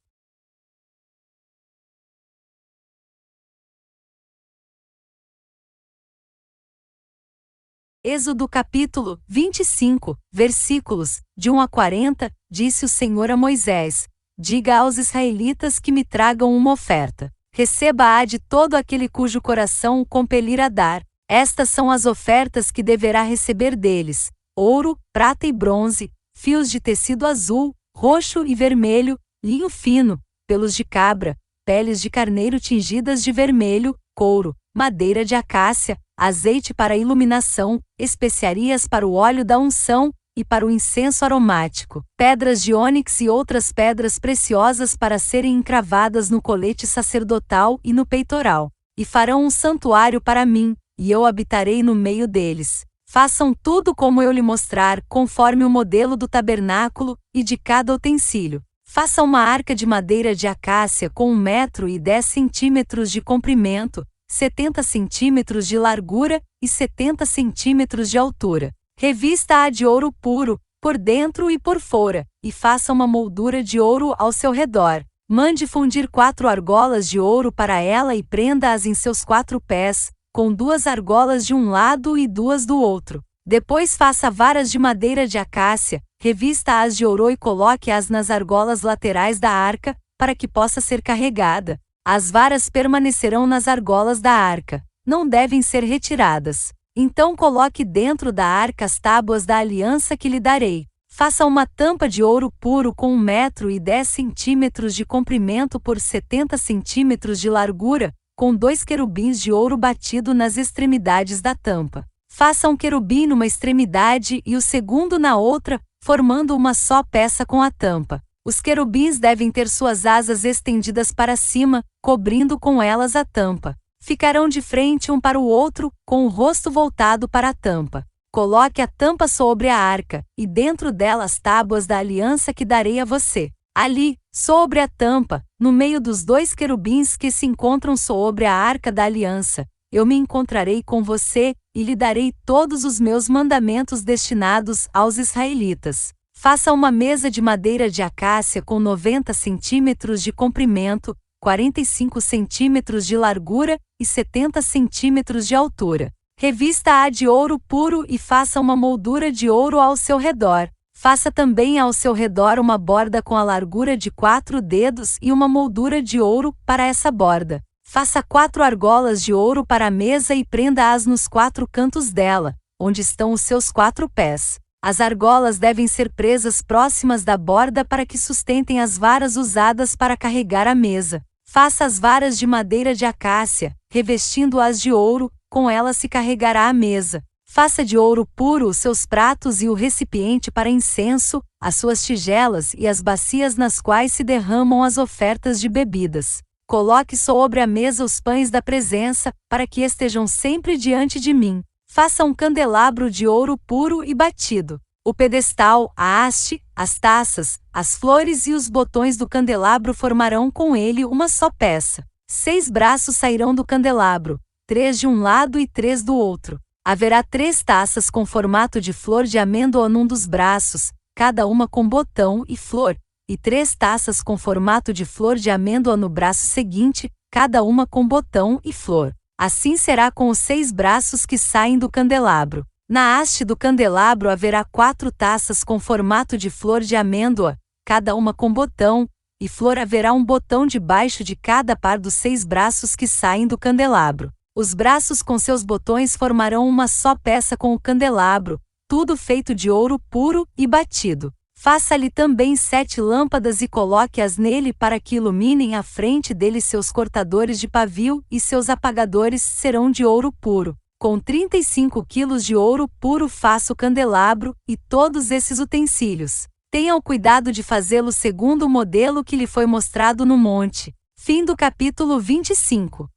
Êxodo capítulo 25, versículos, de 1 a 40, disse o Senhor a Moisés: Diga aos israelitas que me tragam uma oferta. Receba-a de todo aquele cujo coração o compelir a dar. Estas são as ofertas que deverá receber deles: ouro, prata e bronze, fios de tecido azul, roxo e vermelho, linho fino, pelos de cabra, peles de carneiro tingidas de vermelho, couro, madeira de acácia, azeite para a iluminação, especiarias para o óleo da unção e para o incenso aromático, pedras de ônix e outras pedras preciosas para serem encravadas no colete sacerdotal e no peitoral. E farão um santuário para mim, e eu habitarei no meio deles. Façam tudo como eu lhe mostrar, conforme o modelo do tabernáculo e de cada utensílio. Faça uma arca de madeira de acácia com 1,10 m de comprimento, 70 centímetros de largura e 70 centímetros de altura. Revista-a de ouro puro, por dentro e por fora, e faça uma moldura de ouro ao seu redor. Mande fundir 4 argolas de ouro para ela e prenda-as em seus 4 pés, com 2 argolas de um lado e 2 do outro. Depois faça varas de madeira de acácia, revista-as de ouro e coloque-as nas argolas laterais da arca, para que possa ser carregada. As varas permanecerão nas argolas da arca, não devem ser retiradas. Então coloque dentro da arca as tábuas da aliança que lhe darei. Faça uma tampa de ouro puro com 1,10 m de comprimento por 70 centímetros de largura, com 2 querubins de ouro batido nas extremidades da tampa. Faça um querubim numa extremidade e o segundo na outra, formando uma só peça com a tampa. Os querubins devem ter suas asas estendidas para cima, cobrindo com elas a tampa. Ficarão de frente um para o outro, com o rosto voltado para a tampa. Coloque a tampa sobre a arca, e dentro dela as tábuas da aliança que darei a você. Ali, sobre a tampa, no meio dos 2 querubins que se encontram sobre a arca da aliança, eu me encontrarei com você, e lhe darei todos os meus mandamentos destinados aos israelitas. Faça uma mesa de madeira de acácia com 90 centímetros de comprimento, 45 centímetros de largura e 70 centímetros de altura. Revista-a de ouro puro e faça uma moldura de ouro ao seu redor. Faça também ao seu redor uma borda com a largura de 4 dedos e uma moldura de ouro para essa borda. Faça 4 argolas de ouro para a mesa e prenda-as nos 4 cantos dela, onde estão os seus 4 pés. As argolas devem ser presas próximas da borda para que sustentem as varas usadas para carregar a mesa. Faça as varas de madeira de acácia, revestindo-as de ouro, com elas se carregará a mesa. Faça de ouro puro os seus pratos e o recipiente para incenso, as suas tigelas e as bacias nas quais se derramam as ofertas de bebidas. Coloque sobre a mesa os pães da presença, para que estejam sempre diante de mim. Faça um candelabro de ouro puro e batido. O pedestal, a haste, as taças, as flores e os botões do candelabro formarão com ele uma só peça. 6 braços sairão do candelabro, 3 de um lado e 3 do outro. Haverá 3 taças com formato de flor de amêndoa num dos braços, cada uma com botão e flor, e 3 taças com formato de flor de amêndoa no braço seguinte, cada uma com botão e flor. Assim será com os 6 braços que saem do candelabro. Na haste do candelabro haverá 4 taças com formato de flor de amêndoa, cada uma com botão e flor. Haverá um botão debaixo de cada par dos 6 braços que saem do candelabro. Os braços com seus botões formarão uma só peça com o candelabro, tudo feito de ouro puro e batido. Faça-lhe também 7 lâmpadas e coloque-as nele para que iluminem à frente dele. Seus cortadores de pavio e seus apagadores serão de ouro puro. Com 35 quilos de ouro puro faça o candelabro e todos esses utensílios. Tenha o cuidado de fazê-lo segundo o modelo que lhe foi mostrado no monte. Fim do capítulo 25.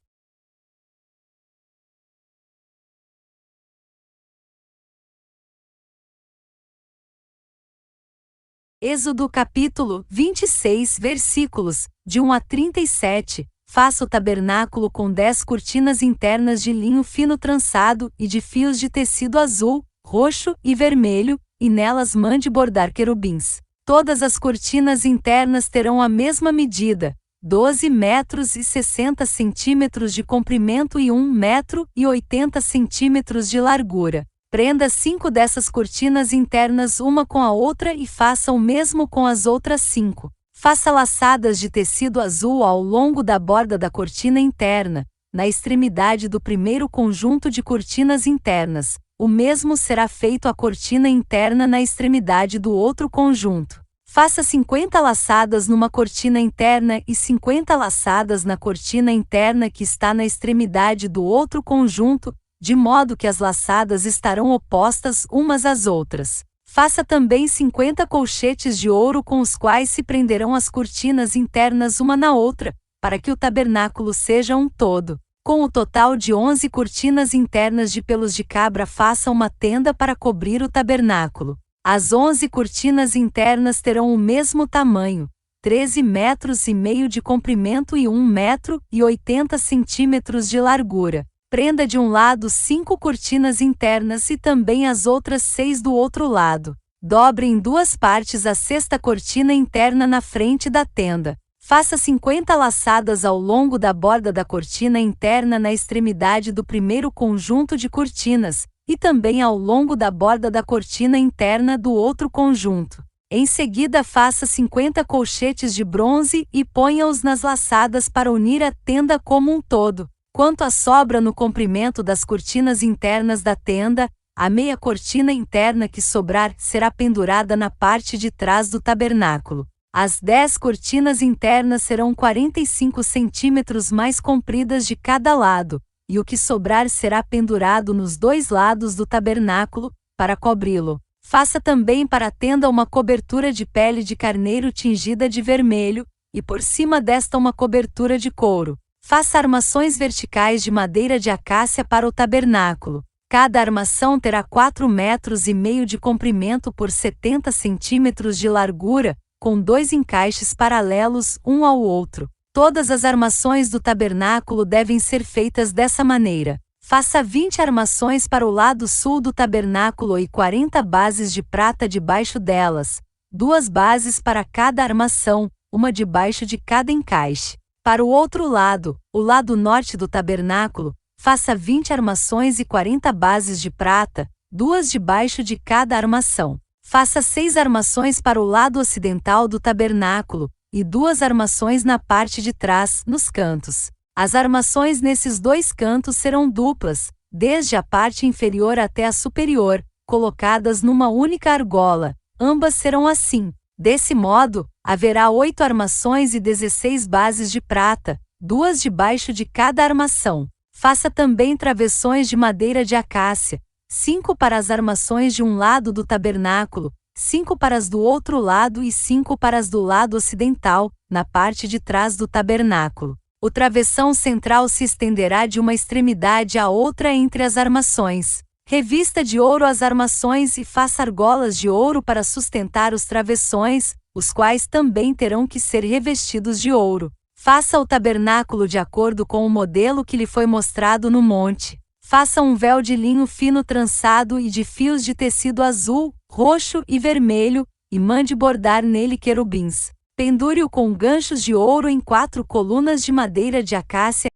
Êxodo capítulo 26, versículos de 1 a 37. Faça o tabernáculo com 10 cortinas internas de linho fino trançado e de fios de tecido azul, roxo e vermelho, e nelas mande bordar querubins. Todas as cortinas internas terão a mesma medida, 12 metros e 60 centímetros de comprimento e 1 metro e 80 centímetros de largura. Prenda 5 dessas cortinas internas uma com a outra e faça o mesmo com as outras 5. Faça laçadas de tecido azul ao longo da borda da cortina interna, na extremidade do primeiro conjunto de cortinas internas. O mesmo será feito à cortina interna na extremidade do outro conjunto. Faça 50 laçadas numa cortina interna e 50 laçadas na cortina interna que está na extremidade do outro conjunto, de modo que as laçadas estarão opostas umas às outras. Faça também 50 colchetes de ouro com os quais se prenderão as cortinas internas uma na outra, para que o tabernáculo seja um todo. Com o total de 11 cortinas internas de pelos de cabra faça uma tenda para cobrir o tabernáculo. As 11 cortinas internas terão o mesmo tamanho, 13 metros e meio de comprimento e 1 metro e 80 centímetros de largura. Prenda de um lado 5 cortinas internas e também as outras 6 do outro lado. Dobre em 2 partes a 6ª cortina interna na frente da tenda. Faça 50 laçadas ao longo da borda da cortina interna na extremidade do primeiro conjunto de cortinas, e também ao longo da borda da cortina interna do outro conjunto. Em seguida faça 50 colchetes de bronze e ponha-os nas laçadas para unir a tenda como um todo. Quanto à sobra no comprimento das cortinas internas da tenda, a meia cortina interna que sobrar será pendurada na parte de trás do tabernáculo. As 10 cortinas internas serão 45 centímetros mais compridas de cada lado, e o que sobrar será pendurado nos 2 lados do tabernáculo, para cobri-lo. Faça também para a tenda uma cobertura de pele de carneiro tingida de vermelho, e por cima desta uma cobertura de couro. Faça armações verticais de madeira de acácia para o tabernáculo. Cada armação terá 4 metros e meio de comprimento por 70 centímetros de largura, com 2 encaixes paralelos um ao outro. Todas as armações do tabernáculo devem ser feitas dessa maneira. Faça 20 armações para o lado sul do tabernáculo e 40 bases de prata debaixo delas, 2 bases para cada armação, uma debaixo de cada encaixe. Para o outro lado, o lado norte do tabernáculo, faça 20 armações e 40 bases de prata, 2 debaixo de cada armação. Faça 6 armações para o lado ocidental do tabernáculo, e 2 armações na parte de trás, nos cantos. As armações nesses 2 cantos serão duplas, desde a parte inferior até a superior, colocadas numa única argola. Ambas serão assim. Desse modo, haverá 8 armações e 16 bases de prata, 2 debaixo de cada armação. Faça também travessões de madeira de acácia, 5 para as armações de um lado do tabernáculo, 5 para as do outro lado e 5 para as do lado ocidental, na parte de trás do tabernáculo. O travessão central se estenderá de uma extremidade à outra entre as armações. Revista de ouro as armações e faça argolas de ouro para sustentar os travessões, os quais também terão que ser revestidos de ouro. Faça o tabernáculo de acordo com o modelo que lhe foi mostrado no monte. Faça um véu de linho fino trançado e de fios de tecido azul, roxo e vermelho, e mande bordar nele querubins. Pendure-o com ganchos de ouro em 4 colunas de madeira de acácia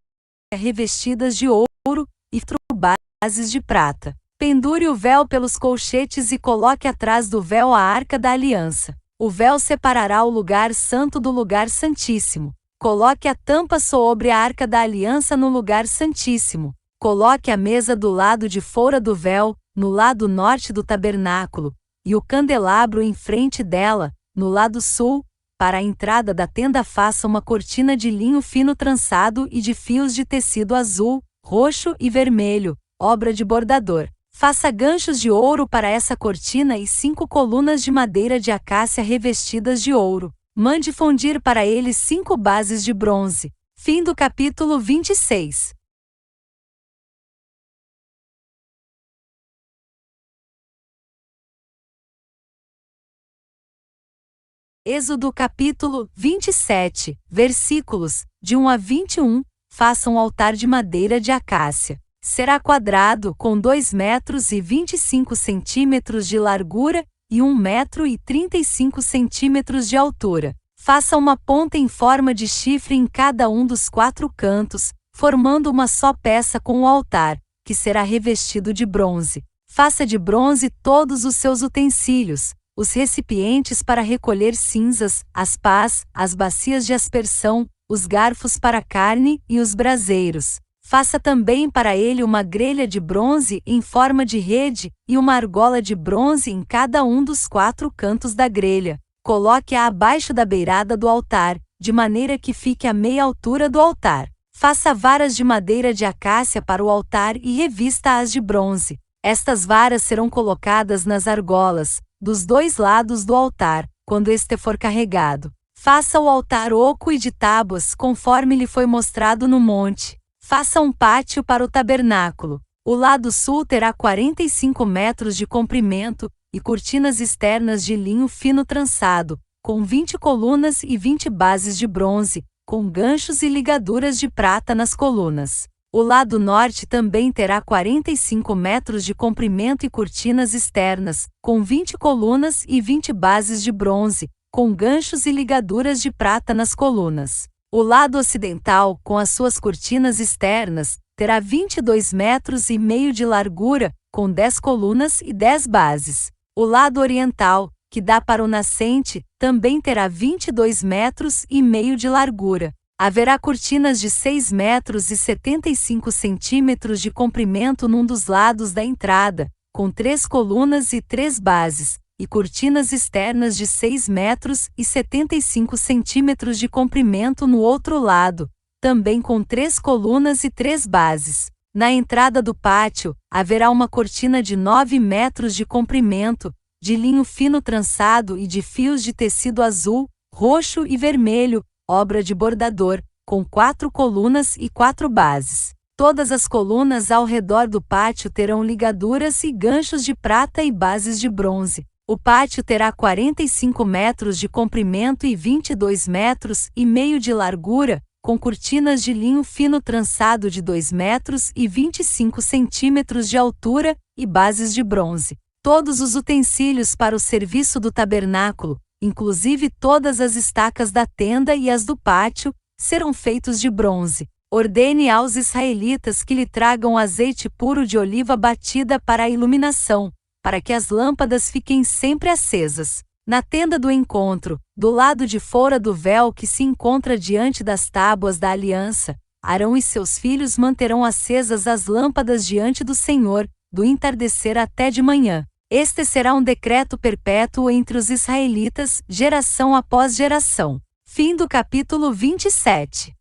revestidas de ouro, e 4 bases de prata. Pendure o véu pelos colchetes e coloque atrás do véu a Arca da Aliança. O véu separará o lugar santo do lugar santíssimo. Coloque a tampa sobre a Arca da Aliança no lugar santíssimo. Coloque a mesa do lado de fora do véu, no lado norte do tabernáculo, e o candelabro em frente dela, no lado sul. Para a entrada da tenda faça uma cortina de linho fino trançado e de fios de tecido azul, roxo e vermelho, obra de bordador. Faça ganchos de ouro para essa cortina e 5 colunas de madeira de acácia revestidas de ouro. Mande fundir para eles 5 bases de bronze. Fim do capítulo 26. Êxodo capítulo 27, versículos, de 1 a 21, faça um altar de madeira de acácia. Será quadrado, com 2 metros e 25 centímetros de largura, e 1 metro e 35 centímetros de altura. Faça uma ponta em forma de chifre em cada um dos 4 cantos, formando uma só peça com o altar, que será revestido de bronze. Faça de bronze todos os seus utensílios, os recipientes para recolher cinzas, as pás, as bacias de aspersão, os garfos para carne e os braseiros. Faça também para ele uma grelha de bronze em forma de rede e uma argola de bronze em cada um dos 4 cantos da grelha. Coloque-a abaixo da beirada do altar, de maneira que fique à meia altura do altar. Faça varas de madeira de acácia para o altar e revista-as de bronze. Estas varas serão colocadas nas argolas, dos 2 lados do altar, quando este for carregado. Faça o altar oco e de tábuas, conforme lhe foi mostrado no monte. Faça um pátio para o tabernáculo. O lado sul terá 45 metros de comprimento, e cortinas externas de linho fino trançado, com 20 colunas e 20 bases de bronze, com ganchos e ligaduras de prata nas colunas. O lado norte também terá 45 metros de comprimento e cortinas externas, com 20 colunas e 20 bases de bronze, com ganchos e ligaduras de prata nas colunas. O lado ocidental, com as suas cortinas externas, terá 22 metros e meio de largura, com 10 colunas e 10 bases. O lado oriental, que dá para o nascente, também terá 22 metros e meio de largura. Haverá cortinas de 6 metros e 75 centímetros de comprimento num dos lados da entrada, com 3 colunas e 3 bases, e cortinas externas de 6 metros e 75 centímetros de comprimento no outro lado, também com 3 colunas e 3 bases. Na entrada do pátio, haverá uma cortina de 9 metros de comprimento, de linho fino trançado e de fios de tecido azul, roxo e vermelho, obra de bordador, com 4 colunas e 4 bases. Todas as colunas ao redor do pátio terão ligaduras e ganchos de prata e bases de bronze. O pátio terá 45 metros de comprimento e 22 metros e meio de largura, com cortinas de linho fino trançado de 2 metros e 25 centímetros de altura e bases de bronze. Todos os utensílios para o serviço do tabernáculo, inclusive todas as estacas da tenda e as do pátio, serão feitos de bronze. Ordene aos israelitas que lhe tragam azeite puro de oliva batida para a iluminação, para que as lâmpadas fiquem sempre acesas. Na tenda do encontro, do lado de fora do véu que se encontra diante das tábuas da aliança, Arão e seus filhos manterão acesas as lâmpadas diante do Senhor, do entardecer até de manhã. Este será um decreto perpétuo entre os israelitas, geração após geração. Fim do capítulo 27.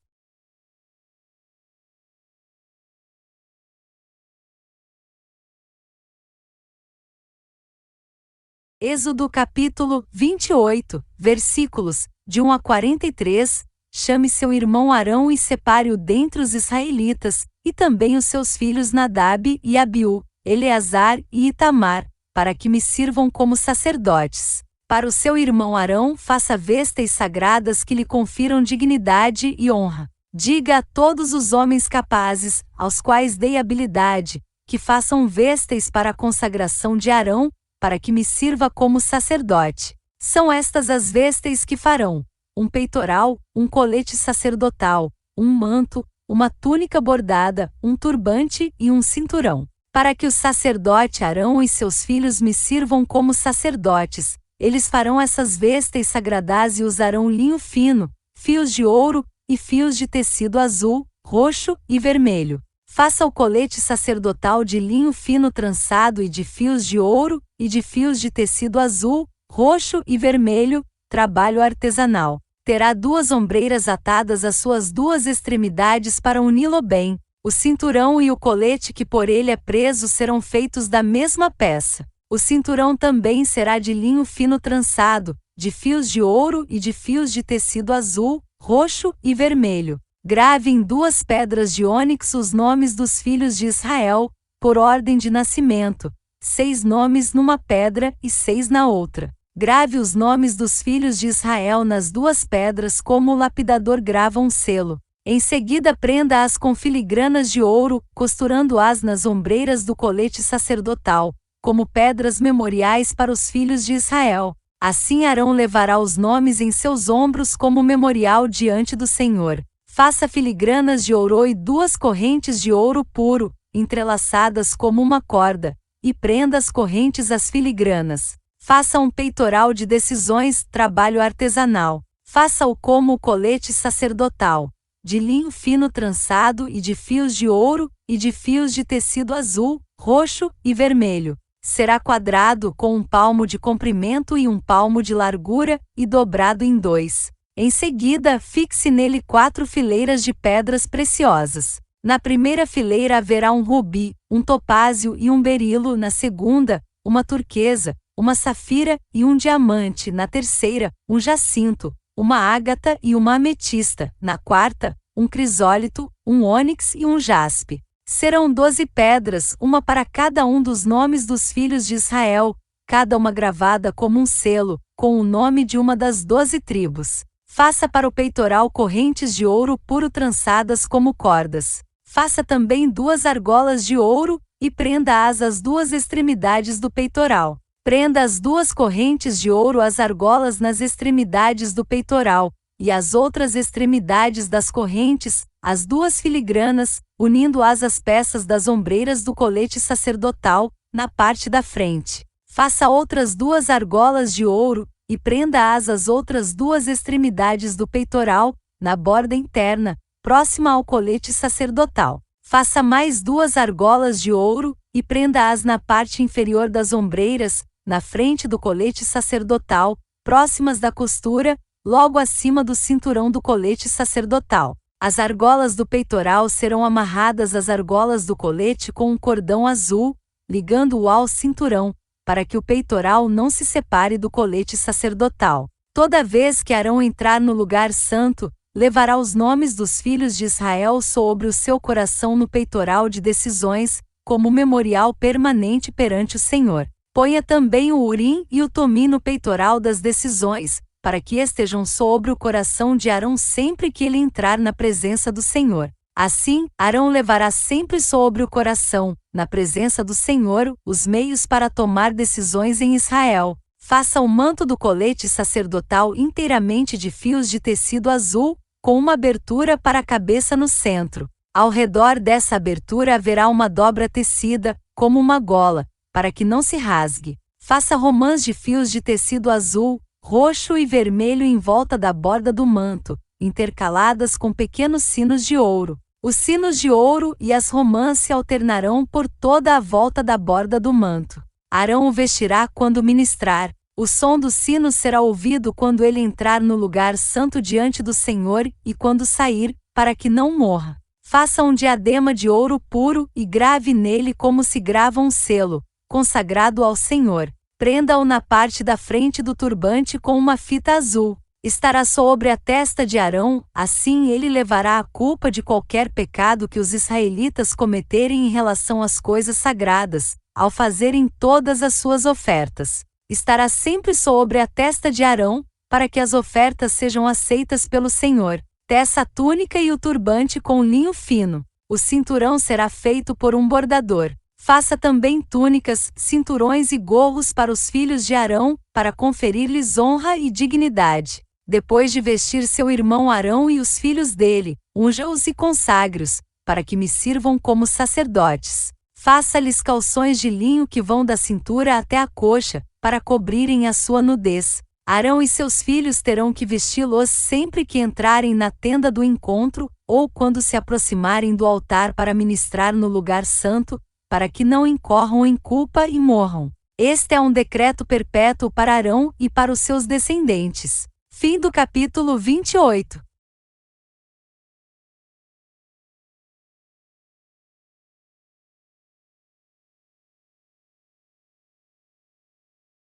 Êxodo capítulo 28, versículos, de 1 a 43, chame seu irmão Arão e separe-o dentre os israelitas, e também os seus filhos Nadab e Abiú, Eleazar e Itamar, para que me sirvam como sacerdotes. Para o seu irmão Arão faça vestes sagradas que lhe confiram dignidade e honra. Diga a todos os homens capazes, aos quais dei habilidade, que façam vestes para a consagração de Arão, para que me sirva como sacerdote. São estas as vestes que farão: um peitoral, um colete sacerdotal, um manto, uma túnica bordada, um turbante e um cinturão. Para que o sacerdote Arão e seus filhos me sirvam como sacerdotes, eles farão essas vestes sagradas e usarão linho fino, fios de ouro e fios de tecido azul, roxo e vermelho. Faça o colete sacerdotal de linho fino trançado e de fios de ouro e de fios de tecido azul, roxo e vermelho, trabalho artesanal. Terá 2 ombreiras atadas às suas 2 extremidades para uni-lo bem. O cinturão e o colete que por ele é preso serão feitos da mesma peça. O cinturão também será de linho fino trançado, de fios de ouro e de fios de tecido azul, roxo e vermelho. Grave em 2 pedras de ônix os nomes dos filhos de Israel, por ordem de nascimento, 6 nomes numa pedra e 6 na outra. Grave os nomes dos filhos de Israel nas 2 pedras como o lapidador grava um selo. Em seguida prenda-as com filigranas de ouro, costurando-as nas ombreiras do colete sacerdotal, como pedras memoriais para os filhos de Israel. Assim Arão levará os nomes em seus ombros como memorial diante do Senhor. Faça filigranas de ouro e 2 correntes de ouro puro, entrelaçadas como uma corda, e prenda as correntes às filigranas. Faça um peitoral de decisões, trabalho artesanal. Faça-o como o colete sacerdotal, de linho fino trançado e de fios de ouro e de fios de tecido azul, roxo e vermelho. Será quadrado com 1 palmo de comprimento e 1 palmo de largura e dobrado em 2. Em seguida, fixe nele 4 fileiras de pedras preciosas. Na primeira fileira haverá um rubi, um topázio e um berilo. Na segunda, uma turquesa, uma safira e um diamante. Na terceira, um jacinto, uma ágata e uma ametista. Na quarta, um crisólito, um ônix e um jaspe. Serão 12 pedras, uma para cada um dos nomes dos filhos de Israel, cada uma gravada como um selo, com o nome de uma das 12 tribos. Faça para o peitoral correntes de ouro puro trançadas como cordas. Faça também 2 argolas de ouro, e prenda-as às 2 extremidades do peitoral. Prenda as 2 correntes de ouro às argolas nas extremidades do peitoral, e as outras extremidades das correntes, as 2 filigranas, unindo-as às peças das ombreiras do colete sacerdotal, na parte da frente. Faça outras 2 argolas de ouro, e prenda-as às outras 2 extremidades do peitoral, na borda interna, próxima ao colete sacerdotal. Faça mais 2 argolas de ouro, e prenda-as na parte inferior das ombreiras, na frente do colete sacerdotal, próximas da costura, logo acima do cinturão do colete sacerdotal. As argolas do peitoral serão amarradas às argolas do colete com um cordão azul, ligando-o ao cinturão, para que o peitoral não se separe do colete sacerdotal. Toda vez que Arão entrar no lugar santo, levará os nomes dos filhos de Israel sobre o seu coração no peitoral de decisões, como memorial permanente perante o Senhor. Ponha também o Urim e o Tumim no peitoral das decisões, para que estejam sobre o coração de Arão sempre que ele entrar na presença do Senhor. Assim, Arão levará sempre sobre o coração, na presença do Senhor, os meios para tomar decisões em Israel. Faça o manto do colete sacerdotal inteiramente de fios de tecido azul, com uma abertura para a cabeça no centro. Ao redor dessa abertura haverá uma dobra tecida, como uma gola, para que não se rasgue. Faça romãs de fios de tecido azul, roxo e vermelho em volta da borda do manto, intercaladas com pequenos sinos de ouro. Os sinos de ouro e as romãs se alternarão por toda a volta da borda do manto. Arão o vestirá quando ministrar. O som do sino será ouvido quando ele entrar no lugar santo diante do Senhor e quando sair, para que não morra. Faça um diadema de ouro puro e grave nele como se grava um selo, consagrado ao Senhor. Prenda-o na parte da frente do turbante com uma fita azul. Estará sobre a testa de Arão, assim ele levará a culpa de qualquer pecado que os israelitas cometerem em relação às coisas sagradas, ao fazerem todas as suas ofertas. Estará sempre sobre a testa de Arão, para que as ofertas sejam aceitas pelo Senhor. Teça a túnica e o turbante com linho fino. O cinturão será feito por um bordador. Faça também túnicas, cinturões e gorros para os filhos de Arão, para conferir-lhes honra e dignidade. Depois de vestir seu irmão Arão e os filhos dele, unja-os e consagre-os, para que me sirvam como sacerdotes. Faça-lhes calções de linho que vão da cintura até a coxa, para cobrirem a sua nudez. Arão e seus filhos terão que vesti-los sempre que entrarem na tenda do encontro, ou quando se aproximarem do altar para ministrar no lugar santo, para que não incorram em culpa e morram. Este é um decreto perpétuo para Arão e para os seus descendentes. Fim do capítulo 28.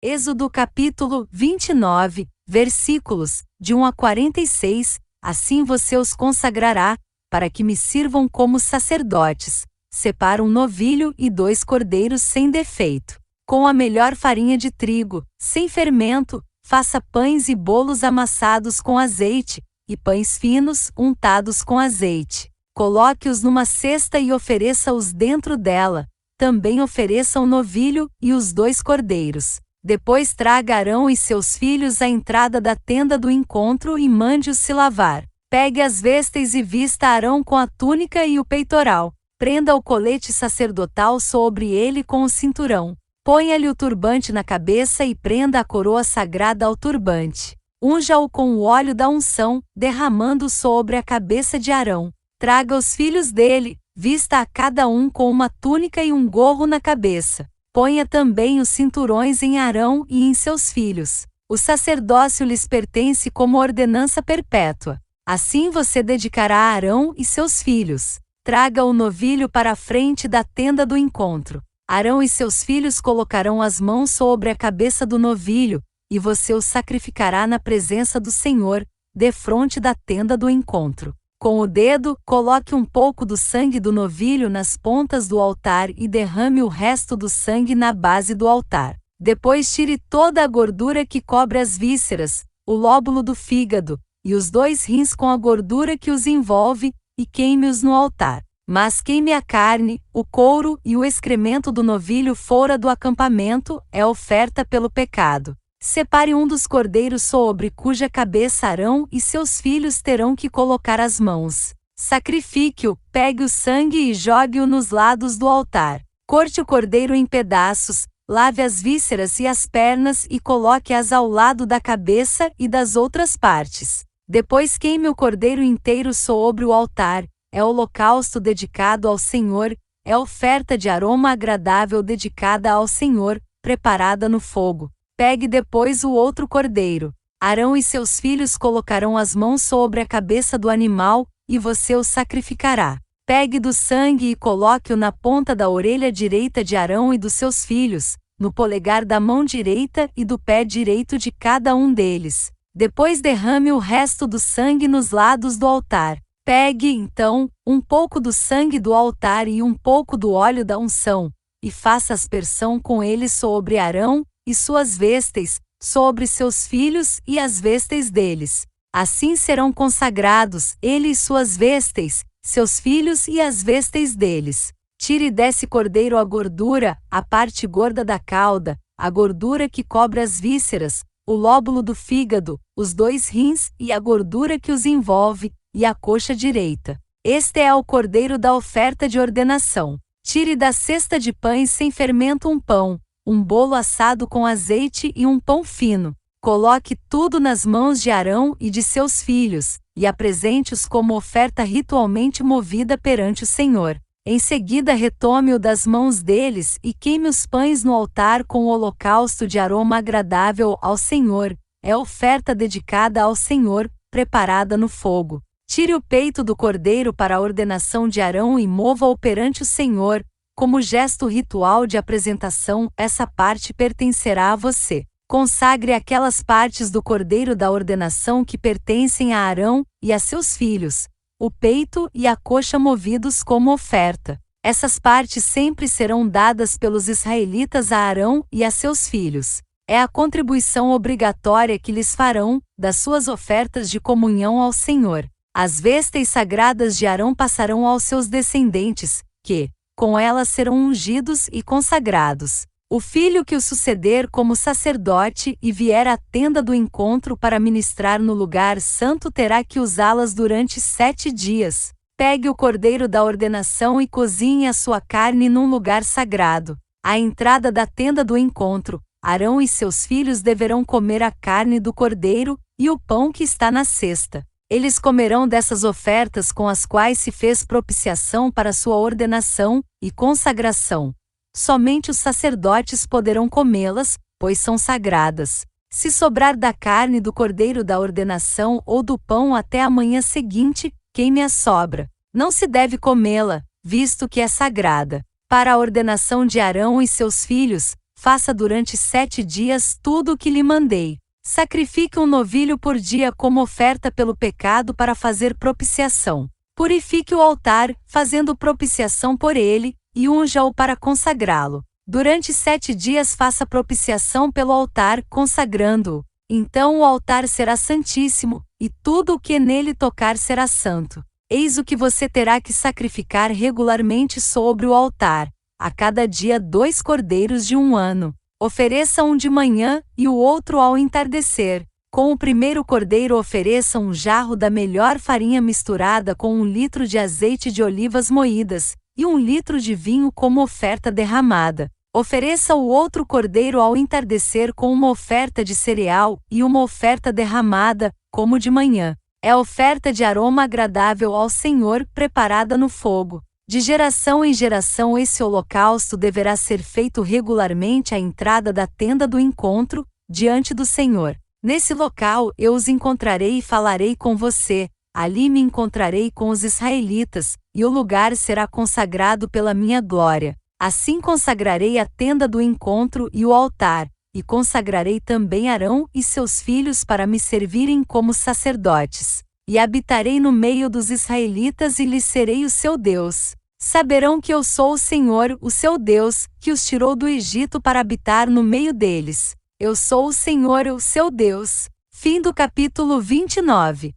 Êxodo capítulo 29, versículos, de 1 a 46, assim você os consagrará, para que me sirvam como sacerdotes. Separa um novilho e 2 cordeiros sem defeito. Com a melhor farinha de trigo, sem fermento, faça pães e bolos amassados com azeite, e pães finos untados com azeite. Coloque-os numa cesta e ofereça-os dentro dela. Também ofereça o novilho e os 2 cordeiros. Depois traga Arão e seus filhos à entrada da tenda do encontro e mande-os se lavar. Pegue as vestes e vista Arão com a túnica e o peitoral. Prenda o colete sacerdotal sobre ele com o cinturão. Ponha-lhe o turbante na cabeça e prenda a coroa sagrada ao turbante. Unja-o com o óleo da unção, derramando sobre a cabeça de Arão. Traga os filhos dele, vista a cada um com uma túnica e um gorro na cabeça. Ponha também os cinturões em Arão e em seus filhos. O sacerdócio lhes pertence como ordenança perpétua. Assim você dedicará a Arão e seus filhos. Traga o novilho para a frente da tenda do encontro. Arão e seus filhos colocarão as mãos sobre a cabeça do novilho, e você o sacrificará na presença do Senhor, defronte da tenda do encontro. Com o dedo, coloque um pouco do sangue do novilho nas pontas do altar e derrame o resto do sangue na base do altar. Depois tire toda a gordura que cobre as vísceras, o lóbulo do fígado, e os 2 rins com a gordura que os envolve, e queime-os no altar. Mas queime a carne, o couro e o excremento do novilho fora do acampamento, é oferta pelo pecado. Separe um dos cordeiros sobre cuja cabeça Arão e seus filhos terão que colocar as mãos. Sacrifique-o, pegue o sangue e jogue-o nos lados do altar. Corte o cordeiro em pedaços, lave as vísceras e as pernas e coloque-as ao lado da cabeça e das outras partes. Depois queime o cordeiro inteiro sobre o altar. É holocausto dedicado ao Senhor, é oferta de aroma agradável dedicada ao Senhor, preparada no fogo. Pegue depois o outro cordeiro. Arão e seus filhos colocarão as mãos sobre a cabeça do animal, e você o sacrificará. Pegue do sangue e coloque-o na ponta da orelha direita de Arão e dos seus filhos, no polegar da mão direita e do pé direito de cada um deles. Depois derrame o resto do sangue nos lados do altar. Pegue, então, um pouco do sangue do altar e um pouco do óleo da unção, e faça aspersão com ele sobre Arão e suas vestes, sobre seus filhos e as vestes deles. Assim serão consagrados ele e suas vestes, seus filhos e as vestes deles. Tire desse cordeiro a gordura, a parte gorda da cauda, a gordura que cobre as vísceras, o lóbulo do fígado, os 2 rins e a gordura que os envolve, e a coxa direita. Este é o cordeiro da oferta de ordenação. Tire da cesta de pães sem fermento um pão, um bolo assado com azeite e um pão fino. Coloque tudo nas mãos de Arão e de seus filhos, e apresente-os como oferta ritualmente movida perante o Senhor. Em seguida retome-o das mãos deles e queime os pães no altar com o holocausto de aroma agradável ao Senhor. É oferta dedicada ao Senhor, preparada no fogo. Tire o peito do cordeiro para a ordenação de Arão e mova-o perante o Senhor. Como gesto ritual de apresentação, essa parte pertencerá a você. Consagre aquelas partes do cordeiro da ordenação que pertencem a Arão e a seus filhos, o peito e a coxa movidos como oferta. Essas partes sempre serão dadas pelos israelitas a Arão e a seus filhos. É a contribuição obrigatória que lhes farão, das suas ofertas de comunhão ao Senhor. As vestes sagradas de Arão passarão aos seus descendentes, que, com elas serão ungidos e consagrados. O filho que o suceder como sacerdote e vier à tenda do encontro para ministrar no lugar santo terá que usá-las durante 7 dias. Pegue o cordeiro da ordenação e cozinhe a sua carne num lugar sagrado. À entrada da tenda do encontro, Arão e seus filhos deverão comer a carne do cordeiro e o pão que está na cesta. Eles comerão dessas ofertas com as quais se fez propiciação para sua ordenação e consagração. Somente os sacerdotes poderão comê-las, pois são sagradas. Se sobrar da carne do cordeiro da ordenação ou do pão até a manhã seguinte, queime a sobra. Não se deve comê-la, visto que é sagrada. Para a ordenação de Arão e seus filhos, faça durante 7 dias tudo o que lhe mandei. Sacrifique um novilho por dia como oferta pelo pecado para fazer propiciação. Purifique o altar, fazendo propiciação por ele, e unja-o para consagrá-lo. Durante 7 dias faça propiciação pelo altar, consagrando-o. Então o altar será santíssimo, e tudo o que nele tocar será santo. Eis o que você terá que sacrificar regularmente sobre o altar. A cada dia 2 cordeiros de 1 ano. Ofereça um de manhã e o outro ao entardecer. Com o primeiro cordeiro ofereça um jarro da melhor farinha misturada com 1 litro de azeite de olivas moídas, e 1 litro de vinho como oferta derramada. Ofereça o outro cordeiro ao entardecer com uma oferta de cereal e uma oferta derramada, como de manhã. É oferta de aroma agradável ao Senhor, preparada no fogo. De geração em geração esse holocausto deverá ser feito regularmente à entrada da tenda do encontro, diante do Senhor. Nesse local eu os encontrarei e falarei com você, ali me encontrarei com os israelitas, e o lugar será consagrado pela minha glória. Assim consagrarei a tenda do encontro e o altar, e consagrarei também Arão e seus filhos para me servirem como sacerdotes. E habitarei no meio dos israelitas e lhes serei o seu Deus. Saberão que eu sou o Senhor, o seu Deus, que os tirou do Egito para habitar no meio deles. Eu sou o Senhor, o seu Deus. Fim do capítulo 29.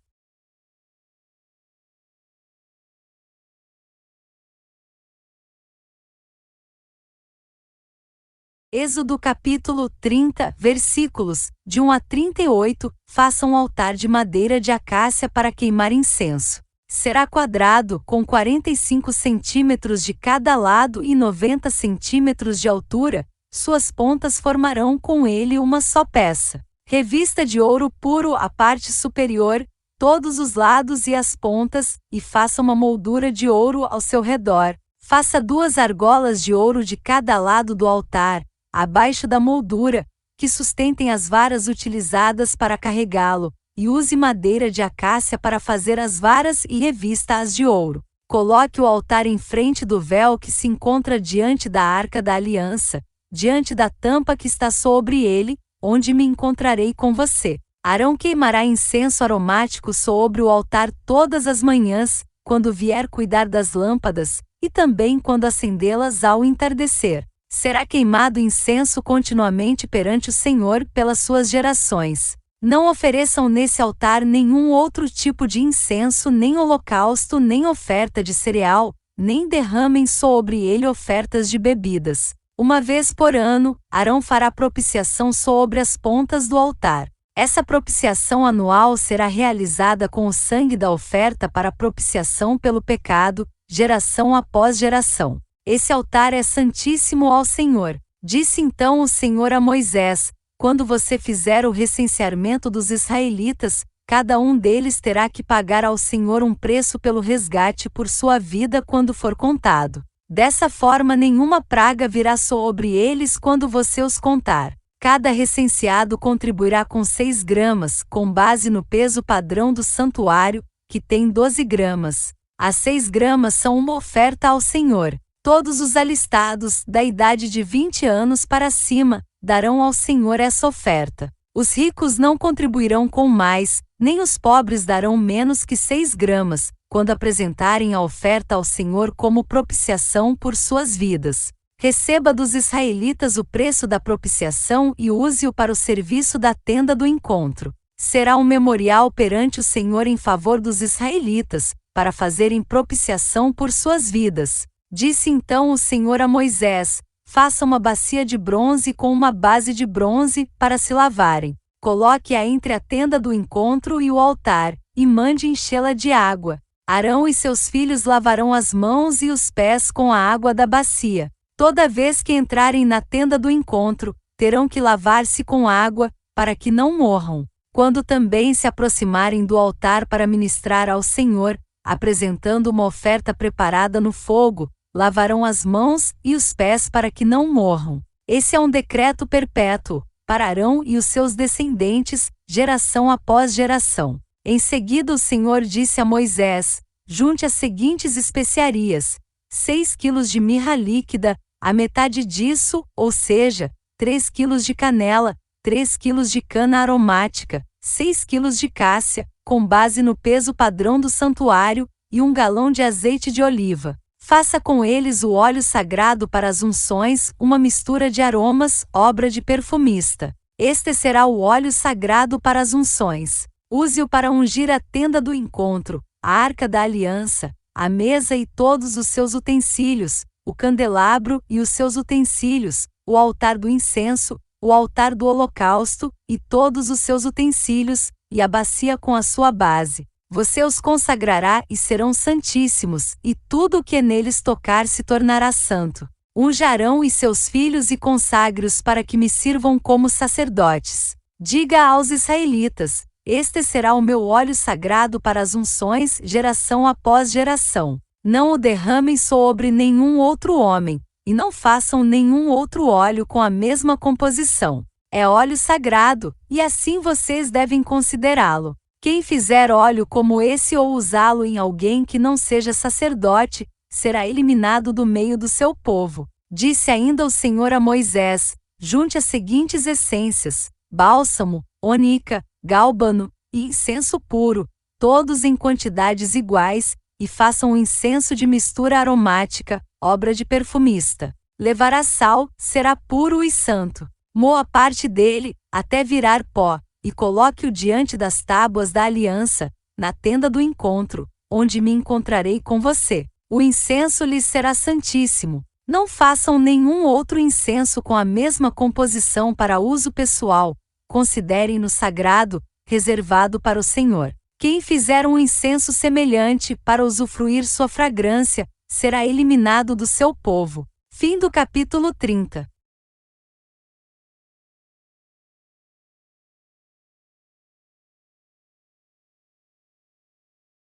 Êxodo capítulo 30, versículos, de 1 a 38, faça um altar de madeira de acácia para queimar incenso. Será quadrado, com 45 centímetros de cada lado e 90 centímetros de altura, suas pontas formarão com ele uma só peça. Revista de ouro puro a parte superior, todos os lados e as pontas, e faça uma moldura de ouro ao seu redor. Faça 2 argolas de ouro de cada lado do altar, abaixo da moldura, que sustentem as varas utilizadas para carregá-lo, e use madeira de acácia para fazer as varas e revista-as de ouro. Coloque o altar em frente do véu que se encontra diante da arca da aliança, diante da tampa que está sobre ele, onde me encontrarei com você. Arão queimará incenso aromático sobre o altar todas as manhãs, quando vier cuidar das lâmpadas, e também quando acendê-las ao entardecer. Será queimado incenso continuamente perante o Senhor pelas suas gerações. Não ofereçam nesse altar nenhum outro tipo de incenso, nem holocausto, nem oferta de cereal, nem derramem sobre ele ofertas de bebidas. Uma vez por ano, Arão fará propiciação sobre as pontas do altar. Essa propiciação anual será realizada com o sangue da oferta para propiciação pelo pecado, geração após geração. Esse altar é santíssimo ao Senhor. Disse então o Senhor a Moisés: quando você fizer o recenseamento dos israelitas, cada um deles terá que pagar ao Senhor um preço pelo resgate por sua vida quando for contado. Dessa forma nenhuma praga virá sobre eles quando você os contar. Cada recenseado contribuirá com 6 gramas, com base no peso padrão do santuário, que tem 12 gramas. As 6 gramas são uma oferta ao Senhor. Todos os alistados, da idade de 20 anos para cima, darão ao Senhor essa oferta. Os ricos não contribuirão com mais, nem os pobres darão menos que 6 gramas, quando apresentarem a oferta ao Senhor como propiciação por suas vidas. Receba dos israelitas o preço da propiciação e use-o para o serviço da tenda do encontro. Será um memorial perante o Senhor em favor dos israelitas, para fazerem propiciação por suas vidas. Disse então o Senhor a Moisés: faça uma bacia de bronze com uma base de bronze para se lavarem. Coloque-a entre a tenda do encontro e o altar, e mande enchê-la de água. Arão e seus filhos lavarão as mãos e os pés com a água da bacia. Toda vez que entrarem na tenda do encontro, terão que lavar-se com água, para que não morram. Quando também se aproximarem do altar para ministrar ao Senhor, apresentando uma oferta preparada no fogo, lavarão as mãos e os pés para que não morram. Esse é um decreto perpétuo, para Arão e os seus descendentes, geração após geração. Em seguida o Senhor disse a Moisés: junte as seguintes especiarias: 6 quilos de mirra líquida, a metade disso, ou seja, 3 quilos de canela, 3 quilos de cana aromática, 6 quilos de cássia, com base no peso padrão do santuário, e 1 galão de azeite de oliva. Faça com eles o óleo sagrado para as unções, uma mistura de aromas, obra de perfumista. Este será o óleo sagrado para as unções. Use-o para ungir a tenda do encontro, a arca da aliança, a mesa e todos os seus utensílios, o candelabro e os seus utensílios, o altar do incenso, o altar do holocausto, e todos os seus utensílios, e a bacia com a sua base. Você os consagrará e serão santíssimos, e tudo o que neles tocar se tornará santo. Unja Arão e seus filhos e consagre-os para que me sirvam como sacerdotes. Diga aos israelitas: este será o meu óleo sagrado para as unções, geração após geração. Não o derramem sobre nenhum outro homem, e não façam nenhum outro óleo com a mesma composição. É óleo sagrado, e assim vocês devem considerá-lo. Quem fizer óleo como esse ou usá-lo em alguém que não seja sacerdote, será eliminado do meio do seu povo. Disse ainda o Senhor a Moisés: junte as seguintes essências: bálsamo, ônica, gálbano e incenso puro, todos em quantidades iguais, e façam um incenso de mistura aromática, obra de perfumista. Levará sal, será puro e santo. Moa parte dele, até virar pó, e coloque-o diante das tábuas da aliança, na tenda do encontro, onde me encontrarei com você. O incenso lhes será santíssimo. Não façam nenhum outro incenso com a mesma composição para uso pessoal. Considerem-no sagrado, reservado para o Senhor. Quem fizer um incenso semelhante para usufruir sua fragrância, será eliminado do seu povo. Fim do capítulo 30.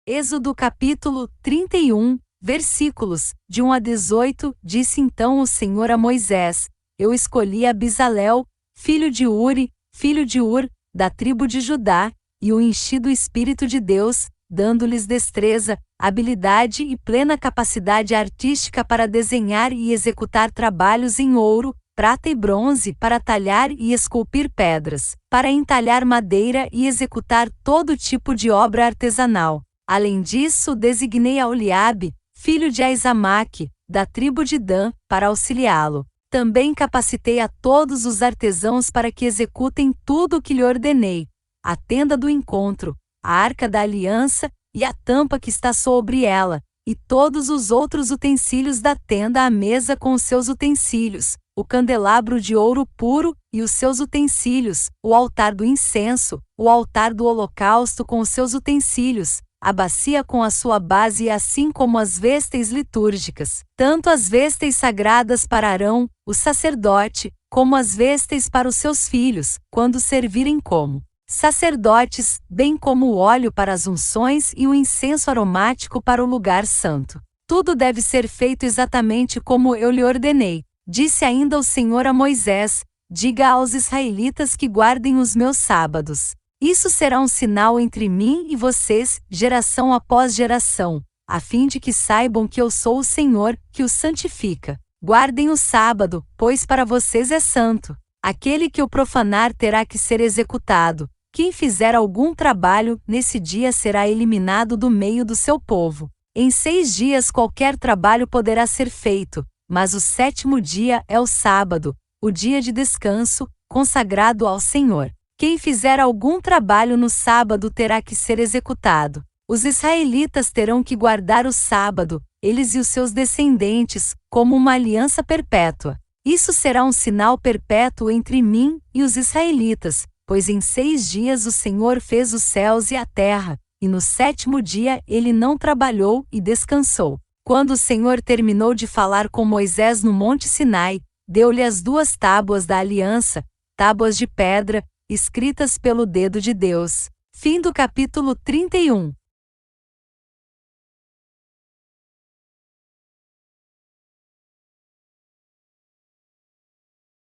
Êxodo capítulo 31, versículos, de 1 a 18, disse então o Senhor a Moisés: eu escolhi Abizalel, filho de Uri, filho de Ur, da tribo de Judá, e o enchi do Espírito de Deus, dando-lhes destreza, habilidade e plena capacidade artística para desenhar e executar trabalhos em ouro, prata e bronze, para talhar e esculpir pedras, para entalhar madeira e executar todo tipo de obra artesanal. Além disso, designei a Oliabe, filho de Aizamaque, da tribo de Dan, para auxiliá-lo. Também capacitei a todos os artesãos para que executem tudo o que lhe ordenei: a tenda do encontro, a arca da aliança e a tampa que está sobre ela, e todos os outros utensílios da tenda, a mesa com os seus utensílios, o candelabro de ouro puro e os seus utensílios, o altar do incenso, o altar do holocausto com os seus utensílios, a bacia com a sua base, assim como as vestes litúrgicas, tanto as vestes sagradas para Arão, o sacerdote, como as vestes para os seus filhos, quando servirem como sacerdotes, bem como o óleo para as unções e o incenso aromático para o lugar santo. Tudo deve ser feito exatamente como eu lhe ordenei. Disse ainda o Senhor a Moisés: diga aos israelitas que guardem os meus sábados. Isso será um sinal entre mim e vocês, geração após geração, a fim de que saibam que eu sou o Senhor, que os santifica. Guardem o sábado, pois para vocês é santo. Aquele que o profanar terá que ser executado. Quem fizer algum trabalho, nesse dia será eliminado do meio do seu povo. Em 6 dias qualquer trabalho poderá ser feito, mas o 7º dia é o sábado, o dia de descanso, consagrado ao Senhor. Quem fizer algum trabalho no sábado terá que ser executado. Os israelitas terão que guardar o sábado, eles e os seus descendentes, como uma aliança perpétua. Isso será um sinal perpétuo entre mim e os israelitas, pois em 6 dias o Senhor fez os céus e a terra, e no 7º dia ele não trabalhou e descansou. Quando o Senhor terminou de falar com Moisés no Monte Sinai, deu-lhe as 2 tábuas da aliança, tábuas de pedra, escritas pelo dedo de Deus. Fim do capítulo 31.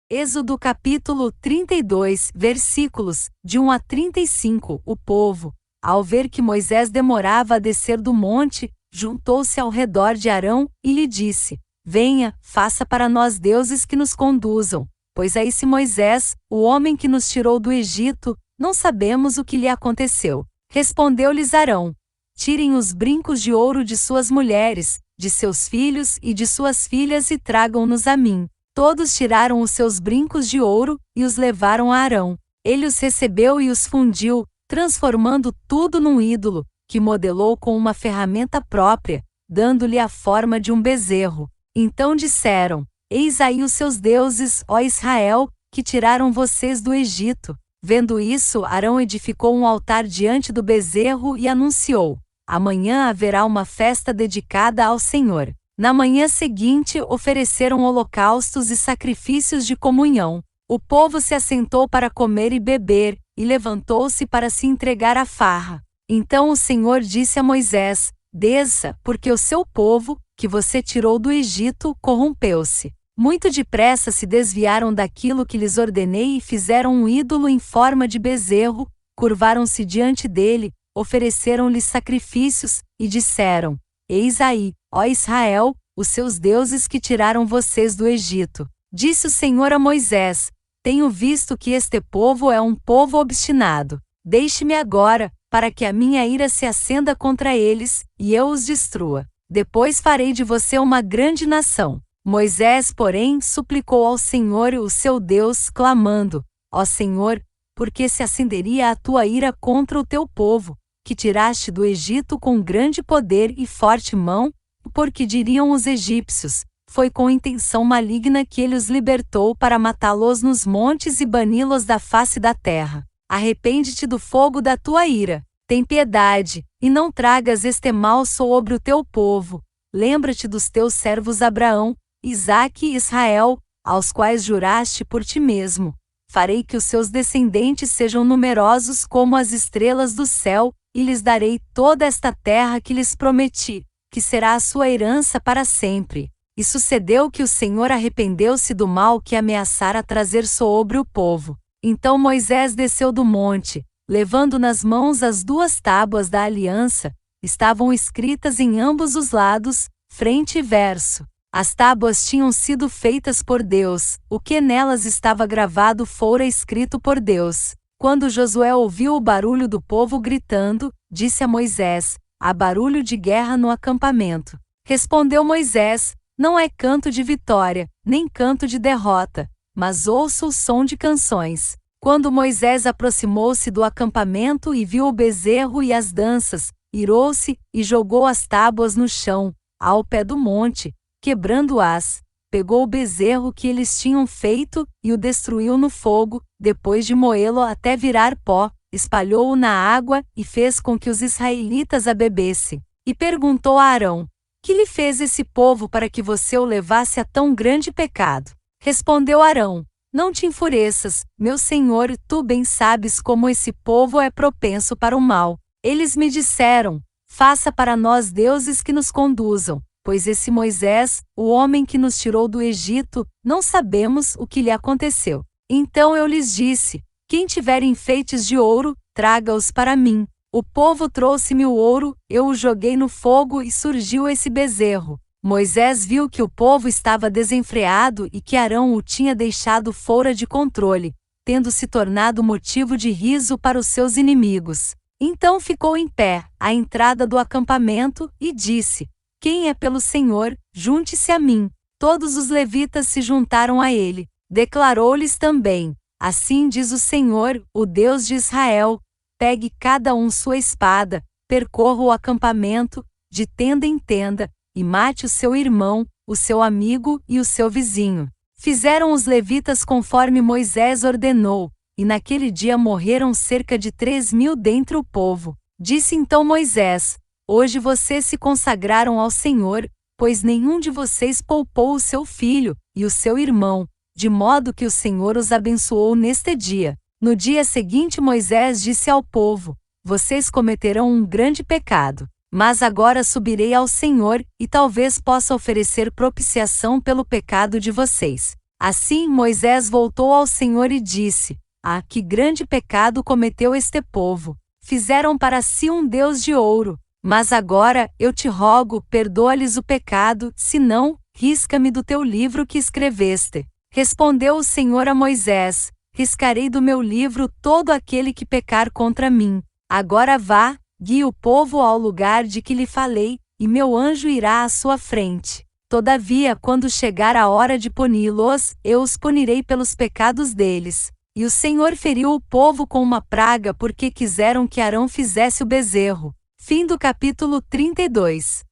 Êxodo capítulo 32, versículos, de 1 a 35. O povo, ao ver que Moisés demorava a descer do monte, juntou-se ao redor de Arão e lhe disse: Venha, faça para nós deuses que nos conduzam, pois a esse Moisés, o homem que nos tirou do Egito, não sabemos o que lhe aconteceu. Respondeu-lhes Arão: Tirem os brincos de ouro de suas mulheres, de seus filhos e de suas filhas e tragam-nos a mim. Todos tiraram os seus brincos de ouro e os levaram a Arão. Ele os recebeu e os fundiu, transformando tudo num ídolo, que modelou com uma ferramenta própria, dando-lhe a forma de um bezerro. Então disseram: Eis aí os seus deuses, ó Israel, que tiraram vocês do Egito. Vendo isso, Arão edificou um altar diante do bezerro e anunciou: Amanhã haverá uma festa dedicada ao Senhor. Na manhã seguinte ofereceram holocaustos e sacrifícios de comunhão. O povo se assentou para comer e beber, e levantou-se para se entregar à farra. Então o Senhor disse a Moisés: Desça, porque o seu povo, que você tirou do Egito, corrompeu-se. Muito depressa se desviaram daquilo que lhes ordenei e fizeram um ídolo em forma de bezerro, curvaram-se diante dele, ofereceram-lhe sacrifícios, e disseram: Eis aí, ó Israel, os seus deuses que tiraram vocês do Egito. Disse o Senhor a Moisés: Tenho visto que este povo é um povo obstinado. Deixe-me agora, para que a minha ira se acenda contra eles, e eu os destrua. Depois farei de você uma grande nação. Moisés, porém, suplicou ao Senhor, o seu Deus, clamando: Ó Senhor, por que se acenderia a tua ira contra o teu povo, que tiraste do Egito com grande poder e forte mão? Porque diriam os egípcios: Foi com intenção maligna que ele os libertou para matá-los nos montes e bani-los da face da terra. Arrepende-te do fogo da tua ira. Tem piedade, e não tragas este mal sobre o teu povo. Lembra-te dos teus servos Abraão, Isaque e Israel, aos quais juraste por ti mesmo. Farei que os seus descendentes sejam numerosos como as estrelas do céu, e lhes darei toda esta terra que lhes prometi, que será a sua herança para sempre. E sucedeu que o Senhor arrependeu-se do mal que ameaçara trazer sobre o povo. Então Moisés desceu do monte, levando nas mãos as 2 tábuas da aliança, estavam escritas em ambos os lados, frente e verso. As tábuas tinham sido feitas por Deus, o que nelas estava gravado fora escrito por Deus. Quando Josué ouviu o barulho do povo gritando, disse a Moisés: Há barulho de guerra no acampamento. Respondeu Moisés: Não é canto de vitória, nem canto de derrota, mas ouço o som de canções. Quando Moisés aproximou-se do acampamento e viu o bezerro e as danças, irou-se e jogou as tábuas no chão, ao pé do monte, quebrando-as. Pegou o bezerro que eles tinham feito e o destruiu no fogo, depois de moê-lo até virar pó, espalhou-o na água e fez com que os israelitas a bebessem. E perguntou a Arão: Que lhe fez esse povo para que você o levasse a tão grande pecado? Respondeu Arão: Não te enfureças, meu senhor, tu bem sabes como esse povo é propenso para o mal. Eles me disseram: Faça para nós deuses que nos conduzam, pois esse Moisés, o homem que nos tirou do Egito, não sabemos o que lhe aconteceu. Então eu lhes disse: Quem tiver enfeites de ouro, traga-os para mim. O povo trouxe-me o ouro, eu o joguei no fogo e surgiu esse bezerro. Moisés viu que o povo estava desenfreado e que Arão o tinha deixado fora de controle, tendo se tornado motivo de riso para os seus inimigos. Então ficou em pé, à entrada do acampamento, e disse: Quem é pelo Senhor, junte-se a mim. Todos os levitas se juntaram a ele. Declarou-lhes também: Assim diz o Senhor, o Deus de Israel: pegue cada um sua espada, percorra o acampamento, de tenda em tenda, e mate o seu irmão, o seu amigo e o seu vizinho. Fizeram os levitas conforme Moisés ordenou, e naquele dia morreram cerca de 3.000 dentre o povo. Disse então Moisés: hoje vocês se consagraram ao Senhor, pois nenhum de vocês poupou o seu filho e o seu irmão, de modo que o Senhor os abençoou neste dia. No dia seguinte Moisés disse ao povo: vocês cometerão um grande pecado. Mas agora subirei ao Senhor, e talvez possa oferecer propiciação pelo pecado de vocês. Assim Moisés voltou ao Senhor e disse: ah, que grande pecado cometeu este povo! Fizeram para si um Deus de ouro. Mas agora, eu te rogo, perdoa-lhes o pecado, senão, risca-me do teu livro que escreveste. Respondeu o Senhor a Moisés: riscarei do meu livro todo aquele que pecar contra mim. Agora vá, guie o povo ao lugar de que lhe falei, e meu anjo irá à sua frente. Todavia, quando chegar a hora de puni-los, eu os punirei pelos pecados deles. E o Senhor feriu o povo com uma praga porque quiseram que Arão fizesse o bezerro. Fim do capítulo 32.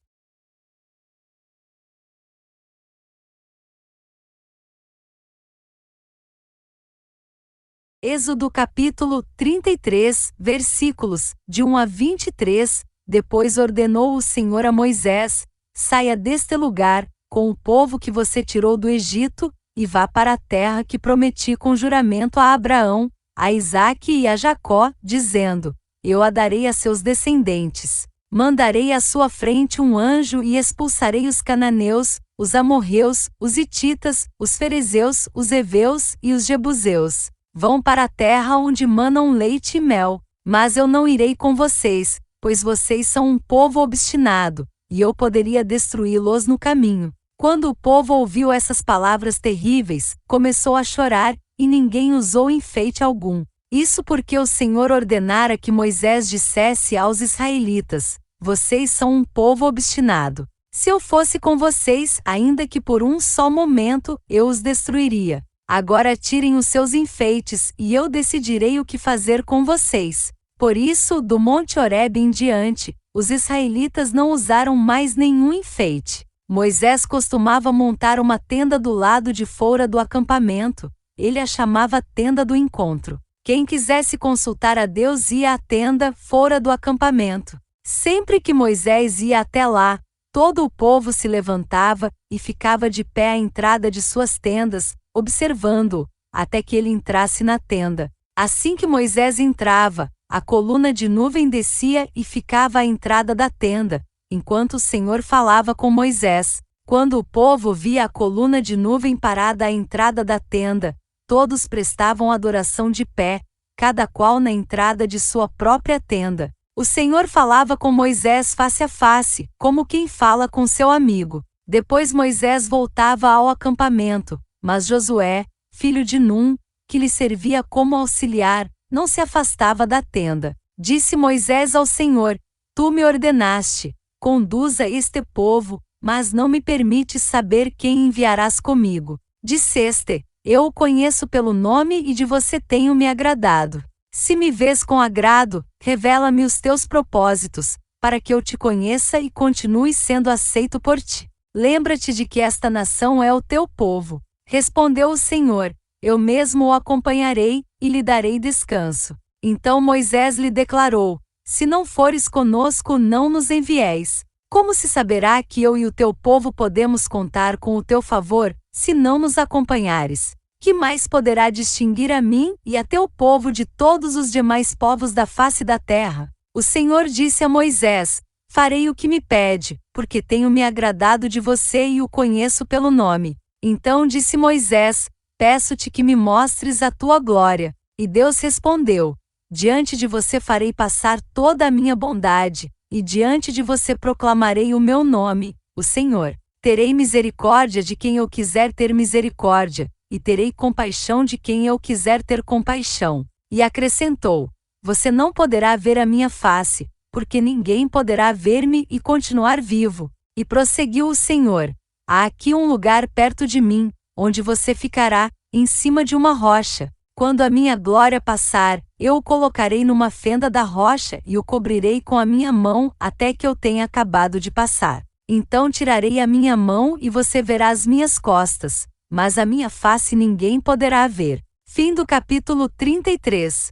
Êxodo capítulo 33, versículos, de 1 a 23, depois ordenou o Senhor a Moisés: saia deste lugar, com o povo que você tirou do Egito, e vá para a terra que prometi com juramento a Abraão, a Isaque e a Jacó, dizendo: eu a darei a seus descendentes. Mandarei à sua frente um anjo e expulsarei os cananeus, os amorreus, os hititas, os ferezeus, os heveus e os jebuseus. Vão para a terra onde manam leite e mel, mas eu não irei com vocês, pois vocês são um povo obstinado, e eu poderia destruí-los no caminho. Quando o povo ouviu essas palavras terríveis, começou a chorar, e ninguém usou enfeite algum. Isso porque o Senhor ordenara que Moisés dissesse aos israelitas: vocês são um povo obstinado. Se eu fosse com vocês, ainda que por um só momento, eu os destruiria. Agora tirem os seus enfeites, e eu decidirei o que fazer com vocês. Por isso, do Monte Horebe em diante, os israelitas não usaram mais nenhum enfeite. Moisés costumava montar uma tenda do lado de fora do acampamento. Ele a chamava Tenda do Encontro. Quem quisesse consultar a Deus ia à tenda fora do acampamento. Sempre que Moisés ia até lá, todo o povo se levantava e ficava de pé à entrada de suas tendas, observando-o, até que ele entrasse na tenda. Assim que Moisés entrava, a coluna de nuvem descia e ficava à entrada da tenda, enquanto o Senhor falava com Moisés. Quando o povo via a coluna de nuvem parada à entrada da tenda, todos prestavam adoração de pé, cada qual na entrada de sua própria tenda. O Senhor falava com Moisés face a face, como quem fala com seu amigo. Depois Moisés voltava ao acampamento, mas Josué, filho de Num, que lhe servia como auxiliar, não se afastava da tenda. Disse Moisés ao Senhor: tu me ordenaste, conduza este povo, mas não me permites saber quem enviarás comigo. Disseste: eu o conheço pelo nome e de você tenho me agradado. Se me vês com agrado, revela-me os teus propósitos, para que eu te conheça e continue sendo aceito por ti. Lembra-te de que esta nação é o teu povo. Respondeu o Senhor: eu mesmo o acompanharei, e lhe darei descanso. Então Moisés lhe declarou: se não fores conosco, não nos envieis. Como se saberá que eu e o teu povo podemos contar com o teu favor, se não nos acompanhares? Que mais poderá distinguir a mim e a teu povo de todos os demais povos da face da terra? O Senhor disse a Moisés: farei o que me pede, porque tenho me agradado de você e o conheço pelo nome. Então disse Moisés: peço-te que me mostres a tua glória. E Deus respondeu: diante de você farei passar toda a minha bondade, e diante de você proclamarei o meu nome, o Senhor. Terei misericórdia de quem eu quiser ter misericórdia, e terei compaixão de quem eu quiser ter compaixão. E acrescentou: você não poderá ver a minha face, porque ninguém poderá ver-me e continuar vivo. E prosseguiu o Senhor: há aqui um lugar perto de mim, onde você ficará, em cima de uma rocha. Quando a minha glória passar, eu o colocarei numa fenda da rocha e o cobrirei com a minha mão até que eu tenha acabado de passar. Então tirarei a minha mão e você verá as minhas costas, mas a minha face ninguém poderá ver. Fim do capítulo 33.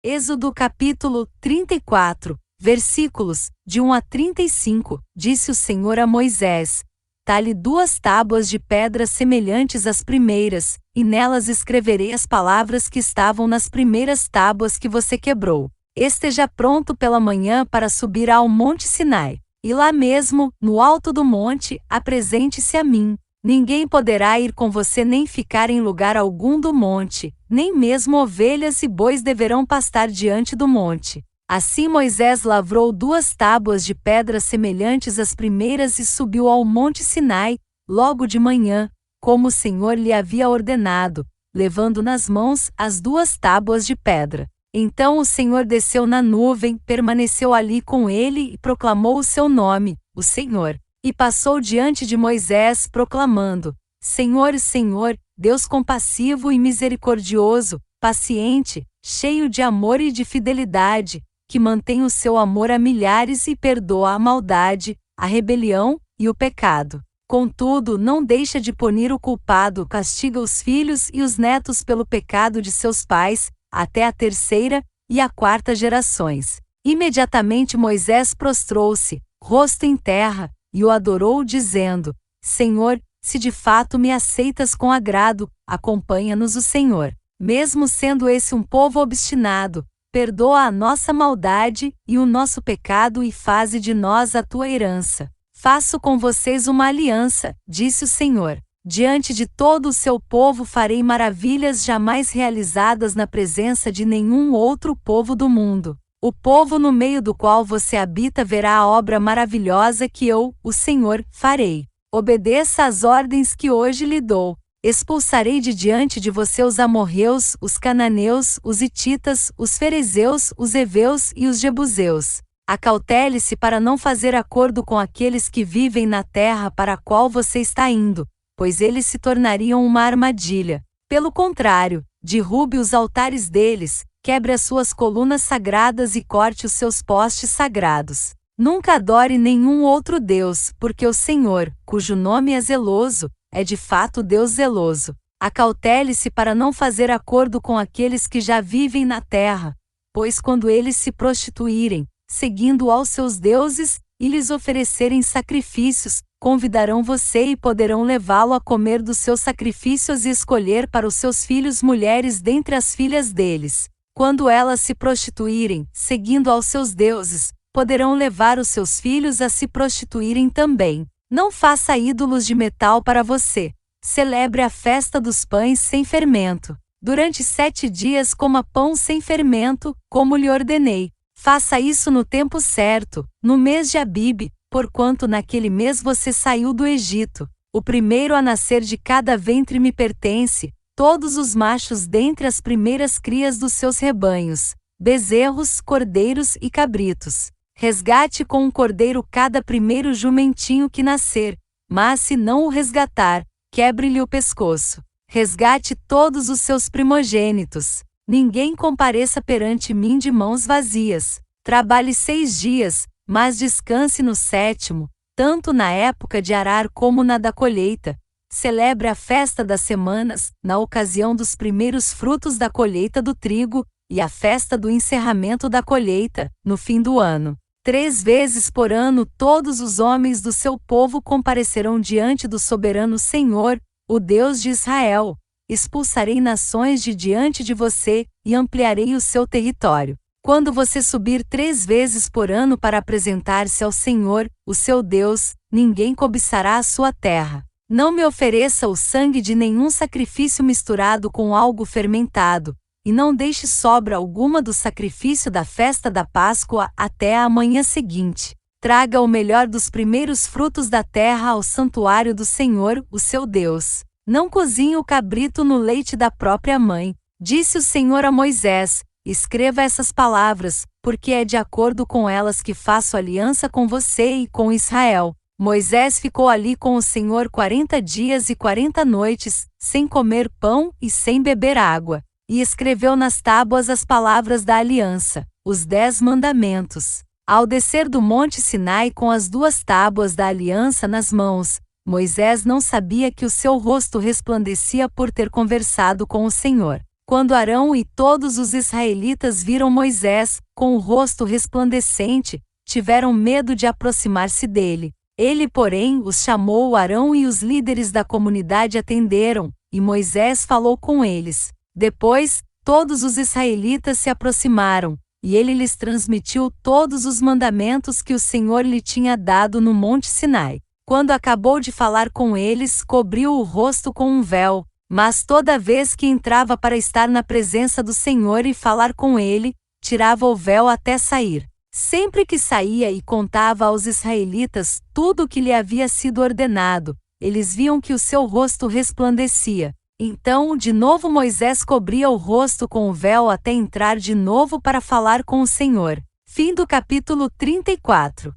Êxodo capítulo 34, versículos de 1 a 35, disse o Senhor a Moisés: Talhe 2 tábuas de pedra semelhantes às primeiras, e nelas escreverei as palavras que estavam nas primeiras tábuas que você quebrou. Esteja pronto pela manhã para subir ao Monte Sinai, e lá mesmo, no alto do monte, apresente-se a mim. Ninguém poderá ir com você nem ficar em lugar algum do monte, nem mesmo ovelhas e bois deverão pastar diante do monte. Assim Moisés lavrou 2 tábuas de pedra semelhantes às primeiras e subiu ao Monte Sinai, logo de manhã, como o Senhor lhe havia ordenado, levando nas mãos as 2 tábuas de pedra. Então o Senhor desceu na nuvem, permaneceu ali com ele e proclamou o seu nome, o Senhor. E passou diante de Moisés, proclamando: Senhor, Senhor, Deus compassivo e misericordioso, paciente, cheio de amor e de fidelidade, que mantém o seu amor a milhares e perdoa a maldade, a rebelião e o pecado. Contudo, não deixa de punir o culpado, castiga os filhos e os netos pelo pecado de seus pais, até a 3ª e a 4ª gerações. Imediatamente Moisés prostrou-se, rosto em terra, e o adorou, dizendo: Senhor, se de fato me aceitas com agrado, acompanha-nos o Senhor. Mesmo sendo esse um povo obstinado, perdoa a nossa maldade e o nosso pecado e faze de nós a tua herança. Faço com vocês uma aliança, disse o Senhor. Diante de todo o seu povo farei maravilhas jamais realizadas na presença de nenhum outro povo do mundo. O povo no meio do qual você habita verá a obra maravilhosa que eu, o Senhor, farei. Obedeça às ordens que hoje lhe dou. Expulsarei de diante de você os amorreus, os cananeus, os hititas, os ferezeus, os heveus e os jebuseus. Acautele-se para não fazer acordo com aqueles que vivem na terra para a qual você está indo, pois eles se tornariam uma armadilha. Pelo contrário, derrube os altares deles, quebre as suas colunas sagradas e corte os seus postes sagrados. Nunca adore nenhum outro Deus, porque o Senhor, cujo nome é zeloso, é de fato Deus zeloso. Acautele-se para não fazer acordo com aqueles que já vivem na terra, pois quando eles se prostituírem, seguindo aos seus deuses, e lhes oferecerem sacrifícios, convidarão você e poderão levá-lo a comer dos seus sacrifícios e escolher para os seus filhos mulheres dentre as filhas deles. Quando elas se prostituírem, seguindo aos seus deuses, poderão levar os seus filhos a se prostituírem também. Não faça ídolos de metal para você. Celebre a festa dos pães sem fermento. Durante 7 dias coma pão sem fermento, como lhe ordenei. Faça isso no tempo certo, no mês de Abibe, porquanto naquele mês você saiu do Egito. O primeiro a nascer de cada ventre me pertence, todos os machos dentre as primeiras crias dos seus rebanhos, bezerros, cordeiros e cabritos. Resgate com um cordeiro cada primeiro jumentinho que nascer, mas se não o resgatar, quebre-lhe o pescoço. Resgate todos os seus primogênitos. Ninguém compareça perante mim de mãos vazias. Trabalhe 6 dias, mas descanse no 7º, tanto na época de arar como na da colheita. Celebre a festa das semanas, na ocasião dos primeiros frutos da colheita do trigo, e a festa do encerramento da colheita, no fim do ano. 3 vezes por ano todos os homens do seu povo comparecerão diante do soberano Senhor, o Deus de Israel. Expulsarei nações de diante de você, e ampliarei o seu território. Quando você subir 3 vezes por ano para apresentar-se ao Senhor, o seu Deus, ninguém cobiçará a sua terra. Não me ofereça o sangue de nenhum sacrifício misturado com algo fermentado, e não deixe sobra alguma do sacrifício da festa da Páscoa até a manhã seguinte. Traga o melhor dos primeiros frutos da terra ao santuário do Senhor, o seu Deus. Não cozinhe o cabrito no leite da própria mãe. Disse o Senhor a Moisés: escreva essas palavras, porque é de acordo com elas que faço aliança com você e com Israel. Moisés ficou ali com o Senhor 40 dias e 40 noites, sem comer pão e sem beber água, e escreveu nas tábuas as palavras da aliança, os 10 mandamentos. Ao descer do monte Sinai com as 2 tábuas da aliança nas mãos, Moisés não sabia que o seu rosto resplandecia por ter conversado com o Senhor. Quando Arão e todos os israelitas viram Moisés, com o rosto resplandecente, tiveram medo de aproximar-se dele. Ele, porém, os chamou. Arão e os líderes da comunidade atenderam, e Moisés falou com eles. Depois, todos os israelitas se aproximaram, e ele lhes transmitiu todos os mandamentos que o Senhor lhe tinha dado no monte Sinai. Quando acabou de falar com eles, cobriu o rosto com um véu, mas toda vez que entrava para estar na presença do Senhor e falar com ele, tirava o véu até sair. Sempre que saía e contava aos israelitas tudo o que lhe havia sido ordenado, eles viam que o seu rosto resplandecia. Então, de novo Moisés cobria o rosto com o véu até entrar de novo para falar com o Senhor. Fim do capítulo 34.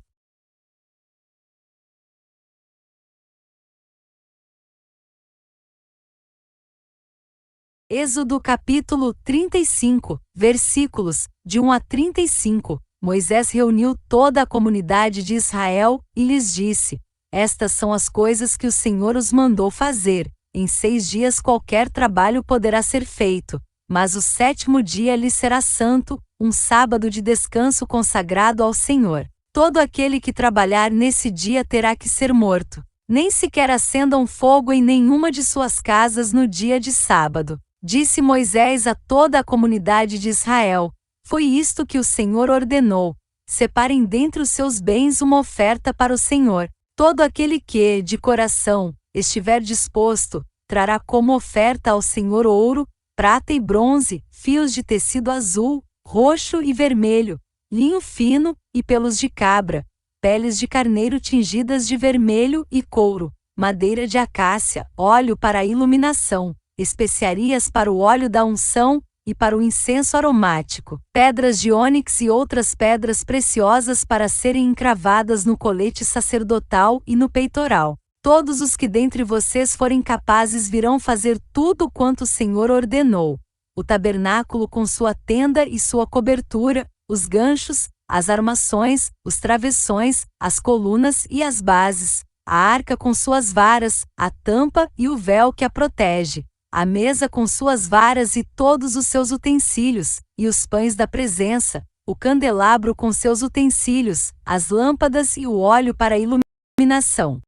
Êxodo capítulo 35, versículos, de 1 a 35. Moisés reuniu toda a comunidade de Israel, e lhes disse: Estas são as coisas que o Senhor os mandou fazer. Em 6 dias qualquer trabalho poderá ser feito, mas o 7º dia lhe será santo, um sábado de descanso consagrado ao Senhor. Todo aquele que trabalhar nesse dia terá que ser morto. Nem sequer acendam fogo em nenhuma de suas casas no dia de sábado. Disse Moisés a toda a comunidade de Israel: Foi isto que o Senhor ordenou: separem dentre os seus bens uma oferta para o Senhor. Todo aquele que, de coração, estiver disposto, trará como oferta ao Senhor ouro, prata e bronze, fios de tecido azul, roxo e vermelho, linho fino, e pelos de cabra, peles de carneiro tingidas de vermelho e couro, madeira de acácia, óleo para a iluminação, especiarias para o óleo da unção, e para o incenso aromático, pedras de ônix e outras pedras preciosas para serem encravadas no colete sacerdotal e no peitoral. Todos os que dentre vocês forem capazes virão fazer tudo quanto o Senhor ordenou: o tabernáculo com sua tenda e sua cobertura, os ganchos, as armações, os travessões, as colunas e as bases, a arca com suas varas, a tampa e o véu que a protege, a mesa com suas varas e todos os seus utensílios, e os pães da presença, o candelabro com seus utensílios, as lâmpadas e o óleo para a iluminação,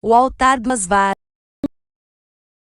o altar das varas, o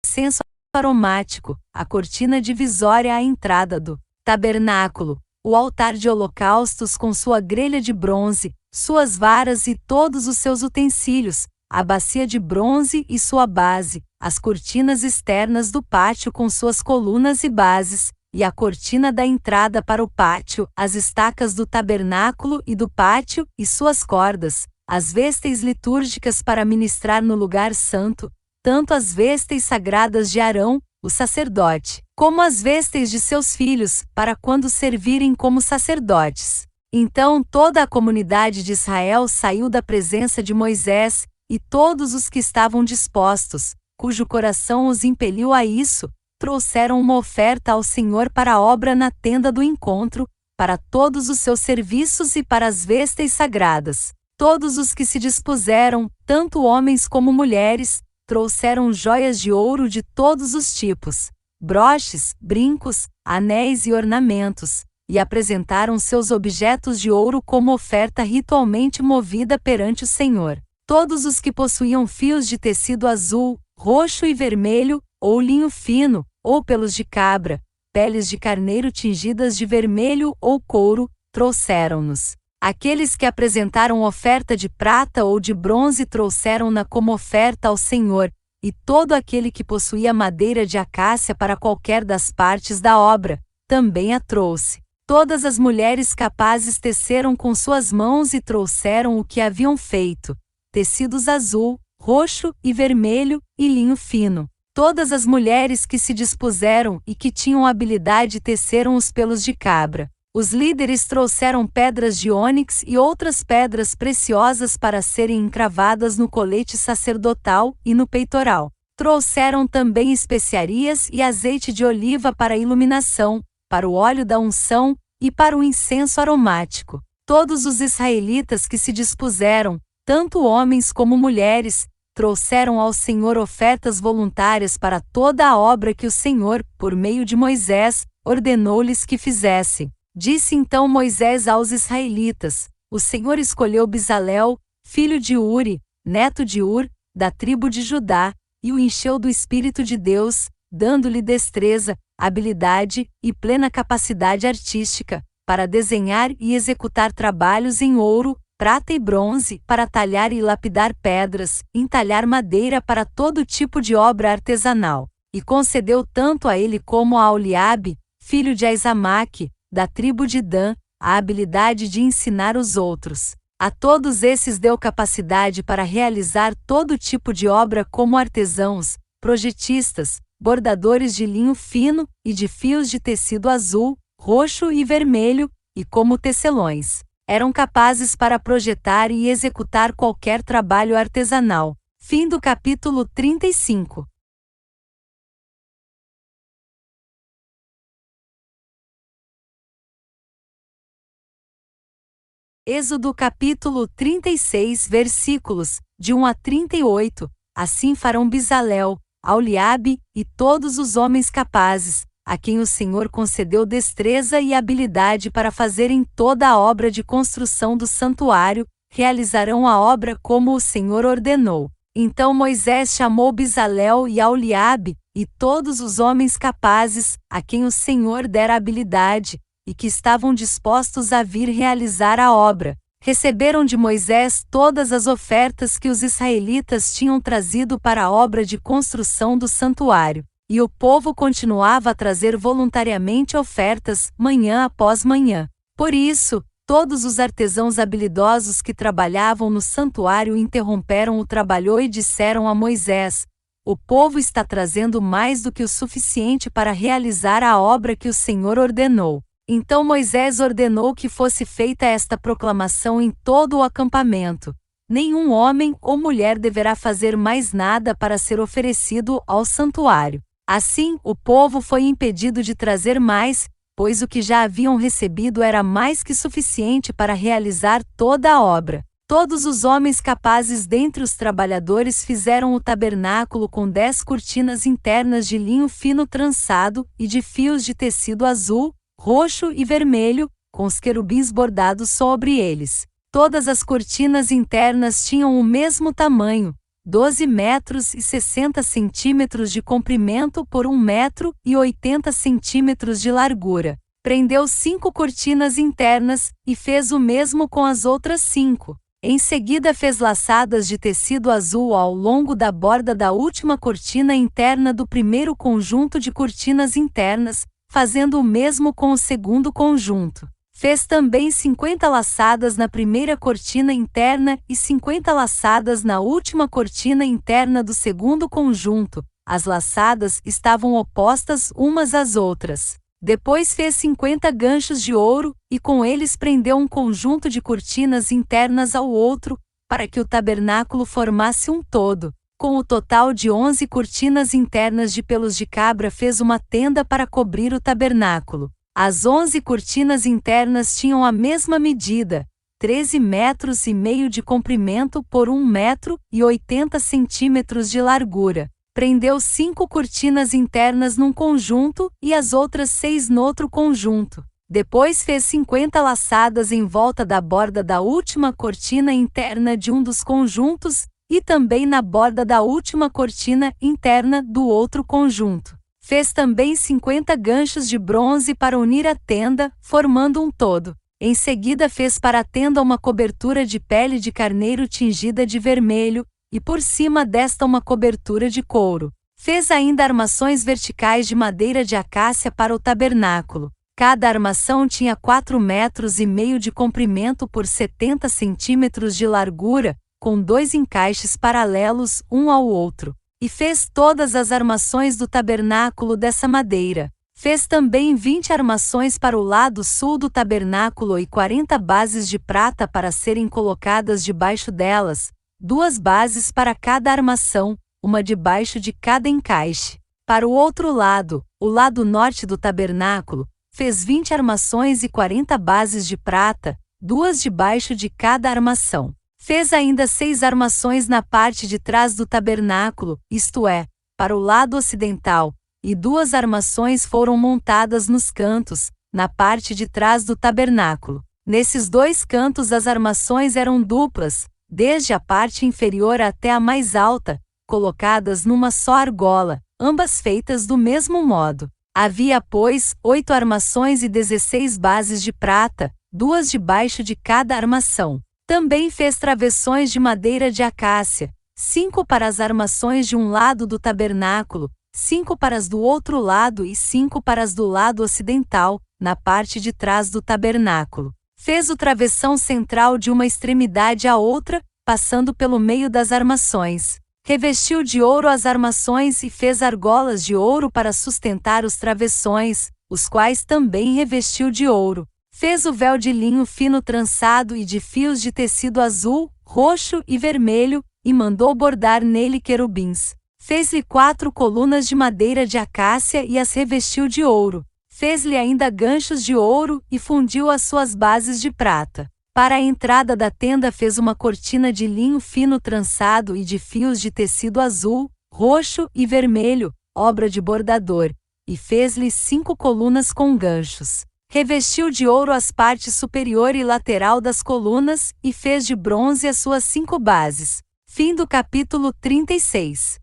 incenso aromático, a cortina divisória à entrada do tabernáculo, o altar de holocaustos com sua grelha de bronze, suas varas e todos os seus utensílios, a bacia de bronze e sua base, as cortinas externas do pátio com suas colunas e bases, e a cortina da entrada para o pátio, as estacas do tabernáculo e do pátio e suas cordas, as vestes litúrgicas para ministrar no lugar santo, tanto as vestes sagradas de Arão, o sacerdote, como as vestes de seus filhos, para quando servirem como sacerdotes. Então toda a comunidade de Israel saiu da presença de Moisés, e todos os que estavam dispostos, cujo coração os impeliu a isso, trouxeram uma oferta ao Senhor para a obra na tenda do encontro, para todos os seus serviços e para as vestes sagradas. Todos os que se dispuseram, tanto homens como mulheres, trouxeram joias de ouro de todos os tipos, broches, brincos, anéis e ornamentos, e apresentaram seus objetos de ouro como oferta ritualmente movida perante o Senhor. Todos os que possuíam fios de tecido azul, roxo e vermelho, ou linho fino, ou pelos de cabra, peles de carneiro tingidas de vermelho ou couro, trouxeram-nos. Aqueles que apresentaram oferta de prata ou de bronze trouxeram-na como oferta ao Senhor, e todo aquele que possuía madeira de acácia para qualquer das partes da obra, também a trouxe. Todas as mulheres capazes teceram com suas mãos e trouxeram o que haviam feito: tecidos azul, roxo e vermelho, e linho fino. Todas as mulheres que se dispuseram e que tinham habilidade teceram os pelos de cabra, Os líderes trouxeram pedras de ônix e outras pedras preciosas para serem encravadas no colete sacerdotal e no peitoral. Trouxeram também especiarias e azeite de oliva para a iluminação, para o óleo da unção e para o incenso aromático. Todos os israelitas que se dispuseram, tanto homens como mulheres, trouxeram ao Senhor ofertas voluntárias para toda a obra que o Senhor, por meio de Moisés, ordenou-lhes que fizessem. Disse então Moisés aos israelitas: O Senhor escolheu Bezalel, filho de Uri, neto de Ur, da tribo de Judá, e o encheu do Espírito de Deus, dando-lhe destreza, habilidade e plena capacidade artística, para desenhar e executar trabalhos em ouro, prata e bronze, para talhar e lapidar pedras, entalhar madeira para todo tipo de obra artesanal. E concedeu tanto a ele como a Aholiabe, filho de Aizamaque, da tribo de Dan, a habilidade de ensinar os outros. A todos esses deu capacidade para realizar todo tipo de obra como artesãos, projetistas, bordadores de linho fino e de fios de tecido azul, roxo e vermelho, e como tecelões. Eram capazes para projetar e executar qualquer trabalho artesanal. Fim do capítulo 35. Êxodo capítulo 36 versículos, de 1 a 38, assim farão Bezalel, Aholiabe e todos os homens capazes, a quem o Senhor concedeu destreza e habilidade para fazerem toda a obra de construção do santuário, realizarão a obra como o Senhor ordenou. Então Moisés chamou Bezalel e Aholiabe, e todos os homens capazes, a quem o Senhor dera habilidade, e que estavam dispostos a vir realizar a obra. Receberam de Moisés todas as ofertas que os israelitas tinham trazido para a obra de construção do santuário. E o povo continuava a trazer voluntariamente ofertas, manhã após manhã. Por isso, todos os artesãos habilidosos que trabalhavam no santuário interromperam o trabalho e disseram a Moisés: O povo está trazendo mais do que o suficiente para realizar a obra que o Senhor ordenou. Então Moisés ordenou que fosse feita esta proclamação em todo o acampamento: Nenhum homem ou mulher deverá fazer mais nada para ser oferecido ao santuário. Assim, o povo foi impedido de trazer mais, pois o que já haviam recebido era mais que suficiente para realizar toda a obra. Todos os homens capazes dentre os trabalhadores fizeram o tabernáculo com 10 cortinas internas de linho fino trançado e de fios de tecido azul, roxo e vermelho, com os querubins bordados sobre eles. Todas as cortinas internas tinham o mesmo tamanho, 12 metros e 60 centímetros de comprimento por 1 metro e 80 centímetros de largura. Prendeu 5 cortinas internas, e fez o mesmo com as outras 5. Em seguida fez laçadas de tecido azul ao longo da borda da última cortina interna do primeiro conjunto de cortinas internas, fazendo o mesmo com o segundo conjunto. Fez também 50 laçadas na primeira cortina interna e 50 laçadas na última cortina interna do segundo conjunto. As laçadas estavam opostas umas às outras. Depois fez 50 ganchos de ouro, e com eles prendeu um conjunto de cortinas internas ao outro, para que o tabernáculo formasse um todo. Com o total de 11 cortinas internas de pelos de cabra fez uma tenda para cobrir o tabernáculo. As 11 cortinas internas tinham a mesma medida, 13 metros e meio de comprimento por 1 metro e 80 centímetros de largura. Prendeu 5 cortinas internas num conjunto e as outras 6 noutro conjunto. Depois fez 50 laçadas em volta da borda da última cortina interna de um dos conjuntos, e também na borda da última cortina interna do outro conjunto. Fez também 50 ganchos de bronze para unir a tenda, formando um todo. Em seguida fez para a tenda uma cobertura de pele de carneiro tingida de vermelho, e por cima desta uma cobertura de couro. Fez ainda armações verticais de madeira de acácia para o tabernáculo. Cada armação tinha 4 metros e meio de comprimento por 70 centímetros de largura, com 2 encaixes paralelos um ao outro. E fez todas as armações do tabernáculo dessa madeira. Fez também 20 armações para o lado sul do tabernáculo e 40 bases de prata para serem colocadas debaixo delas, 2 bases para cada armação, uma debaixo de cada encaixe. Para o outro lado, o lado norte do tabernáculo, fez 20 armações e 40 bases de prata, 2 debaixo de cada armação. Fez ainda 6 armações na parte de trás do tabernáculo, isto é, para o lado ocidental, e 2 armações foram montadas nos cantos, na parte de trás do tabernáculo. Nesses 2 cantos as armações eram duplas, desde a parte inferior até a mais alta, colocadas numa só argola, ambas feitas do mesmo modo. Havia, pois, 8 armações e 16 bases de prata, 2 debaixo de cada armação. Também fez travessões de madeira de acácia, 5 para as armações de um lado do tabernáculo, 5 para as do outro lado e 5 para as do lado ocidental, na parte de trás do tabernáculo. Fez o travessão central de uma extremidade à outra, passando pelo meio das armações. Revestiu de ouro as armações e fez argolas de ouro para sustentar os travessões, os quais também revestiu de ouro. Fez o véu de linho fino trançado e de fios de tecido azul, roxo e vermelho, e mandou bordar nele querubins. Fez-lhe 4 colunas de madeira de acácia e as revestiu de ouro. Fez-lhe ainda ganchos de ouro e fundiu as suas bases de prata. Para a entrada da tenda fez uma cortina de linho fino trançado e de fios de tecido azul, roxo e vermelho, obra de bordador, e fez-lhe 5 colunas com ganchos. Revestiu de ouro as partes superior e lateral das colunas, e fez de bronze as suas 5 bases. Fim do capítulo 36.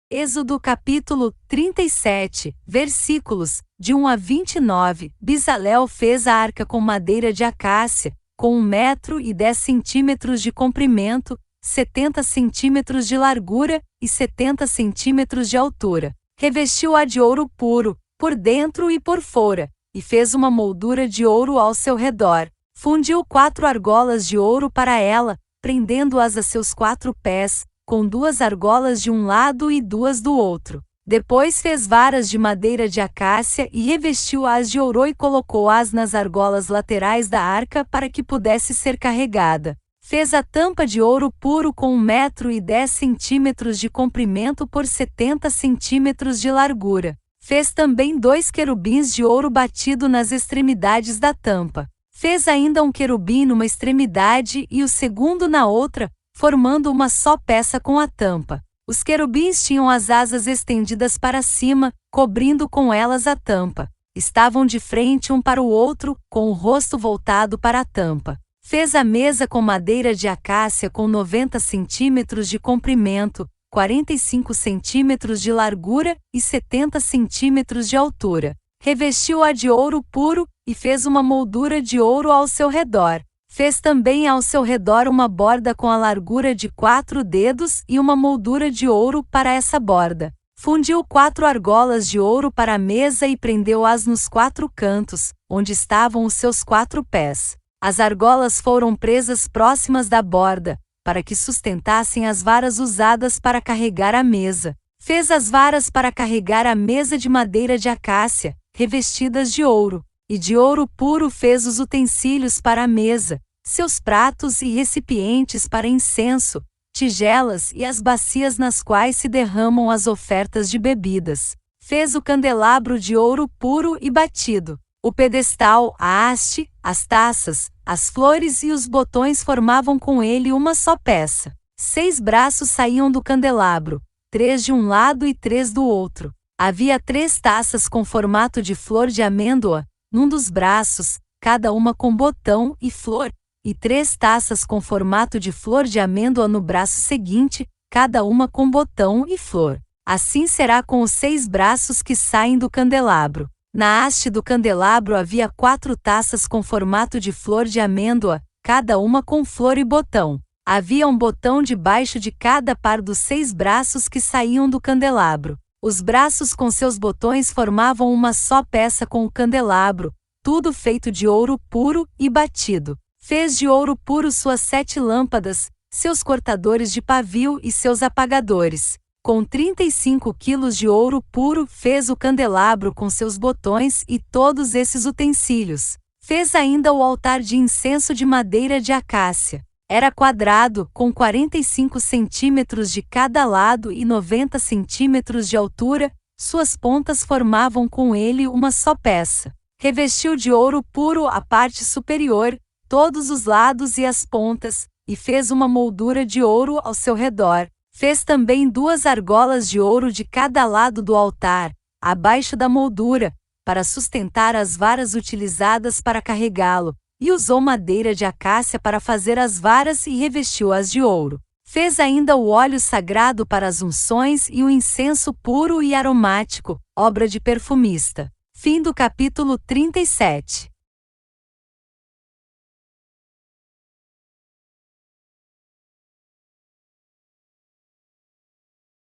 Êxodo capítulo 37, versículos, de 1 a 29. Bezalel fez a arca com madeira de acácia, com 1,10 m de comprimento, 70 centímetros de largura e 70 centímetros de altura. Revestiu-a de ouro puro, por dentro e por fora, e fez uma moldura de ouro ao seu redor. Fundiu 4 argolas de ouro para ela, prendendo-as a seus 4 pés, com 2 argolas de um lado e 2 do outro. Depois fez varas de madeira de acácia e revestiu-as de ouro e colocou-as nas argolas laterais da arca para que pudesse ser carregada. Fez a tampa de ouro puro com 1,10 m de comprimento por 70 centímetros de largura. Fez também 2 querubins de ouro batido nas extremidades da tampa. Fez ainda um querubim numa extremidade e o segundo na outra, formando uma só peça com a tampa. Os querubins tinham as asas estendidas para cima, cobrindo com elas a tampa. Estavam de frente um para o outro, com o rosto voltado para a tampa. Fez a mesa com madeira de acácia com 90 centímetros de comprimento, 45 centímetros de largura e 70 centímetros de altura. Revestiu-a de ouro puro, e fez uma moldura de ouro ao seu redor. Fez também ao seu redor uma borda com a largura de 4 dedos e uma moldura de ouro para essa borda. Fundiu 4 argolas de ouro para a mesa e prendeu-as nos 4 cantos, onde estavam os seus 4 pés. As argolas foram presas próximas da borda, para que sustentassem as varas usadas para carregar a mesa. Fez as varas para carregar a mesa de madeira de acácia, revestidas de ouro, e de ouro puro fez os utensílios para a mesa, seus pratos e recipientes para incenso, tigelas e as bacias nas quais se derramam as ofertas de bebidas. Fez o candelabro de ouro puro e batido. O pedestal, a haste, as taças, as flores e os botões formavam com ele uma só peça. 6 braços saíam do candelabro, 3 de um lado e 3 do outro. Havia 3 taças com formato de flor de amêndoa, num dos braços, cada uma com botão e flor, e 3 taças com formato de flor de amêndoa no braço seguinte, cada uma com botão e flor. Assim será com os 6 braços que saem do candelabro. Na haste do candelabro havia 4 taças com formato de flor de amêndoa, cada uma com flor e botão. Havia um botão debaixo de cada par dos 6 braços que saíam do candelabro. Os braços com seus botões formavam uma só peça com o candelabro, tudo feito de ouro puro e batido. Fez de ouro puro suas 7 lâmpadas, seus cortadores de pavio e seus apagadores. Com 35 quilos de ouro puro, fez o candelabro com seus botões e todos esses utensílios. Fez ainda o altar de incenso de madeira de acácia. Era quadrado, com 45 centímetros de cada lado e 90 centímetros de altura, suas pontas formavam com ele uma só peça. Revestiu de ouro puro a parte superior, todos os lados e as pontas, e fez uma moldura de ouro ao seu redor. Fez também 2 argolas de ouro de cada lado do altar, abaixo da moldura, para sustentar as varas utilizadas para carregá-lo, e usou madeira de acácia para fazer as varas e revestiu-as de ouro. Fez ainda o óleo sagrado para as unções e o incenso puro e aromático, obra de perfumista. Fim do capítulo 37.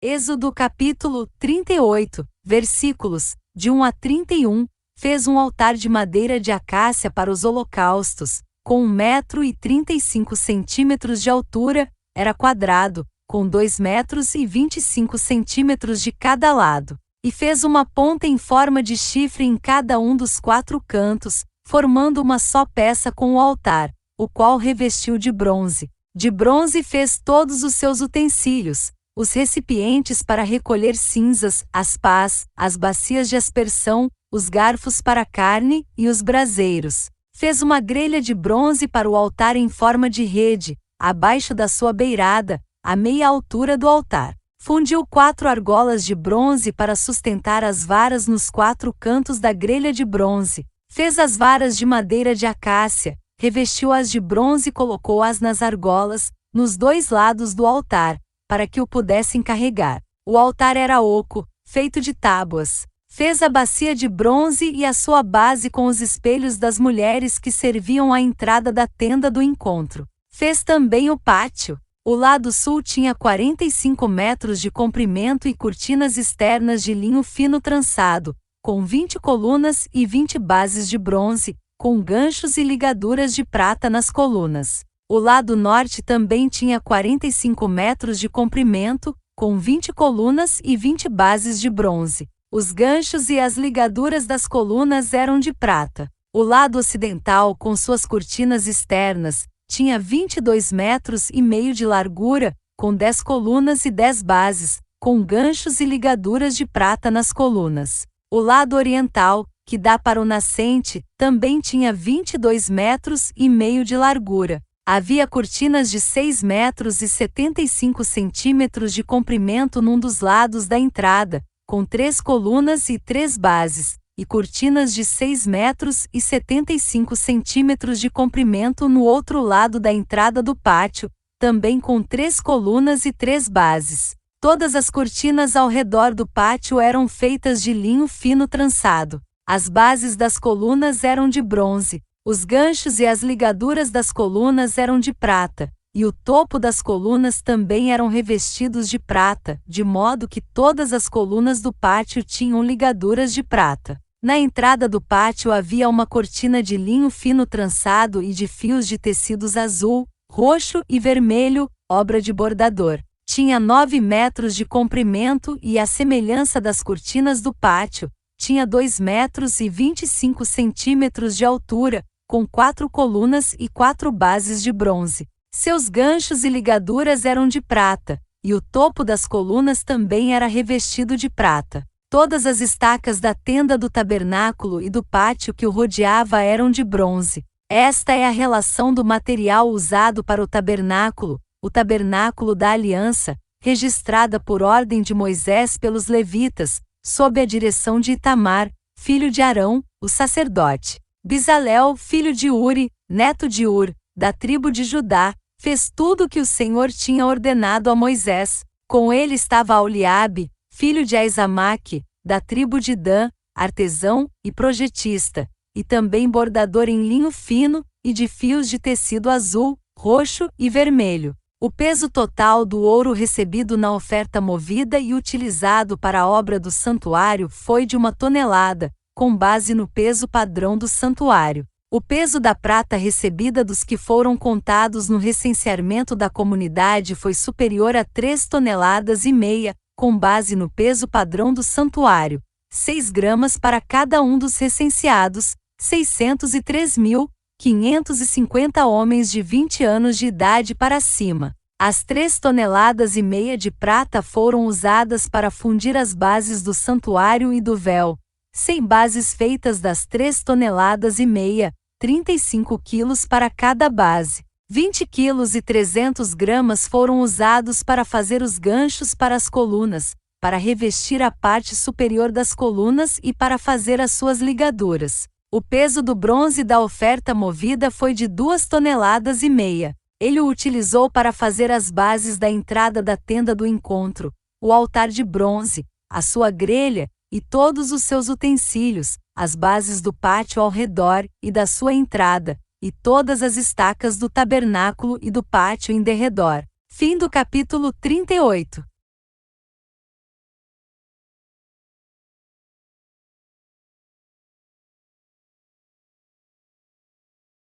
Êxodo capítulo 38, versículos, de 1 a 31, fez um altar de madeira de acácia para os holocaustos, com 1,35 m de altura, era quadrado, com 2,25 m de cada lado, e fez uma ponta em forma de chifre em cada um dos 4 cantos, formando uma só peça com o altar, o qual revestiu de bronze. De bronze fez todos os seus utensílios, os recipientes para recolher cinzas, as pás, as bacias de aspersão, os garfos para a carne e os braseiros. Fez uma grelha de bronze para o altar em forma de rede, abaixo da sua beirada, à meia altura do altar. Fundiu 4 argolas de bronze para sustentar as varas nos 4 cantos da grelha de bronze. Fez as varas de madeira de acácia, revestiu-as de bronze e colocou-as nas argolas, nos 2 lados do altar, para que o pudessem carregar. O altar era oco, feito de tábuas. Fez a bacia de bronze e a sua base com os espelhos das mulheres que serviam à entrada da tenda do encontro. Fez também o pátio. O lado sul tinha 45 metros de comprimento e cortinas externas de linho fino trançado, com 20 colunas e 20 bases de bronze, com ganchos e ligaduras de prata nas colunas. O lado norte também tinha 45 metros de comprimento, com 20 colunas e 20 bases de bronze. Os ganchos e as ligaduras das colunas eram de prata. O lado ocidental, com suas cortinas externas, tinha 22 metros e meio de largura, com 10 colunas e 10 bases, com ganchos e ligaduras de prata nas colunas. O lado oriental, que dá para o nascente, também tinha 22 metros e meio de largura. Havia cortinas de 6,75 m de comprimento num dos lados da entrada, com 3 colunas e 3 bases, e cortinas de 6,75 m de comprimento no outro lado da entrada do pátio, também com 3 colunas e 3 bases. Todas as cortinas ao redor do pátio eram feitas de linho fino trançado. As bases das colunas eram de bronze. Os ganchos e as ligaduras das colunas eram de prata, e o topo das colunas também eram revestidos de prata, de modo que todas as colunas do pátio tinham ligaduras de prata. Na entrada do pátio havia uma cortina de linho fino trançado e de fios de tecidos azul, roxo e vermelho, obra de bordador. Tinha 9 metros de comprimento e, à semelhança das cortinas do pátio, tinha 2,25 m de altura, com 4 colunas e 4 bases de bronze. Seus ganchos e ligaduras eram de prata, e o topo das colunas também era revestido de prata. Todas as estacas da tenda do tabernáculo e do pátio que o rodeava eram de bronze. Esta é a relação do material usado para o tabernáculo da aliança, registrada por ordem de Moisés pelos levitas, sob a direção de Itamar, filho de Arão, o sacerdote. Bezalel, filho de Uri, neto de Ur, da tribo de Judá, fez tudo o que o Senhor tinha ordenado a Moisés. Com ele estava Aholiabe, filho de Aizamaque, da tribo de Dan, artesão e projetista, e também bordador em linho fino e de fios de tecido azul, roxo e vermelho. O peso total do ouro recebido na oferta movida e utilizado para a obra do santuário foi de 1 tonelada, com base no peso padrão do santuário. O peso da prata recebida dos que foram contados no recenseamento da comunidade foi superior a 3,5 toneladas, com base no peso padrão do santuário, 6 gramas para cada um dos recenseados, 603.550 homens de 20 anos de idade para cima. As 3,5 toneladas de prata foram usadas para fundir as bases do santuário e do véu. 100 bases feitas das 3,5 toneladas, 35 quilos para cada base. 20 quilos e 300 gramas foram usados para fazer os ganchos para as colunas, para revestir a parte superior das colunas e para fazer as suas ligaduras. O peso do bronze da oferta movida foi de 2,5 toneladas. Ele o utilizou para fazer as bases da entrada da tenda do encontro, o altar de bronze, a sua grelha, e todos os seus utensílios, as bases do pátio ao redor e da sua entrada, e todas as estacas do tabernáculo e do pátio em derredor. Fim do capítulo 38.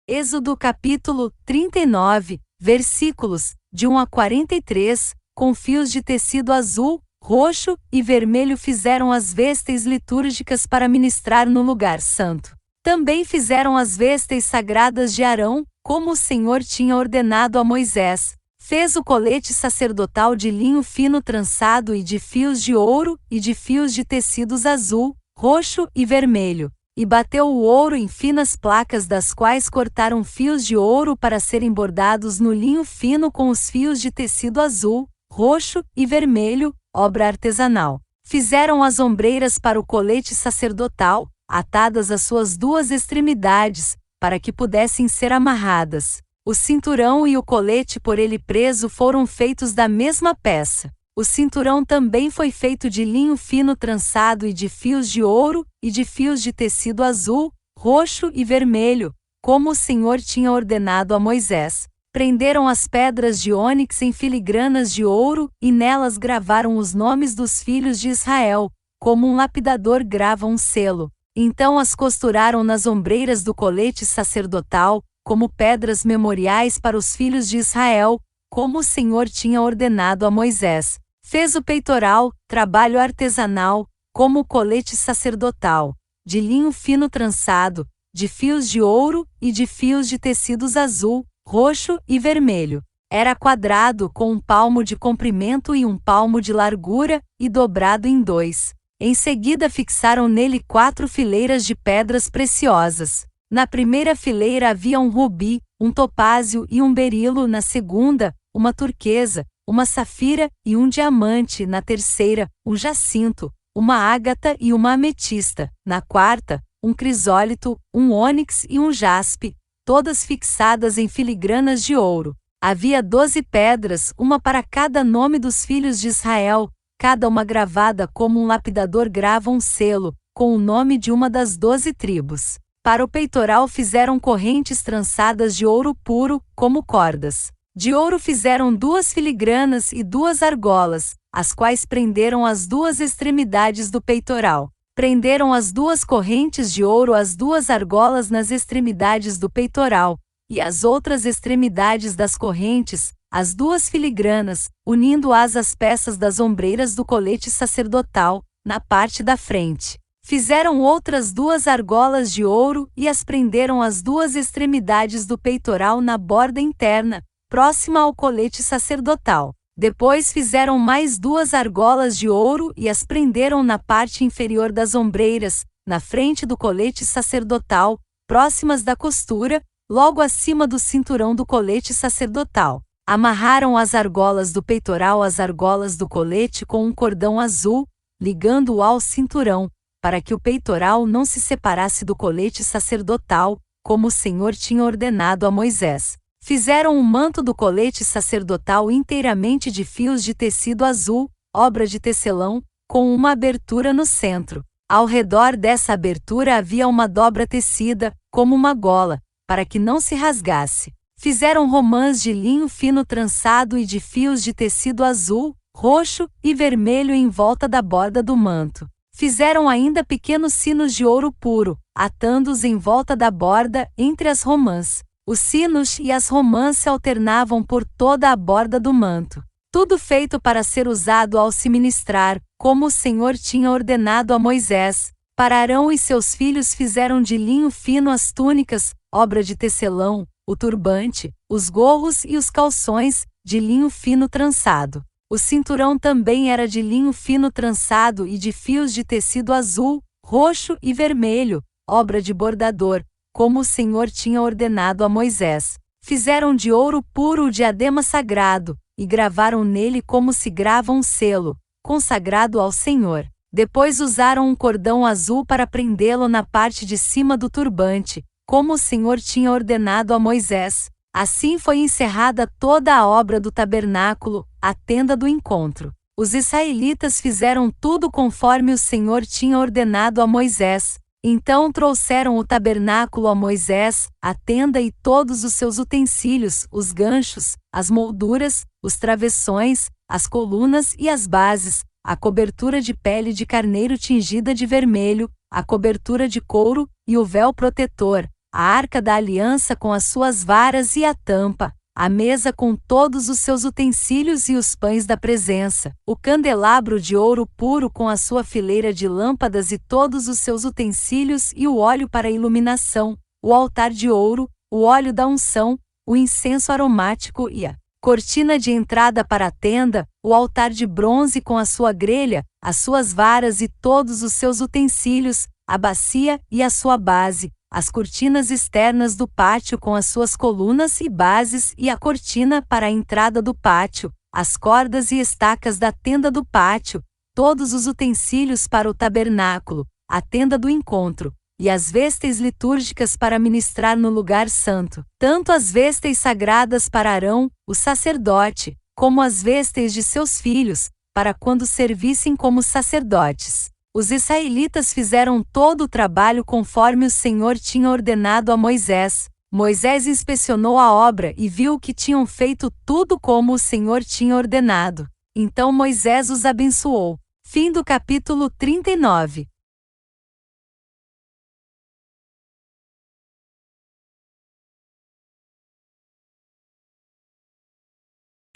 Êxodo capítulo 39, versículos de 1 a 43, com fios de tecido azul, roxo e vermelho fizeram as vestes litúrgicas para ministrar no lugar santo. Também fizeram as vestes sagradas de Arão, como o Senhor tinha ordenado a Moisés. Fez o colete sacerdotal de linho fino trançado e de fios de ouro e de fios de tecidos azul, roxo e vermelho. E bateu o ouro em finas placas, das quais cortaram fios de ouro para serem bordados no linho fino com os fios de tecido azul, roxo e vermelho, obra artesanal. Fizeram as ombreiras para o colete sacerdotal, atadas às suas 2 extremidades, para que pudessem ser amarradas. O cinturão e o colete por ele preso foram feitos da mesma peça. O cinturão também foi feito de linho fino trançado e de fios de ouro e de fios de tecido azul, roxo e vermelho, como o Senhor tinha ordenado a Moisés. Prenderam as pedras de ônix em filigranas de ouro e nelas gravaram os nomes dos filhos de Israel, como um lapidador grava um selo. Então as costuraram nas ombreiras do colete sacerdotal, como pedras memoriais para os filhos de Israel, como o Senhor tinha ordenado a Moisés. Fez o peitoral, trabalho artesanal, como o colete sacerdotal, de linho fino trançado, de fios de ouro e de fios de tecidos azul, roxo e vermelho. Era quadrado, com 1 palmo de comprimento e 1 palmo de largura, e dobrado em 2. Em seguida fixaram nele 4 fileiras de pedras preciosas. Na primeira fileira havia um rubi, um topázio e um berilo. Na segunda, uma turquesa, uma safira e um diamante. Na terceira, um jacinto, uma ágata e uma ametista. Na quarta, um crisólito, um ônix e um jaspe, todas fixadas em filigranas de ouro. Havia 12 pedras, uma para cada nome dos filhos de Israel, cada uma gravada como um lapidador grava um selo, com o nome de uma das 12 tribos. Para o peitoral fizeram correntes trançadas de ouro puro, como cordas. De ouro fizeram 2 filigranas e 2 argolas, as quais prenderam as 2 extremidades do peitoral. Prenderam as 2 correntes de ouro às 2 argolas nas extremidades do peitoral, e as outras extremidades das correntes, as 2 filigranas, unindo-as às peças das ombreiras do colete sacerdotal, na parte da frente. Fizeram outras 2 argolas de ouro e as prenderam às 2 extremidades do peitoral na borda interna, próxima ao colete sacerdotal. Depois fizeram mais 2 argolas de ouro e as prenderam na parte inferior das ombreiras, na frente do colete sacerdotal, próximas da costura, logo acima do cinturão do colete sacerdotal. Amarraram as argolas do peitoral às argolas do colete com um cordão azul, ligando-o ao cinturão, para que o peitoral não se separasse do colete sacerdotal, como o Senhor tinha ordenado a Moisés. Fizeram o manto do colete sacerdotal inteiramente de fios de tecido azul, obra de tecelão, com uma abertura no centro. Ao redor dessa abertura havia uma dobra tecida, como uma gola, para que não se rasgasse. Fizeram romãs de linho fino trançado e de fios de tecido azul, roxo e vermelho em volta da borda do manto. Fizeram ainda pequenos sinos de ouro puro, atando-os em volta da borda entre as romãs. Os sinos e as romãs se alternavam por toda a borda do manto. Tudo feito para ser usado ao se ministrar, como o Senhor tinha ordenado a Moisés. Para Arão e seus filhos fizeram de linho fino as túnicas, obra de tecelão, o turbante, os gorros e os calções, de linho fino trançado. O cinturão também era de linho fino trançado e de fios de tecido azul, roxo e vermelho, obra de bordador, como o Senhor tinha ordenado a Moisés. Fizeram de ouro puro o diadema sagrado, e gravaram nele como se grava um selo, consagrado ao Senhor. Depois usaram um cordão azul para prendê-lo na parte de cima do turbante, como o Senhor tinha ordenado a Moisés. Assim foi encerrada toda a obra do tabernáculo, a tenda do encontro. Os israelitas fizeram tudo conforme o Senhor tinha ordenado a Moisés. Então trouxeram o tabernáculo a Moisés, a tenda e todos os seus utensílios, os ganchos, as molduras, os travessões, as colunas e as bases, a cobertura de pele de carneiro tingida de vermelho, a cobertura de couro e o véu protetor, a arca da aliança com as suas varas e a tampa, a mesa com todos os seus utensílios e os pães da presença, o candelabro de ouro puro com a sua fileira de lâmpadas e todos os seus utensílios e o óleo para iluminação, o altar de ouro, o óleo da unção, o incenso aromático e a cortina de entrada para a tenda, o altar de bronze com a sua grelha, as suas varas e todos os seus utensílios, a bacia e a sua base, as cortinas externas do pátio com as suas colunas e bases e a cortina para a entrada do pátio, as cordas e estacas da tenda do pátio, todos os utensílios para o tabernáculo, a tenda do encontro, e as vestes litúrgicas para ministrar no lugar santo, tanto as vestes sagradas para Arão, o sacerdote, como as vestes de seus filhos, para quando servissem como sacerdotes. Os israelitas fizeram todo o trabalho conforme o Senhor tinha ordenado a Moisés. Moisés inspecionou a obra e viu que tinham feito tudo como o Senhor tinha ordenado. Então Moisés os abençoou. Fim do capítulo 39.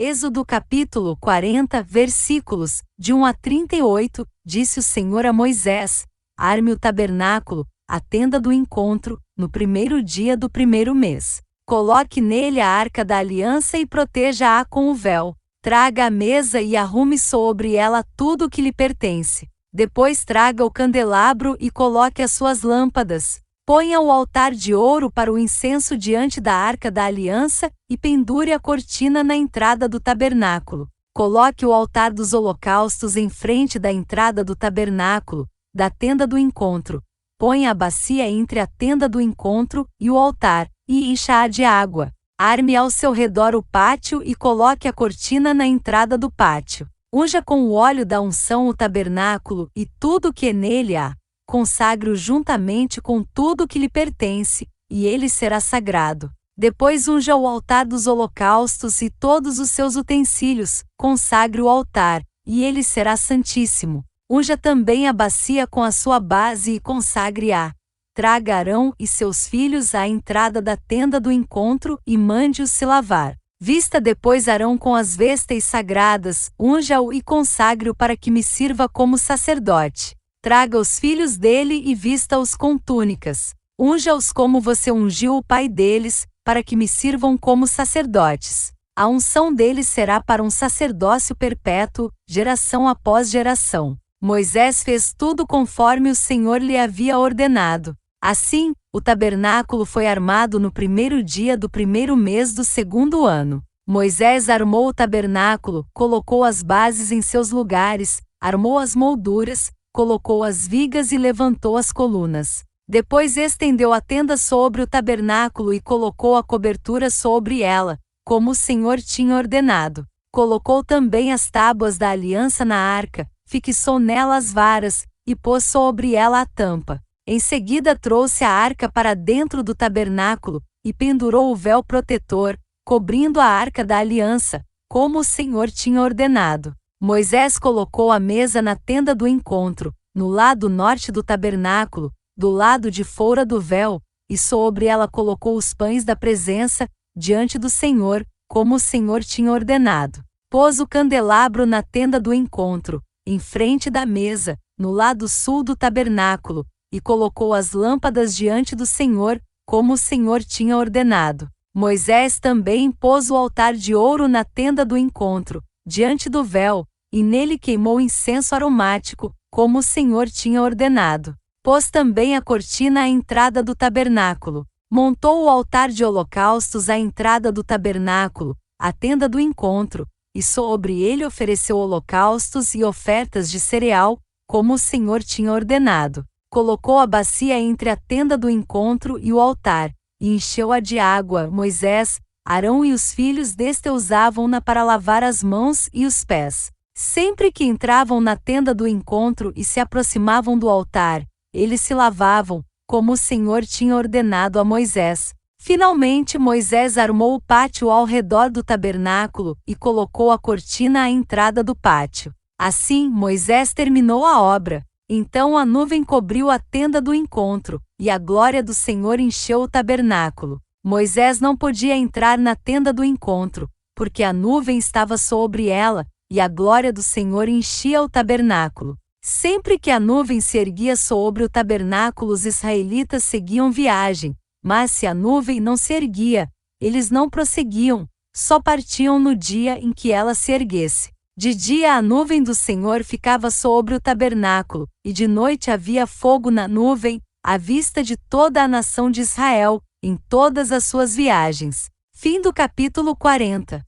Êxodo capítulo 40, versículos, de 1 a 38, disse o Senhor a Moisés: arme o tabernáculo, a tenda do encontro, no primeiro dia do primeiro mês. Coloque nele a arca da aliança e proteja-a com o véu. Traga a mesa e arrume sobre ela tudo o que lhe pertence. Depois traga o candelabro e coloque as suas lâmpadas. Ponha o altar de ouro para o incenso diante da arca da aliança e pendure a cortina na entrada do tabernáculo. Coloque o altar dos holocaustos em frente da entrada do tabernáculo, da tenda do encontro. Ponha a bacia entre a tenda do encontro e o altar, e encha-a de água. Arme ao seu redor o pátio e coloque a cortina na entrada do pátio. Unja com o óleo da unção o tabernáculo e tudo o que nele há. Consagre-o juntamente com tudo o que lhe pertence, e ele será sagrado. Depois unja o altar dos holocaustos e todos os seus utensílios, consagre o altar, e ele será santíssimo. Unja também a bacia com a sua base e consagre-a. Traga Arão e seus filhos à entrada da tenda do encontro e mande-os se lavar. Vista depois Arão com as vestes sagradas, unja-o e consagre-o para que me sirva como sacerdote. Traga os filhos dele e vista-os com túnicas. Unja-os como você ungiu o pai deles, para que me sirvam como sacerdotes. A unção deles será para um sacerdócio perpétuo, geração após geração. Moisés fez tudo conforme o Senhor lhe havia ordenado. Assim, o tabernáculo foi armado no primeiro dia do primeiro mês do segundo ano. Moisés armou o tabernáculo, colocou as bases em seus lugares, armou as molduras, colocou as vigas e levantou as colunas. Depois estendeu a tenda sobre o tabernáculo e colocou a cobertura sobre ela, como o Senhor tinha ordenado. Colocou também as tábuas da aliança na arca, fixou nela as varas, e pôs sobre ela a tampa. Em seguida trouxe a arca para dentro do tabernáculo, e pendurou o véu protetor, cobrindo a arca da aliança, como o Senhor tinha ordenado. Moisés colocou a mesa na tenda do encontro, no lado norte do tabernáculo, do lado de fora do véu, e sobre ela colocou os pães da presença, diante do Senhor, como o Senhor tinha ordenado. Pôs o candelabro na tenda do encontro, em frente da mesa, no lado sul do tabernáculo, e colocou as lâmpadas diante do Senhor, como o Senhor tinha ordenado. Moisés também pôs o altar de ouro na tenda do encontro, diante do véu, e nele queimou incenso aromático, como o Senhor tinha ordenado. Pôs também a cortina à entrada do tabernáculo. Montou o altar de holocaustos à entrada do tabernáculo, a tenda do encontro, e sobre ele ofereceu holocaustos e ofertas de cereal, como o Senhor tinha ordenado. Colocou a bacia entre a tenda do encontro e o altar, e encheu-a de água. Moisés, Arão e os filhos deste usavam-na para lavar as mãos e os pés. Sempre que entravam na tenda do encontro e se aproximavam do altar, eles se lavavam, como o Senhor tinha ordenado a Moisés. Finalmente Moisés armou o pátio ao redor do tabernáculo e colocou a cortina à entrada do pátio. Assim Moisés terminou a obra. Então a nuvem cobriu a tenda do encontro, e a glória do Senhor encheu o tabernáculo. Moisés não podia entrar na tenda do encontro, porque a nuvem estava sobre ela, e a glória do Senhor enchia o tabernáculo. Sempre que a nuvem se erguia sobre o tabernáculo, os israelitas seguiam viagem, mas se a nuvem não se erguia, eles não prosseguiam, só partiam no dia em que ela se erguesse. De dia a nuvem do Senhor ficava sobre o tabernáculo, e de noite havia fogo na nuvem, à vista de toda a nação de Israel, em todas as suas viagens. Fim do capítulo 40.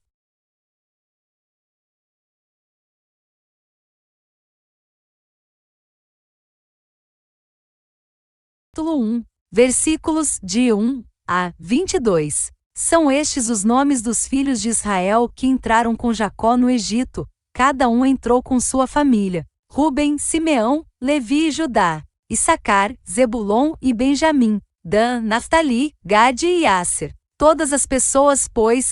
Capítulo 1, versículos de 1 a 22. São estes os nomes dos filhos de Israel que entraram com Jacó no Egito. Cada um entrou com sua família: Ruben, Simeão, Levi e Judá, Issacar, Zebulon e Benjamim, Dan, Naftali, Gade e Asser. Todas as pessoas, pois,